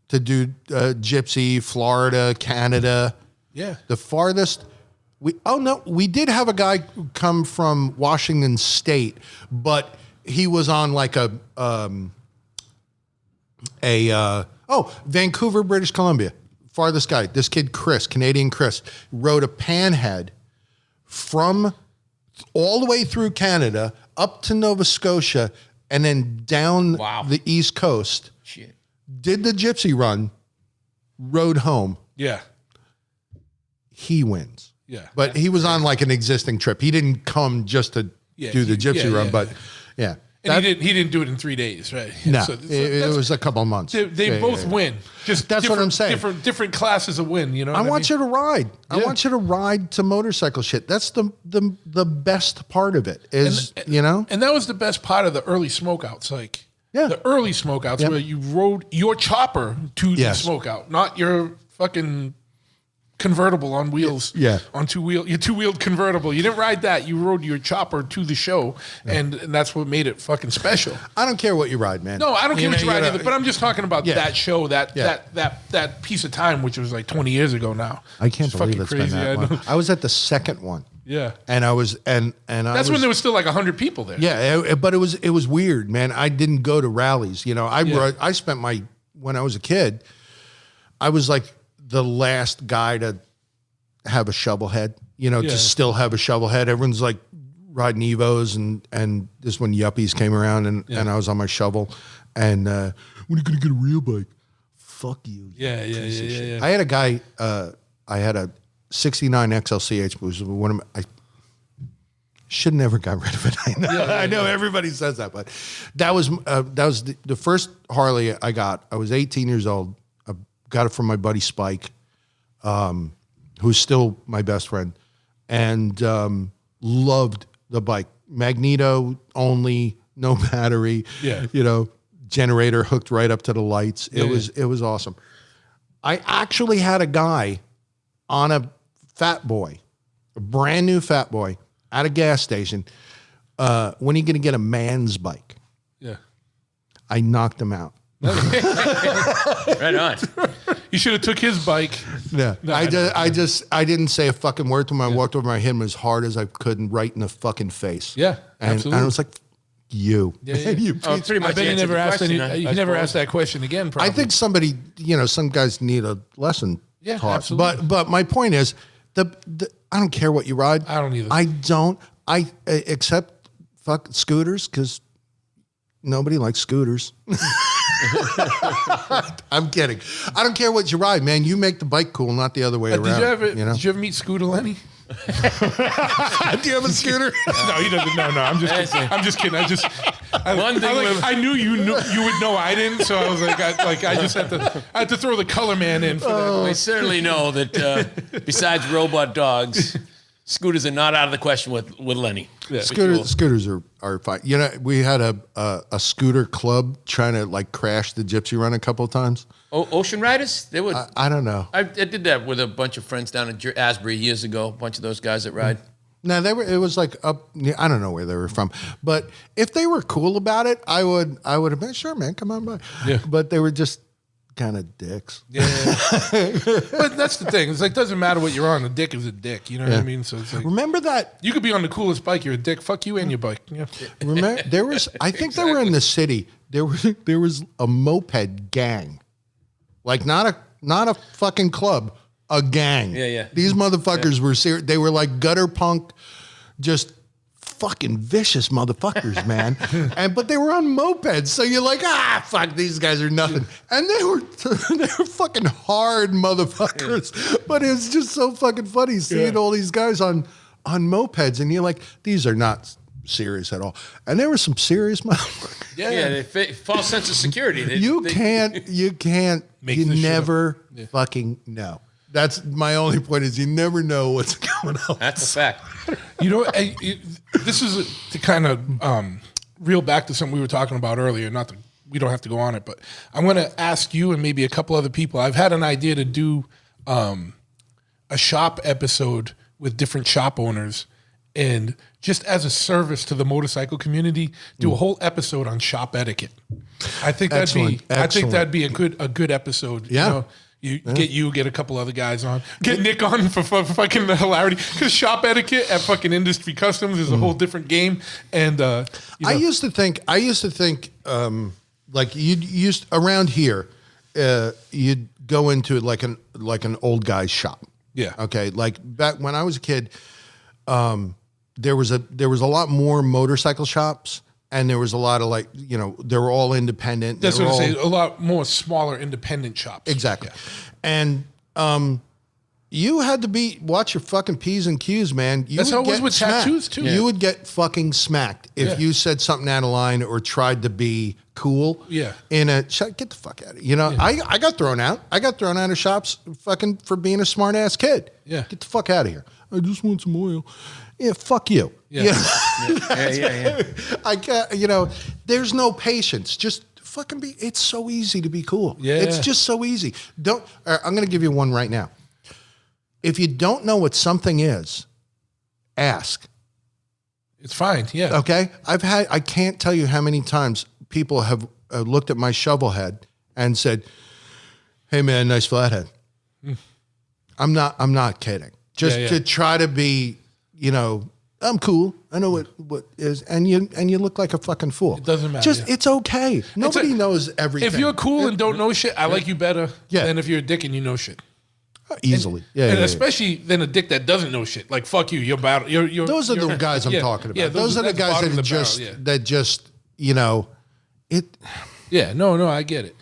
[SPEAKER 5] to do Gypsy, Florida, Canada.
[SPEAKER 3] Yeah.
[SPEAKER 5] The farthest. We did have a guy come from Washington State, but he was on like Vancouver, British Columbia. Farthest guy, this kid Chris, Canadian Chris, rode a panhead from all the way through Canada up to Nova Scotia and then down the East Coast.
[SPEAKER 6] Shit.
[SPEAKER 5] Did the Gypsy run, rode home.
[SPEAKER 3] Yeah.
[SPEAKER 5] He wins.
[SPEAKER 3] Yeah.
[SPEAKER 5] But he was on like an existing trip. He didn't come just to do the Gypsy run, but yeah.
[SPEAKER 3] And he didn't do it in 3 days, right?
[SPEAKER 5] No,
[SPEAKER 3] So
[SPEAKER 5] it was a couple of months.
[SPEAKER 3] They both win. Just
[SPEAKER 5] that's what I'm saying.
[SPEAKER 3] Different classes of win. You know.
[SPEAKER 5] I want you to ride. I
[SPEAKER 3] Yeah.
[SPEAKER 5] want you to ride to motorcycle shit. That's the best part of it. Is
[SPEAKER 3] And that was the best part of the early smokeouts. Like the early smokeouts where you rode your chopper to the smokeout, not your fucking convertible on wheels.
[SPEAKER 5] Yeah.
[SPEAKER 3] On your two-wheeled convertible. You didn't ride that. You rode your chopper to the show, and that's what made it fucking special.
[SPEAKER 5] I don't care what you ride, man.
[SPEAKER 3] No, I don't care what you ride
[SPEAKER 5] gotta-
[SPEAKER 3] either. But I'm just talking about that show, that piece of time, which was like 20 years ago now.
[SPEAKER 5] I can't believe
[SPEAKER 3] fucking
[SPEAKER 5] it's been that
[SPEAKER 3] I know.
[SPEAKER 5] long. I was at the second one.
[SPEAKER 3] Yeah.
[SPEAKER 5] And I was
[SPEAKER 3] That's when there was still like 100 people there.
[SPEAKER 5] Yeah, but it was weird, man. I didn't go to rallies. I spent when I was a kid, I was like the last guy to have a shovel head, to still have a shovel head. Everyone's like riding Evos and this when Yuppies came around and I was on my shovel and when are you going to get a real bike? Fuck you.
[SPEAKER 3] Yeah.
[SPEAKER 5] I had a guy, I had a 69 XLCH, was one of I should never got rid of it. I know everybody says that, but that was the first Harley I got. I was 18 years old. I got it from my buddy Spike, who's still my best friend, and loved the bike. Magneto only, no battery.
[SPEAKER 3] Yeah.
[SPEAKER 5] Generator hooked right up to the lights. It was awesome. I actually had a guy on a Fat Boy, a brand new Fat Boy at a gas station. When are you going to get a man's bike?
[SPEAKER 3] Yeah.
[SPEAKER 5] I knocked him out.
[SPEAKER 6] Right on.
[SPEAKER 3] You should have took his bike.
[SPEAKER 5] Yeah. I didn't say a fucking word to him. I walked over, I hit him as hard as I could and right in the fucking face.
[SPEAKER 3] Yeah,
[SPEAKER 5] And
[SPEAKER 3] absolutely.
[SPEAKER 5] I was like, you.
[SPEAKER 3] Yeah.
[SPEAKER 5] You
[SPEAKER 6] Oh,
[SPEAKER 5] piece
[SPEAKER 6] pretty
[SPEAKER 5] of-
[SPEAKER 6] much
[SPEAKER 3] I bet he
[SPEAKER 6] answered
[SPEAKER 3] never
[SPEAKER 6] the
[SPEAKER 3] asked
[SPEAKER 6] question,
[SPEAKER 3] he
[SPEAKER 6] I
[SPEAKER 3] never
[SPEAKER 6] suppose.
[SPEAKER 3] asked that question again. Probably.
[SPEAKER 5] I think somebody, some guys need a lesson taught.
[SPEAKER 3] absolutely.
[SPEAKER 5] But my point is, the I don't care what you ride.
[SPEAKER 3] I don't either.
[SPEAKER 5] I don't. Except fuck scooters because nobody likes scooters. I'm kidding. I don't care what you ride, man. You make the bike cool, not the other way around.
[SPEAKER 3] Did you ever meet Scooter Lenny?
[SPEAKER 5] Do you have a scooter?
[SPEAKER 3] No, he doesn't. No, I'm just kidding.
[SPEAKER 6] One thing
[SPEAKER 3] I knew you would know I didn't, so I was like, I just had to throw the color man in for that.
[SPEAKER 6] we certainly know that besides robot dogs, scooters are not out of the question with Lenny.
[SPEAKER 3] Yeah.
[SPEAKER 5] Scooters are fine. You know, we had a scooter club trying to like crash the Gypsy Run a couple of times.
[SPEAKER 6] Ocean Riders? They would.
[SPEAKER 5] I don't know.
[SPEAKER 6] I did that with a bunch of friends down in Asbury years ago. A bunch of those guys that ride.
[SPEAKER 5] No, it was like up. I don't know where they were from, but if they were cool about it, I would have been sure, man, come on by.
[SPEAKER 3] Yeah.
[SPEAKER 5] But they were just kind of dicks.
[SPEAKER 3] Yeah. But that's the thing. It's like, doesn't matter what you're on. A dick is a dick. You know what I mean? So it's like,
[SPEAKER 5] Remember that?
[SPEAKER 3] you could be on the coolest bike. You're a dick. Fuck you and your bike. Yeah.
[SPEAKER 5] Remember there was. I think they were in the city. There was a moped gang, like not a fucking club. A gang.
[SPEAKER 6] Yeah.
[SPEAKER 5] These motherfuckers were serious. They were like gutter punk, just fucking vicious motherfuckers, man. But they were on mopeds, so you're like, fuck, these guys are nothing. And they were fucking hard motherfuckers. But it was just so fucking funny seeing all these guys on mopeds, and you're like, these are not serious at all. And there were some serious motherfuckers.
[SPEAKER 6] Yeah, false sense of security.
[SPEAKER 5] You can't.
[SPEAKER 3] Make
[SPEAKER 5] You
[SPEAKER 3] this shit
[SPEAKER 5] never fucking know. That's my only point. Is you never know what's going on.
[SPEAKER 6] That's a fact.
[SPEAKER 3] You know, this is to kind of reel back to something we were talking about earlier. Not that we don't have to go on it, but I'm going to ask you and maybe a couple other people. I've had an idea to do a shop episode with different shop owners, and just as a service to the motorcycle community, do a whole episode on shop etiquette. I think that'd be a good episode.
[SPEAKER 5] Yeah.
[SPEAKER 3] You know? You get a couple other guys on, get Nick on for fucking the hilarity, because shop etiquette at fucking Industry Customs is a whole different game. And you know.
[SPEAKER 5] I used to think like you'd used around here, you'd go into like an old guy's shop.
[SPEAKER 3] Yeah.
[SPEAKER 5] Okay. Like back when I was a kid, there was a lot more motorcycle shops. And there was a lot of like, you know, they were all independent.
[SPEAKER 3] That's what I say. A lot more smaller independent shops.
[SPEAKER 5] Exactly.
[SPEAKER 3] Yeah.
[SPEAKER 5] And you had to watch your fucking P's and Q's, man.
[SPEAKER 3] That's how it was with tattoos, too.
[SPEAKER 5] You would get fucking smacked if you said something out of line or tried to be cool.
[SPEAKER 3] Yeah.
[SPEAKER 5] Get the fuck out of it. You know, I got thrown out. I got thrown out of shops fucking for being a smart ass kid.
[SPEAKER 3] Yeah.
[SPEAKER 5] Get the fuck out of here. I just want some oil. Yeah, fuck you.
[SPEAKER 3] Yeah.
[SPEAKER 6] Yeah.
[SPEAKER 5] I can't, you know, there's no patience. Just fucking it's so easy to be cool.
[SPEAKER 3] Yeah.
[SPEAKER 5] It's just so easy. I'm going to give you one right now. If you don't know what something is, ask.
[SPEAKER 3] It's fine. Yeah.
[SPEAKER 5] Okay. I can't tell you how many times people have looked at my shovel head and said, "Hey man, nice flathead." I'm not kidding. Just to try to be, you know, I'm cool. I know what is, and you look like a fucking fool.
[SPEAKER 3] It doesn't matter.
[SPEAKER 5] It's okay. Nobody knows everything.
[SPEAKER 3] If you're cool and don't know shit, I like you better than if you're a dick and you know shit.
[SPEAKER 5] Easily.
[SPEAKER 3] And especially than a dick that doesn't know shit. Like, fuck you. You're bad.
[SPEAKER 5] Those are the guys I'm talking about. Those are the guys that just, you know, it.
[SPEAKER 3] Yeah, no, I get it.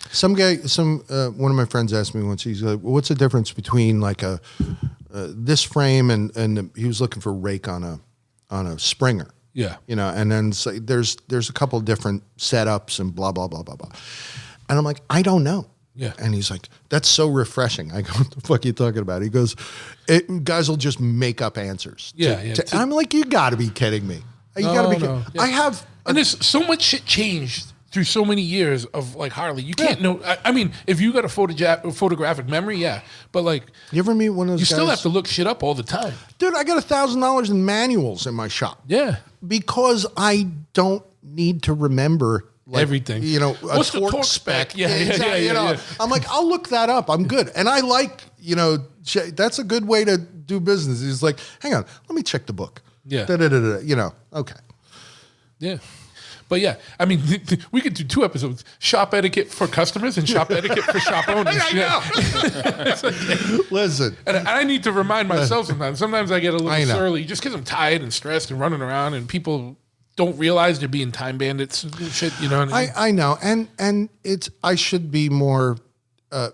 [SPEAKER 5] One of my friends asked me once, he's like, what's the difference between like this frame and he was looking for a rake on a Springer.
[SPEAKER 3] Yeah.
[SPEAKER 5] You know, and then there's a couple of different setups and blah, blah, blah, blah, blah. And I'm like, I don't know.
[SPEAKER 3] Yeah.
[SPEAKER 5] And he's like, that's so refreshing. I go, what the fuck are you talking about? He goes, guys will just make up answers. I'm like, you got to be kidding me. You got to be kidding.
[SPEAKER 3] Yeah. And there's so much shit changed through so many years of like Harley. You can't know. I mean, if you got a photographic memory, yeah. But like,
[SPEAKER 5] you ever meet one of those
[SPEAKER 3] you
[SPEAKER 5] guys?
[SPEAKER 3] still have to look shit up all the time.
[SPEAKER 5] Dude, I got $1,000 in manuals in my shop.
[SPEAKER 3] Yeah.
[SPEAKER 5] Because I don't need to remember
[SPEAKER 3] everything.
[SPEAKER 5] You know,
[SPEAKER 3] what's the torque spec? Yeah.
[SPEAKER 5] I'm like, I'll look that up. I'm good. And I like, you know, that's a good way to do business. He's like, hang on, let me check the book.
[SPEAKER 3] Yeah.
[SPEAKER 5] You know, okay.
[SPEAKER 3] Yeah. But yeah, I mean, we could do 2 episodes: shop etiquette for customers and shop etiquette for shop owners.
[SPEAKER 5] I know. Listen,
[SPEAKER 3] and I need to remind myself sometimes. Sometimes I get a little surly just because I'm tired and stressed and running around, and people don't realize they're being time bandits and shit. You know what I mean?
[SPEAKER 5] I know, and I should be more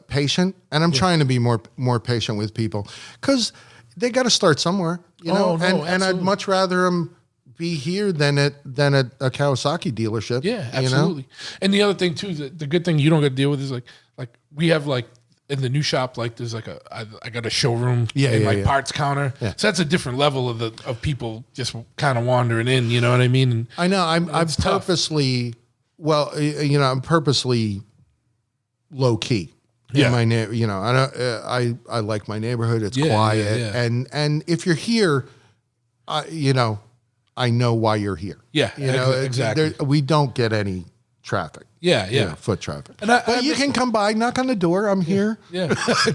[SPEAKER 5] patient, and I'm trying to be more patient with people because they got to start somewhere. You know, and I'd much rather them be here than at a Kawasaki dealership.
[SPEAKER 3] Yeah,
[SPEAKER 5] you know?
[SPEAKER 3] absolutely. And the other thing too, the good thing you don't got to deal with is like we have like in the new shop, like there's like I got a showroom and parts counter.
[SPEAKER 5] Yeah.
[SPEAKER 3] So that's a different level of people just kind of wandering in, you know what I mean? And
[SPEAKER 5] I know I'm
[SPEAKER 3] tough.
[SPEAKER 5] purposely, I'm purposely low key.
[SPEAKER 3] Yeah.
[SPEAKER 5] In my I like my neighborhood. It's
[SPEAKER 3] Yeah,
[SPEAKER 5] quiet.
[SPEAKER 3] yeah.
[SPEAKER 5] And if you're here, I know why you're here.
[SPEAKER 3] Yeah, exactly.
[SPEAKER 5] We don't get any traffic.
[SPEAKER 3] Yeah.
[SPEAKER 5] Foot traffic.
[SPEAKER 3] But
[SPEAKER 5] you can come by, knock on the door. I'm here.
[SPEAKER 3] Yeah.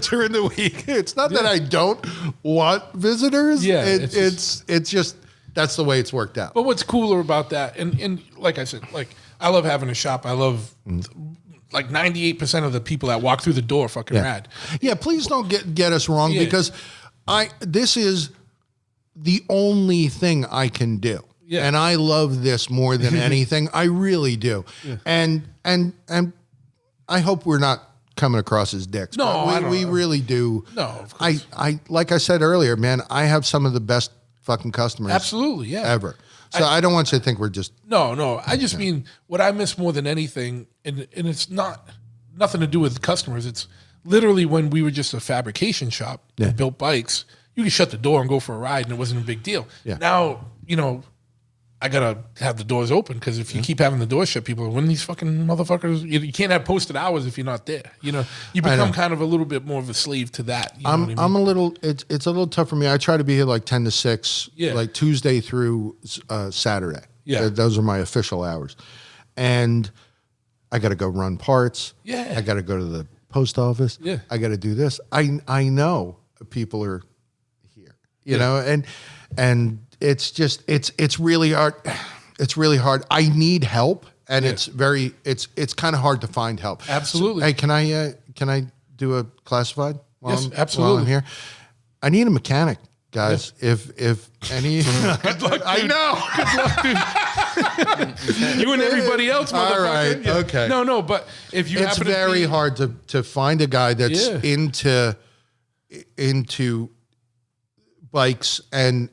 [SPEAKER 5] During the week. It's not that I don't want visitors.
[SPEAKER 3] Yeah,
[SPEAKER 5] it's just that's the way it's worked out.
[SPEAKER 3] But what's cooler about that, and like I said, like I love having a shop. I love like 98% of the people that walk through the door fucking rad.
[SPEAKER 5] Yeah, please don't get us wrong because this is the only thing I can do. Yeah. And I love this more than anything. I really do. Yeah. And I hope we're not coming across as dicks.
[SPEAKER 3] No,
[SPEAKER 5] we really do.
[SPEAKER 3] No, of course.
[SPEAKER 5] I like I said earlier, man, I have some of the best fucking customers
[SPEAKER 3] absolutely, yeah.
[SPEAKER 5] ever. So I don't want you to think we're just
[SPEAKER 3] No. I just mean what I miss more than anything, and it's nothing to do with customers. It's literally when we were just a fabrication shop and built bikes, you could shut the door and go for a ride and it wasn't a big deal. Yeah. Now, I gotta have the doors open because if you keep having the doors shut, people are, when these fucking motherfuckers, you can't have posted hours if you're not there. You become kind of a little bit more of a slave to that.
[SPEAKER 5] I'm a little. It's a little tough for me. I try to be here like 10 to 6, like Tuesday through Saturday. Yeah, those are my official hours, and I got to go run parts. Yeah, I got to go to the post office. Yeah, I got to do this. I know people are here. You know, and. It's just it's really hard. It's really hard. I need help, and it's kind of hard to find help.
[SPEAKER 3] Absolutely.
[SPEAKER 5] So, hey, can I do a classified?
[SPEAKER 3] Absolutely.
[SPEAKER 5] While I'm here, I need a mechanic, guys. Yes. If any,
[SPEAKER 3] good luck, dude.
[SPEAKER 5] I know.
[SPEAKER 3] Good luck, dude. You and everybody else, motherfucker.
[SPEAKER 5] All right.
[SPEAKER 3] Yeah.
[SPEAKER 5] Okay.
[SPEAKER 3] No, but if you
[SPEAKER 5] it's
[SPEAKER 3] happen to
[SPEAKER 5] very hard to find a guy that's into bikes and.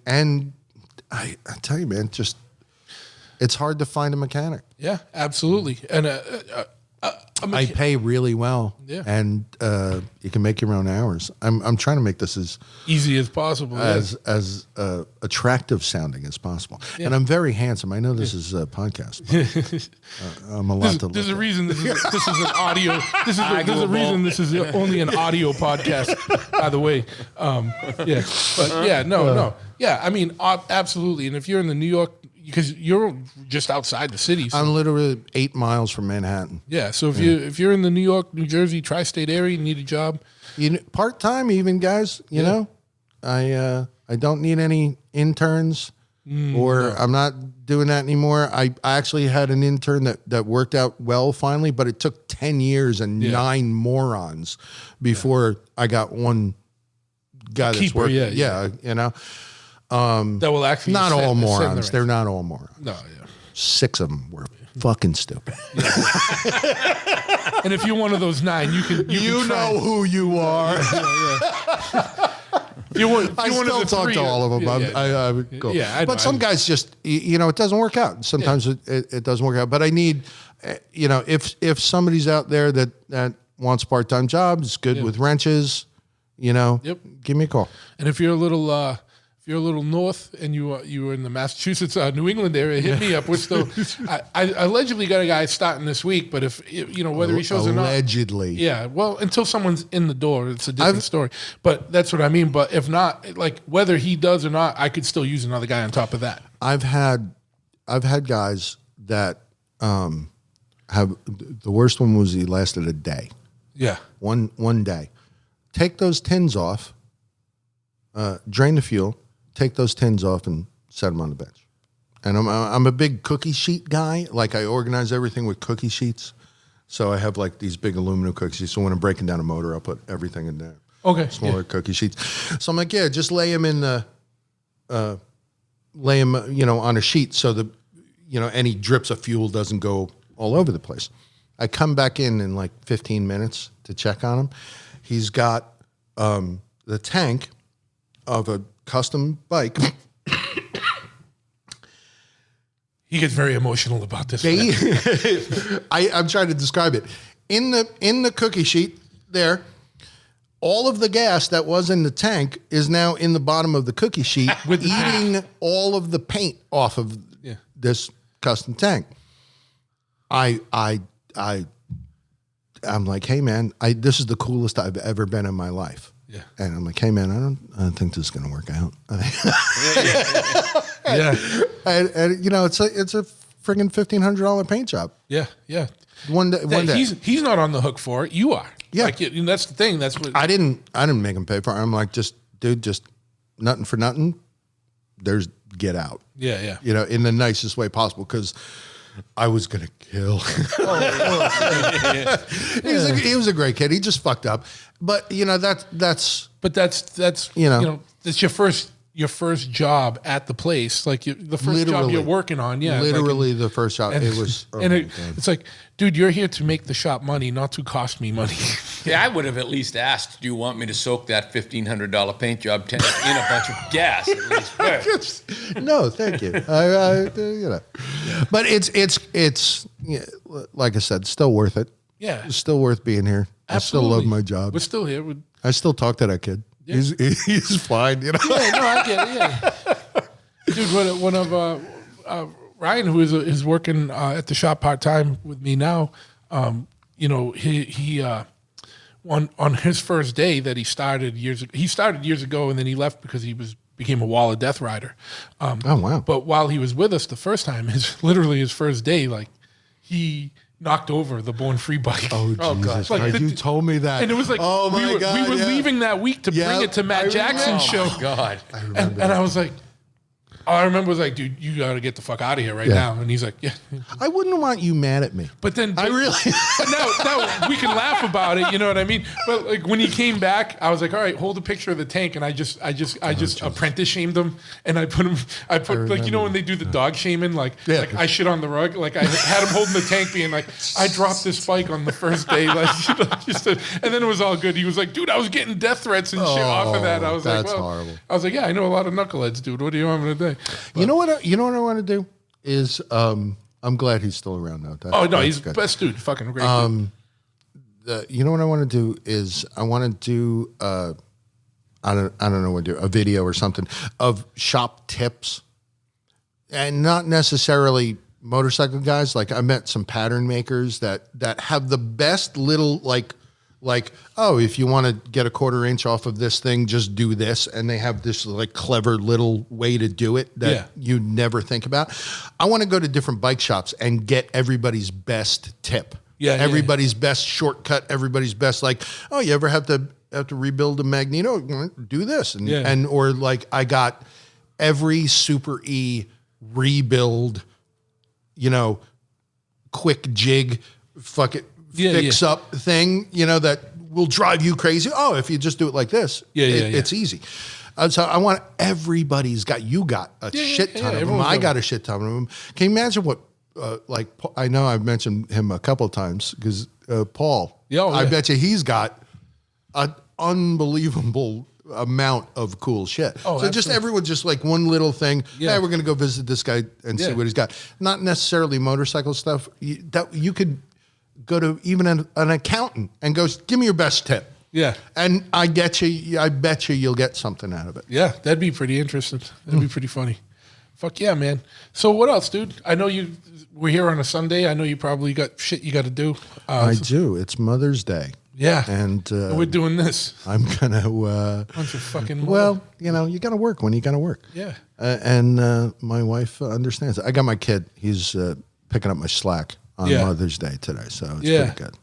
[SPEAKER 5] I tell you, man, it's hard to find a mechanic.
[SPEAKER 3] Yeah, absolutely. And
[SPEAKER 5] I pay really well. Yeah, and you can make your own hours. I'm trying to make this as
[SPEAKER 3] easy as possible,
[SPEAKER 5] as attractive sounding as possible. Yeah. And I'm very handsome. I know this is a podcast. I'm a lot to look.
[SPEAKER 3] There's a reason this is an audio. There's a reason this is only an audio podcast. By the way, no. Yeah, I mean, absolutely. And if you're in the New York, because you're just outside the city. So.
[SPEAKER 5] I'm literally 8 miles from Manhattan.
[SPEAKER 3] Yeah, so if you're in the New York, New Jersey, tri-state area, you need a job.
[SPEAKER 5] Part-time even, guys, you know. I don't need any interns I'm not doing that anymore. I actually had an intern that worked out well finally, but it took 10 years and 9 morons before I got one guy that's working. You know.
[SPEAKER 3] That will actually
[SPEAKER 5] not all morons. They're not all morons.
[SPEAKER 3] No, yeah.
[SPEAKER 5] 6 of them were fucking stupid.
[SPEAKER 3] And if you're one of those 9, you can
[SPEAKER 5] know who you are. I still talk to all of them. I would go. But some guys just, it doesn't work out. Sometimes it doesn't work out. But I need, if somebody's out there that wants a part-time job, is good with wrenches, give me a call.
[SPEAKER 3] And if you're a little north and you were in the Massachusetts, New England area, hit me up. We're still. I allegedly got a guy starting this week, but if whether he shows or not,
[SPEAKER 5] allegedly,
[SPEAKER 3] well, until somene's in the door, it's a different story. But that's what I mean. But if not, like whether he does or not, I could still use another guy on top of that.
[SPEAKER 5] I've had guys that have the worst one was he lasted a day.
[SPEAKER 3] Yeah,
[SPEAKER 5] one day. Take those tins off, drain the fuel. Take those tins off and set them on the bench. And I'm a big cookie sheet guy. Like I organize everything with cookie sheets. So I have like these big aluminum cookie sheets. So when I'm breaking down a motor, I'll put everything in there.
[SPEAKER 3] Okay.
[SPEAKER 5] Smaller cookie sheets. So I'm like, just lay them in the, on a sheet so the, any drips of fuel doesn't go all over the place. I come back in like 15 minutes to check on him. He's got the tank of a custom bike
[SPEAKER 3] He gets very emotional about this.
[SPEAKER 5] I'm trying to describe it. In the cookie sheet there, all of the gas that was in the tank is now in the bottom of the cookie sheet, with eating all of the paint off of this custom tank. I'm like, hey man, this is the coolest I've ever been in my life. Yeah. And I'm like, hey man, I don't think this is gonna work out.
[SPEAKER 3] Yeah.
[SPEAKER 5] And it's a friggin' $1,500 paint job.
[SPEAKER 3] Yeah. Yeah.
[SPEAKER 5] One day.
[SPEAKER 3] He's not on the hook for it. You are.
[SPEAKER 5] Yeah.
[SPEAKER 3] Like, that's the thing. That's what
[SPEAKER 5] I didn't make him pay for it. I'm like, just nothing for nothing. Get out.
[SPEAKER 3] Yeah. Yeah.
[SPEAKER 5] In the nicest way possible, because I was gonna kill. He was a great kid. He just fucked up. But that's your first job at the place, like the first job you're working on. Yeah, literally the first job.
[SPEAKER 3] And,
[SPEAKER 5] it was.
[SPEAKER 3] It's like, dude, you're here to make the shop money, not to cost me money.
[SPEAKER 6] Yeah, I would have at least asked, do you want me to soak that $1,500 paint job tank in a bunch of gas at least?
[SPEAKER 5] No, thank you. But it's like I said, still worth it.
[SPEAKER 3] Yeah,
[SPEAKER 5] it's still worth being here.
[SPEAKER 3] Absolutely.
[SPEAKER 5] I still love my job.
[SPEAKER 3] We're still here.
[SPEAKER 5] I still talk to that kid. Yeah. He's fine, Yeah, no,
[SPEAKER 3] I get it. Yeah, dude. One of Ryan, who is working at the shop part time with me now. He on his first day that he started years ago, and then he left because he became a Wall of Death rider.
[SPEAKER 5] Oh wow!
[SPEAKER 3] But while he was with us the first time, literally his first day, like he knocked over the Born Free bike.
[SPEAKER 5] Oh Jesus! Like, you told me that,
[SPEAKER 3] and it was like, oh my God, we were leaving that week to bring it to Matt Jackson's show.
[SPEAKER 6] Oh God!
[SPEAKER 3] And I was like, all I remember was like, dude, you got to get the fuck out of here right now. And he's like, yeah.
[SPEAKER 5] I wouldn't want you mad at me.
[SPEAKER 3] But then
[SPEAKER 5] I really.
[SPEAKER 3] now we can laugh about it. You know what I mean? But like when he came back, I was like, all right, hold a picture of the tank, and I just apprentice shamed him, and I put like, when they do the dog shaming, like I shit on the rug, like I had him holding the tank, being like, I dropped this bike on the first day, and then it was all good. He was like, dude, I was getting death threats and shit off of that. I was like, well, horrible. I was like, yeah, I know a lot of knuckleheads, dude. What do you want me to do? But,
[SPEAKER 5] you know what I want to do is I'm glad he's still around though.
[SPEAKER 3] He's the best dude. Fucking great dude.
[SPEAKER 5] You know what I want to do is I want to do I don't know what to do, a video or something of shop tips, and not necessarily motorcycle guys. Like I met some pattern makers that have the best little like, oh, if you want to get a 1/4 inch off of this thing, just do this. And they have this like clever little way to do it that you never think about. I want to go to different bike shops and get everybody's best tip. Yeah. Everybody's best shortcut, everybody's best, like, oh, you ever have to rebuild a magneto? Do this. And or like I got every Super E rebuild, quick jig, fuck it. Fix up thing, that will drive you crazy. Oh, if you just do it like this, it's easy. So I want everybody's got a shit ton of them. I got a shit ton of them. Can you imagine what, I know I've mentioned him a couple of times because Paul, I bet you he's got an unbelievable amount of cool shit. Oh, so just everyone, just like one little thing. Yeah, hey, we're going to go visit this guy and see what he's got. Not necessarily motorcycle stuff. You could go to even an accountant and go, give me your best tip. Yeah. And I bet you you'll get something out of it.
[SPEAKER 3] Yeah, that'd be pretty interesting. That'd be pretty funny. Fuck yeah, man. So what else, dude? I know we're here on a Sunday. I know you probably got shit you got to do.
[SPEAKER 5] I do. It's Mother's Day.
[SPEAKER 3] Yeah.
[SPEAKER 5] And
[SPEAKER 3] we're doing this.
[SPEAKER 5] I'm going to...
[SPEAKER 3] bunch of fucking...
[SPEAKER 5] Well, you got to work when you got to work.
[SPEAKER 3] Yeah.
[SPEAKER 5] And my wife understands. I got my kid. He's picking up my slack on Mother's Day today, so it's pretty good.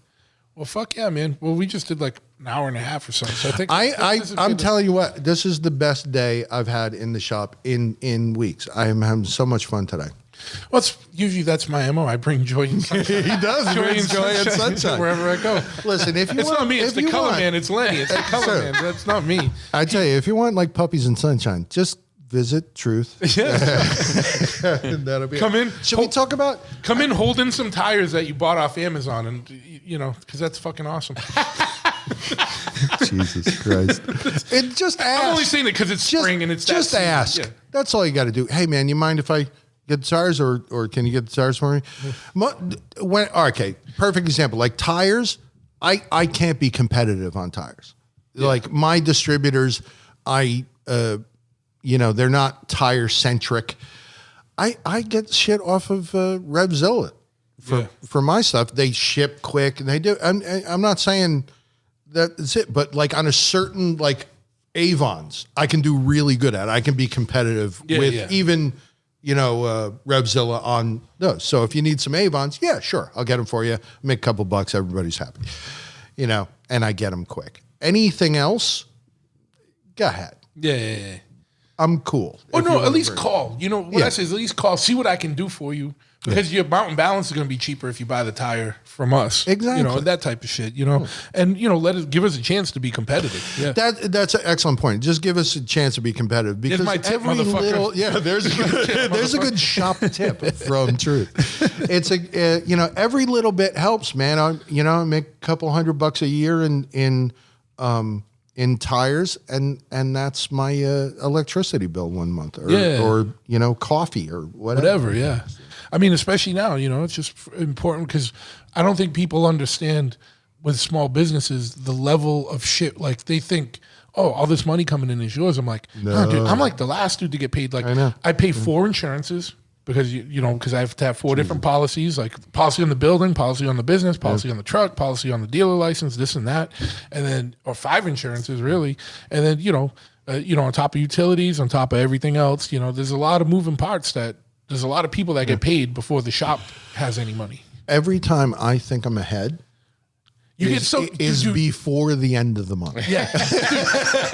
[SPEAKER 3] Well, fuck yeah, man. Well, we just did like an hour and a half or something. So I think
[SPEAKER 5] I'm telling you what, this is the best day I've had in the shop in weeks. I am having so much fun today.
[SPEAKER 3] Well, usually that's my MO. I bring joy and sunshine.
[SPEAKER 5] He does. He brings joy and sunshine
[SPEAKER 3] wherever I go.
[SPEAKER 5] Listen, if you
[SPEAKER 3] it's
[SPEAKER 5] want,
[SPEAKER 3] not me. It's the color man. It's Lenny. It's the color man. That's not me.
[SPEAKER 5] I tell you, if you want like puppies and sunshine, just visit Truth. Yeah. That'll be
[SPEAKER 3] come in.
[SPEAKER 5] Should we talk about?
[SPEAKER 3] Come in holding some tires that you bought off Amazon, and because that's fucking awesome.
[SPEAKER 5] Jesus Christ! Just ask.
[SPEAKER 3] I'm only saying it because it's spring and it's
[SPEAKER 5] just ask. Yeah. That's all you got to do. Hey man, you mind if I get the tires, or can you get the tires for me? Okay, perfect example. Like tires, I can't be competitive on tires. Like my distributors, they're not tire centric. I get shit off of Revzilla for my stuff. They ship quick and they do. I'm not saying that's it, but like on a certain like Avons, I can do really good at. I can be competitive with even Revzilla on those. So if you need some Avons, yeah, sure, I'll get them for you. Make a couple bucks, everybody's happy. And I get them quick. Anything else? Go ahead.
[SPEAKER 3] Yeah.
[SPEAKER 5] I'm cool.
[SPEAKER 3] Oh no, at least call. What I say is at least call. See what I can do for you. Because your Mountain Balance is going to be cheaper if you buy the tire from us.
[SPEAKER 5] Exactly.
[SPEAKER 3] That type of shit. And give us a chance to be competitive. Yeah.
[SPEAKER 5] That's an excellent point. Just give us a chance to be competitive because
[SPEAKER 3] my tip,
[SPEAKER 5] every little there's a good shop tip from Truth. It's every little bit helps, man. I make a couple $100 a year in tires, and that's my electricity bill one month, or coffee or whatever.
[SPEAKER 3] Yeah. I mean, especially now, it's just important because I don't think people understand with small businesses the level of shit. Like they think, oh, all this money coming in is yours. I'm like, no, dude, I'm like the last dude to get paid. Like I pay 4 insurances because because I have to have 4 different policies, like policy on the building, policy on the business, policy on the truck, policy on the dealer license, this and that, and then or 5 insurances really, and then on top of utilities, on top of everything else, there's a lot of moving parts that. There's a lot of people that get paid before the shop has any money.
[SPEAKER 5] Every time I think I'm ahead, is before the end of the month.
[SPEAKER 3] Yeah.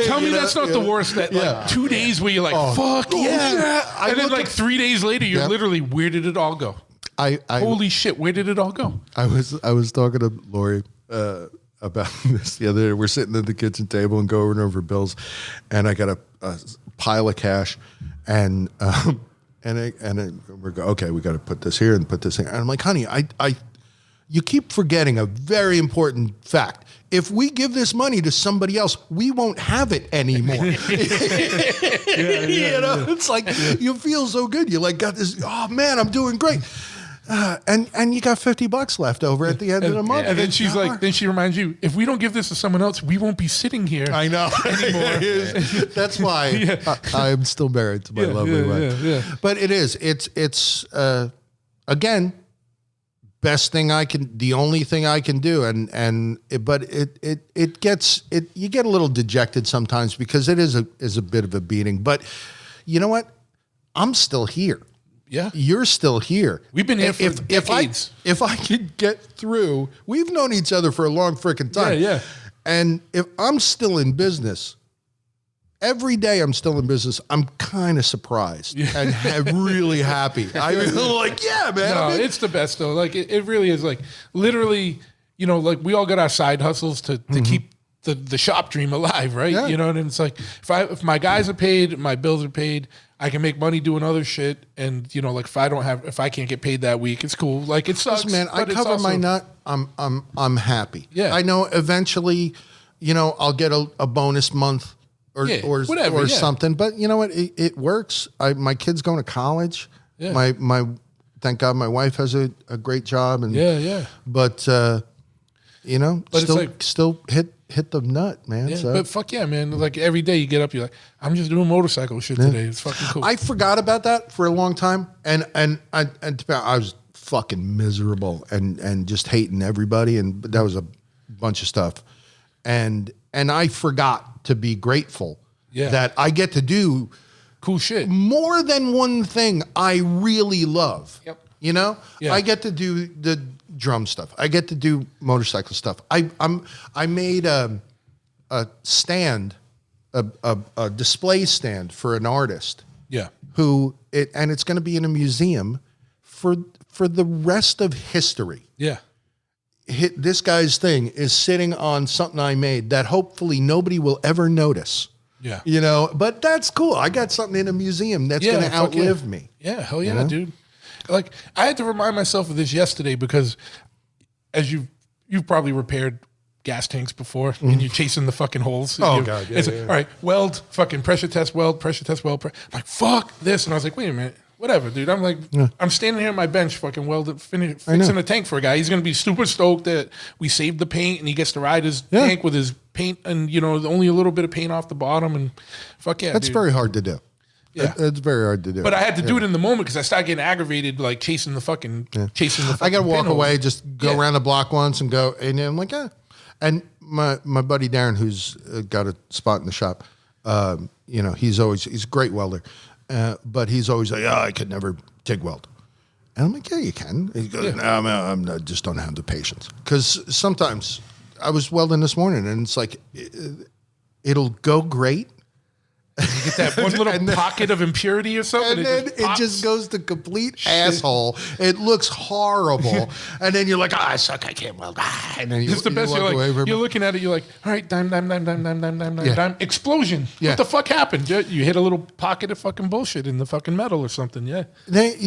[SPEAKER 3] Tell me that's not the worst. That like 2 days where you're like, fuck yeah. And then like 3 days later, you're literally, where did it all go? Holy shit, where did it all go?
[SPEAKER 5] I was talking to Lori about this the other day. We're sitting at the kitchen table and going over bills, and I got a pile of cash, and we go, okay, we got to put this here and put this here. And I'm like, honey, you keep forgetting a very important fact. If we give this money to somebody else, we won't have it anymore. It's like you feel so good. You like got this. Oh man, I'm doing great. And you got $50 left over at the end of the month.
[SPEAKER 3] And then she's like, then she reminds you, if we don't give this to someone else, we won't be sitting here.
[SPEAKER 5] I know anymore. That's why I'm still married to my lovely wife. Yeah. But it is. It's again, best thing the only thing I can do. But it gets you get a little dejected sometimes because it is a bit of a beating. But you know what? I'm still here.
[SPEAKER 3] Yeah,
[SPEAKER 5] you're still here.
[SPEAKER 3] We've been here for decades.
[SPEAKER 5] If I could get through, we've known each other for a long freaking time. Yeah. And if I'm still in business, every day I'm still in business, I'm kind of surprised and really happy. I'm like, yeah, man.
[SPEAKER 3] No, it's the best though. Like it really is. Like literally, like we all got our side hustles to keep the shop dream alive, right? Yeah. And it's like if my guys are paid, my bills are paid. I can make money doing other shit, and like if I can't get paid that week, it's cool. Like it sucks,
[SPEAKER 5] man. I cover my nut. I'm happy.
[SPEAKER 3] Yeah,
[SPEAKER 5] I know eventually, I'll get a bonus month or whatever, or something. But you know what? It works. My kid's going to college. Yeah. My thank God my wife has a great job. And But still hit the nut, man.
[SPEAKER 3] Yeah,
[SPEAKER 5] so.
[SPEAKER 3] But fuck yeah, man. Like every day you get up, you're like, I'm just doing motorcycle shit today. It's fucking cool.
[SPEAKER 5] I forgot about that for a long time. And I was fucking miserable and just hating everybody. And that was a bunch of stuff. And I forgot to be grateful that I get to do
[SPEAKER 3] cool shit. More
[SPEAKER 5] than one thing I really love.
[SPEAKER 3] Yep.
[SPEAKER 5] I get to do the drum stuff. I get to do motorcycle stuff. I made a stand, a display stand for an artist.
[SPEAKER 3] Yeah.
[SPEAKER 5] And it's going to be in a museum for the rest of history.
[SPEAKER 3] Yeah.
[SPEAKER 5] This guy's thing is sitting on something I made that hopefully nobody will ever notice.
[SPEAKER 3] Yeah.
[SPEAKER 5] But that's cool. I got something in a museum that's going to outlive me.
[SPEAKER 3] Yeah. Hell yeah, dude. Like I had to remind myself of this yesterday because as you've probably repaired gas tanks before and you're chasing the fucking holes.
[SPEAKER 5] Oh God. Yeah,
[SPEAKER 3] all right. Weld, fucking pressure test weld. I'm like, fuck this. And I was like, wait a minute. whatever, dude. I'm like, I'm standing here on my bench, fucking fixing a tank for a guy. He's gonna be super stoked that we saved the paint and he gets to ride his tank with his paint and only a little bit of paint off the bottom and fuck yeah.
[SPEAKER 5] That's
[SPEAKER 3] dude.
[SPEAKER 5] very hard to do.
[SPEAKER 3] Yeah,
[SPEAKER 5] it's very hard to do.
[SPEAKER 3] But I had to do it in the moment because I started getting aggravated, like chasing the fucking.
[SPEAKER 5] I got to walk away, just go around the block once and go, and I'm like, And my buddy Darren, who's got a spot in the shop, he's a great welder, but he's always like, I could never TIG weld. And I'm like, yeah, you can. He goes, no, I just don't have the patience. Because sometimes I was welding this morning, and it's like, it'll go great.
[SPEAKER 3] You get that one little pocket of impurity or something.
[SPEAKER 5] And then it just goes to complete asshole. It looks horrible. And then you're like, I suck, I can't weld. And then
[SPEAKER 3] it's the best. You're looking at it, you're like, all right, dime. Explosion.
[SPEAKER 5] Yeah.
[SPEAKER 3] What the fuck happened? You hit a little pocket of fucking bullshit in the fucking metal or something,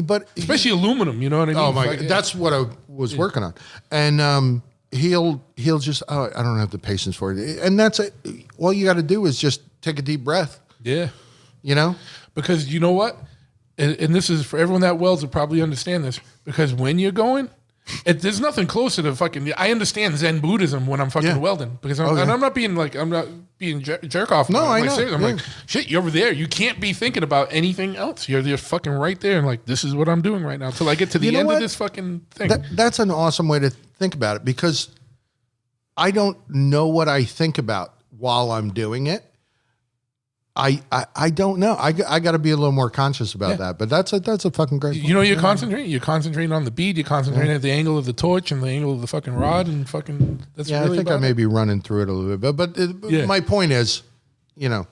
[SPEAKER 5] But
[SPEAKER 3] especially aluminum, you know what I mean?
[SPEAKER 5] Oh, my God. That's what I was working on. And he'll just, I don't have the patience for it. And that's it. All you got to do is just take a deep breath.
[SPEAKER 3] Yeah.
[SPEAKER 5] Because
[SPEAKER 3] you know what? And this is for everyone that welds will probably understand this. Because when you're going, there's nothing closer to fucking. I understand Zen Buddhism when I'm fucking welding. Because and I'm not being jerk off.
[SPEAKER 5] No, I know.
[SPEAKER 3] I'm like, shit, you're over there. You can't be thinking about anything else. You're fucking right there. And like, this is what I'm doing right now. Till I get to the end of this fucking thing.
[SPEAKER 5] That's an awesome way to think about it. Because I don't know what I think about while I'm doing it. I don't know. I got to be a little more conscious about that. But that's a fucking great.
[SPEAKER 3] You're concentrating. You're concentrating on the bead. You're concentrating at the angle of the torch and the angle of the fucking rod and fucking. That's really
[SPEAKER 5] I think I may be running through it a little bit. But my point is, you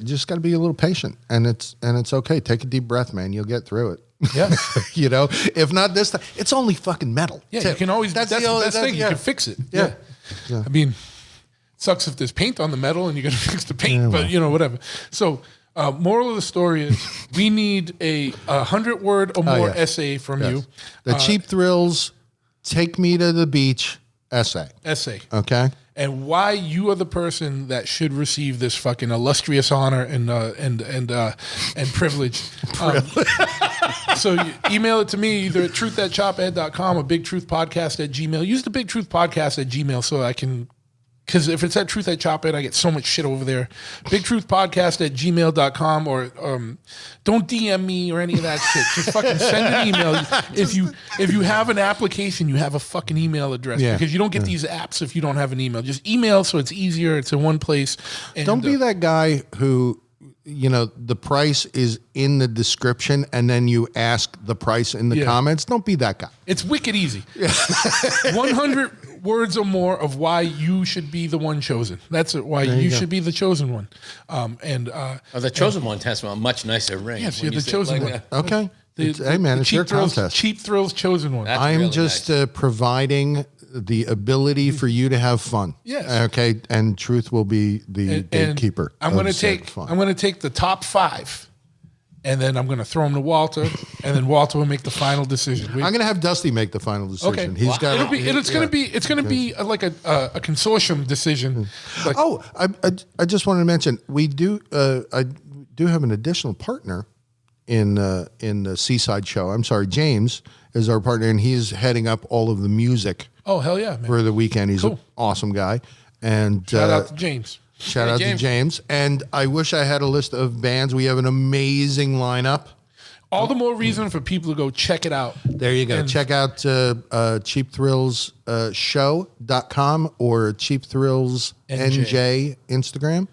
[SPEAKER 5] just got to be a little patient, and it's okay. Take a deep breath, man. You'll get through it.
[SPEAKER 3] Yeah.
[SPEAKER 5] If not this time, it's only fucking metal.
[SPEAKER 3] Yeah, you can always. That's the best thing. You can fix it. Yeah. I mean. Sucks if there's paint on the metal and you got to fix the paint, but whatever. So, moral of the story is we need a 100-word or more essay from you.
[SPEAKER 5] The Cheap Thrills, Take Me to the Beach essay. Okay.
[SPEAKER 3] And why you are the person that should receive this fucking illustrious honor and privilege. So you email it to me either at truth@chophead.com or bigtruthpodcast@gmail. Use the bigtruthpodcast@gmail so I can. Because if it's at Truth at Chop It, I get so much shit over there. BigTruthPodcast@gmail.com or don't DM me or any of that shit. Just fucking send an email. If you have an application, you have a fucking email address.
[SPEAKER 5] Yeah.
[SPEAKER 3] Because you don't get these apps if you don't have an email. Just email so it's easier. It's in one place. And,
[SPEAKER 5] don't be that guy who, the price is in the description and then you ask the price in the comments. Don't be that guy.
[SPEAKER 3] It's wicked easy. 100 words or more of why you should be the one chosen. That's why you should be the chosen one.
[SPEAKER 6] The chosen one has a much nicer ring.
[SPEAKER 3] Yes, you're the chosen one.
[SPEAKER 5] Okay. Hey, man, it's your contest.
[SPEAKER 3] Cheap Thrills chosen one.
[SPEAKER 5] I'm really just providing the ability for you to have fun.
[SPEAKER 3] Yes.
[SPEAKER 5] Okay. And Truth will be the gatekeeper.
[SPEAKER 3] I'm going to take the top 5. And then I'm going to throw him to Walter, and then Walter will make the final decision.
[SPEAKER 5] I'm going to have Dusty make the final decision.
[SPEAKER 3] Okay,
[SPEAKER 5] He's got.
[SPEAKER 3] It's going to be like a consortium decision. Like,
[SPEAKER 5] I just wanted to mention we do. I do have an additional partner in the Seaside Show. I'm sorry, James is our partner, and he's heading up all of the music.
[SPEAKER 3] Oh hell yeah, man.
[SPEAKER 5] For the weekend, he's an awesome guy. And
[SPEAKER 3] shout out to James.
[SPEAKER 5] Shout out to James. And I wish I had a list of bands. We have an amazing lineup.
[SPEAKER 3] All the more reason for people to go check it out.
[SPEAKER 5] There you go. Check out cheapthrillsshow.com or Cheap Thrills NJ Instagram.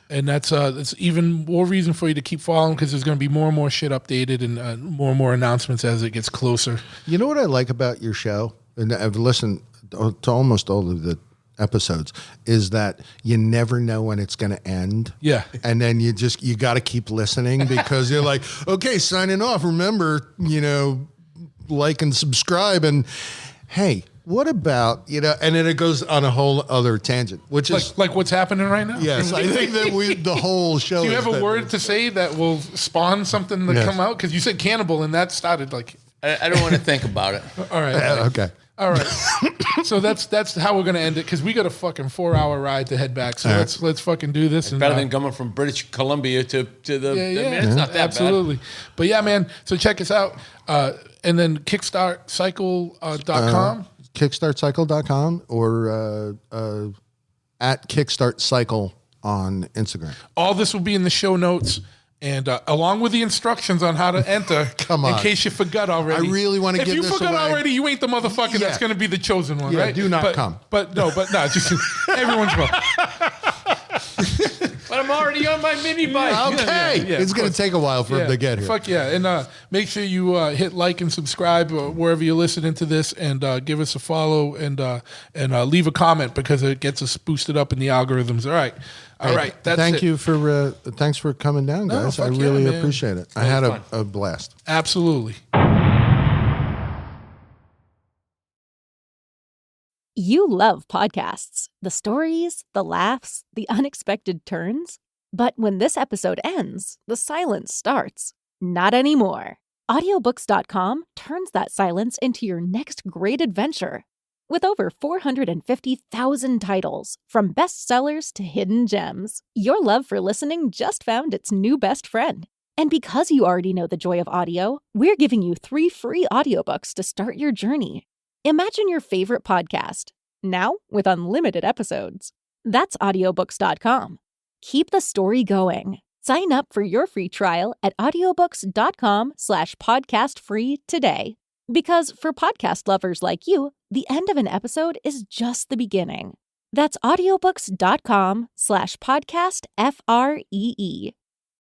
[SPEAKER 3] And that's even more reason for you to keep following because there's going to be more and more shit updated and more announcements as it gets closer.
[SPEAKER 5] You know what I like about your show? And I've listened to almost all of the episodes is that you never know when it's going to end.
[SPEAKER 3] Yeah.
[SPEAKER 5] And then you got to keep listening because you're like, okay, signing off. Remember, like and subscribe. And hey, what about, and then it goes on a whole other tangent, which is
[SPEAKER 3] like what's happening right now.
[SPEAKER 5] Yes. I think that the whole show.
[SPEAKER 3] Do you have a word to say that will spawn something to come out? Cause you said cannibal and that started like,
[SPEAKER 6] I don't want to think about it.
[SPEAKER 3] All right.
[SPEAKER 5] Okay.
[SPEAKER 3] All right. So that's how we're gonna end it because we got a fucking 4-hour ride to head back. So let's fucking do this. And,
[SPEAKER 6] Better than coming from British Columbia to the. I mean, it's not that
[SPEAKER 3] absolutely. But yeah, man. So check us out, and then kickstartcycle.com.
[SPEAKER 5] Kickstartcycle.com or at Kickstartcycle on Instagram.
[SPEAKER 3] All this will be in the show notes. And along with the instructions on how to enter,
[SPEAKER 5] Come on.
[SPEAKER 3] in case you forgot already.
[SPEAKER 5] I really want to give this away.
[SPEAKER 3] If you forgot already, you ain't the motherfucker that's going to be the chosen one, right?
[SPEAKER 5] do not come.
[SPEAKER 3] But no, just everyone's welcome.
[SPEAKER 6] But I'm already on my mini bike.
[SPEAKER 5] Okay.
[SPEAKER 3] Yeah,
[SPEAKER 5] it's going to take a while for him to get here.
[SPEAKER 3] Fuck yeah. And make sure you hit like and subscribe wherever you're listening to this and give us a follow and leave a comment because it gets us boosted up in the algorithms. All right. That's
[SPEAKER 5] Thank
[SPEAKER 3] it.
[SPEAKER 5] you for thanks for coming down, guys. I
[SPEAKER 3] fuck
[SPEAKER 5] really
[SPEAKER 3] yeah, man.
[SPEAKER 5] appreciate it. I had a blast.
[SPEAKER 3] Absolutely.
[SPEAKER 2] You love podcasts, the stories, the laughs, the unexpected turns. But when this episode ends, the silence starts. Not anymore. Audiobooks.com turns that silence into your next great adventure. With over 450,000 titles, from bestsellers to hidden gems, your love for listening just found its new best friend. And because you already know the joy of audio, we're giving you 3 free audiobooks to start your journey. Imagine your favorite podcast, now with unlimited episodes. That's audiobooks.com. Keep the story going. Sign up for your free trial at audiobooks.com/podcastfree today. Because for podcast lovers like you, the end of an episode is just the beginning. That's audiobooks.com/podcastfree.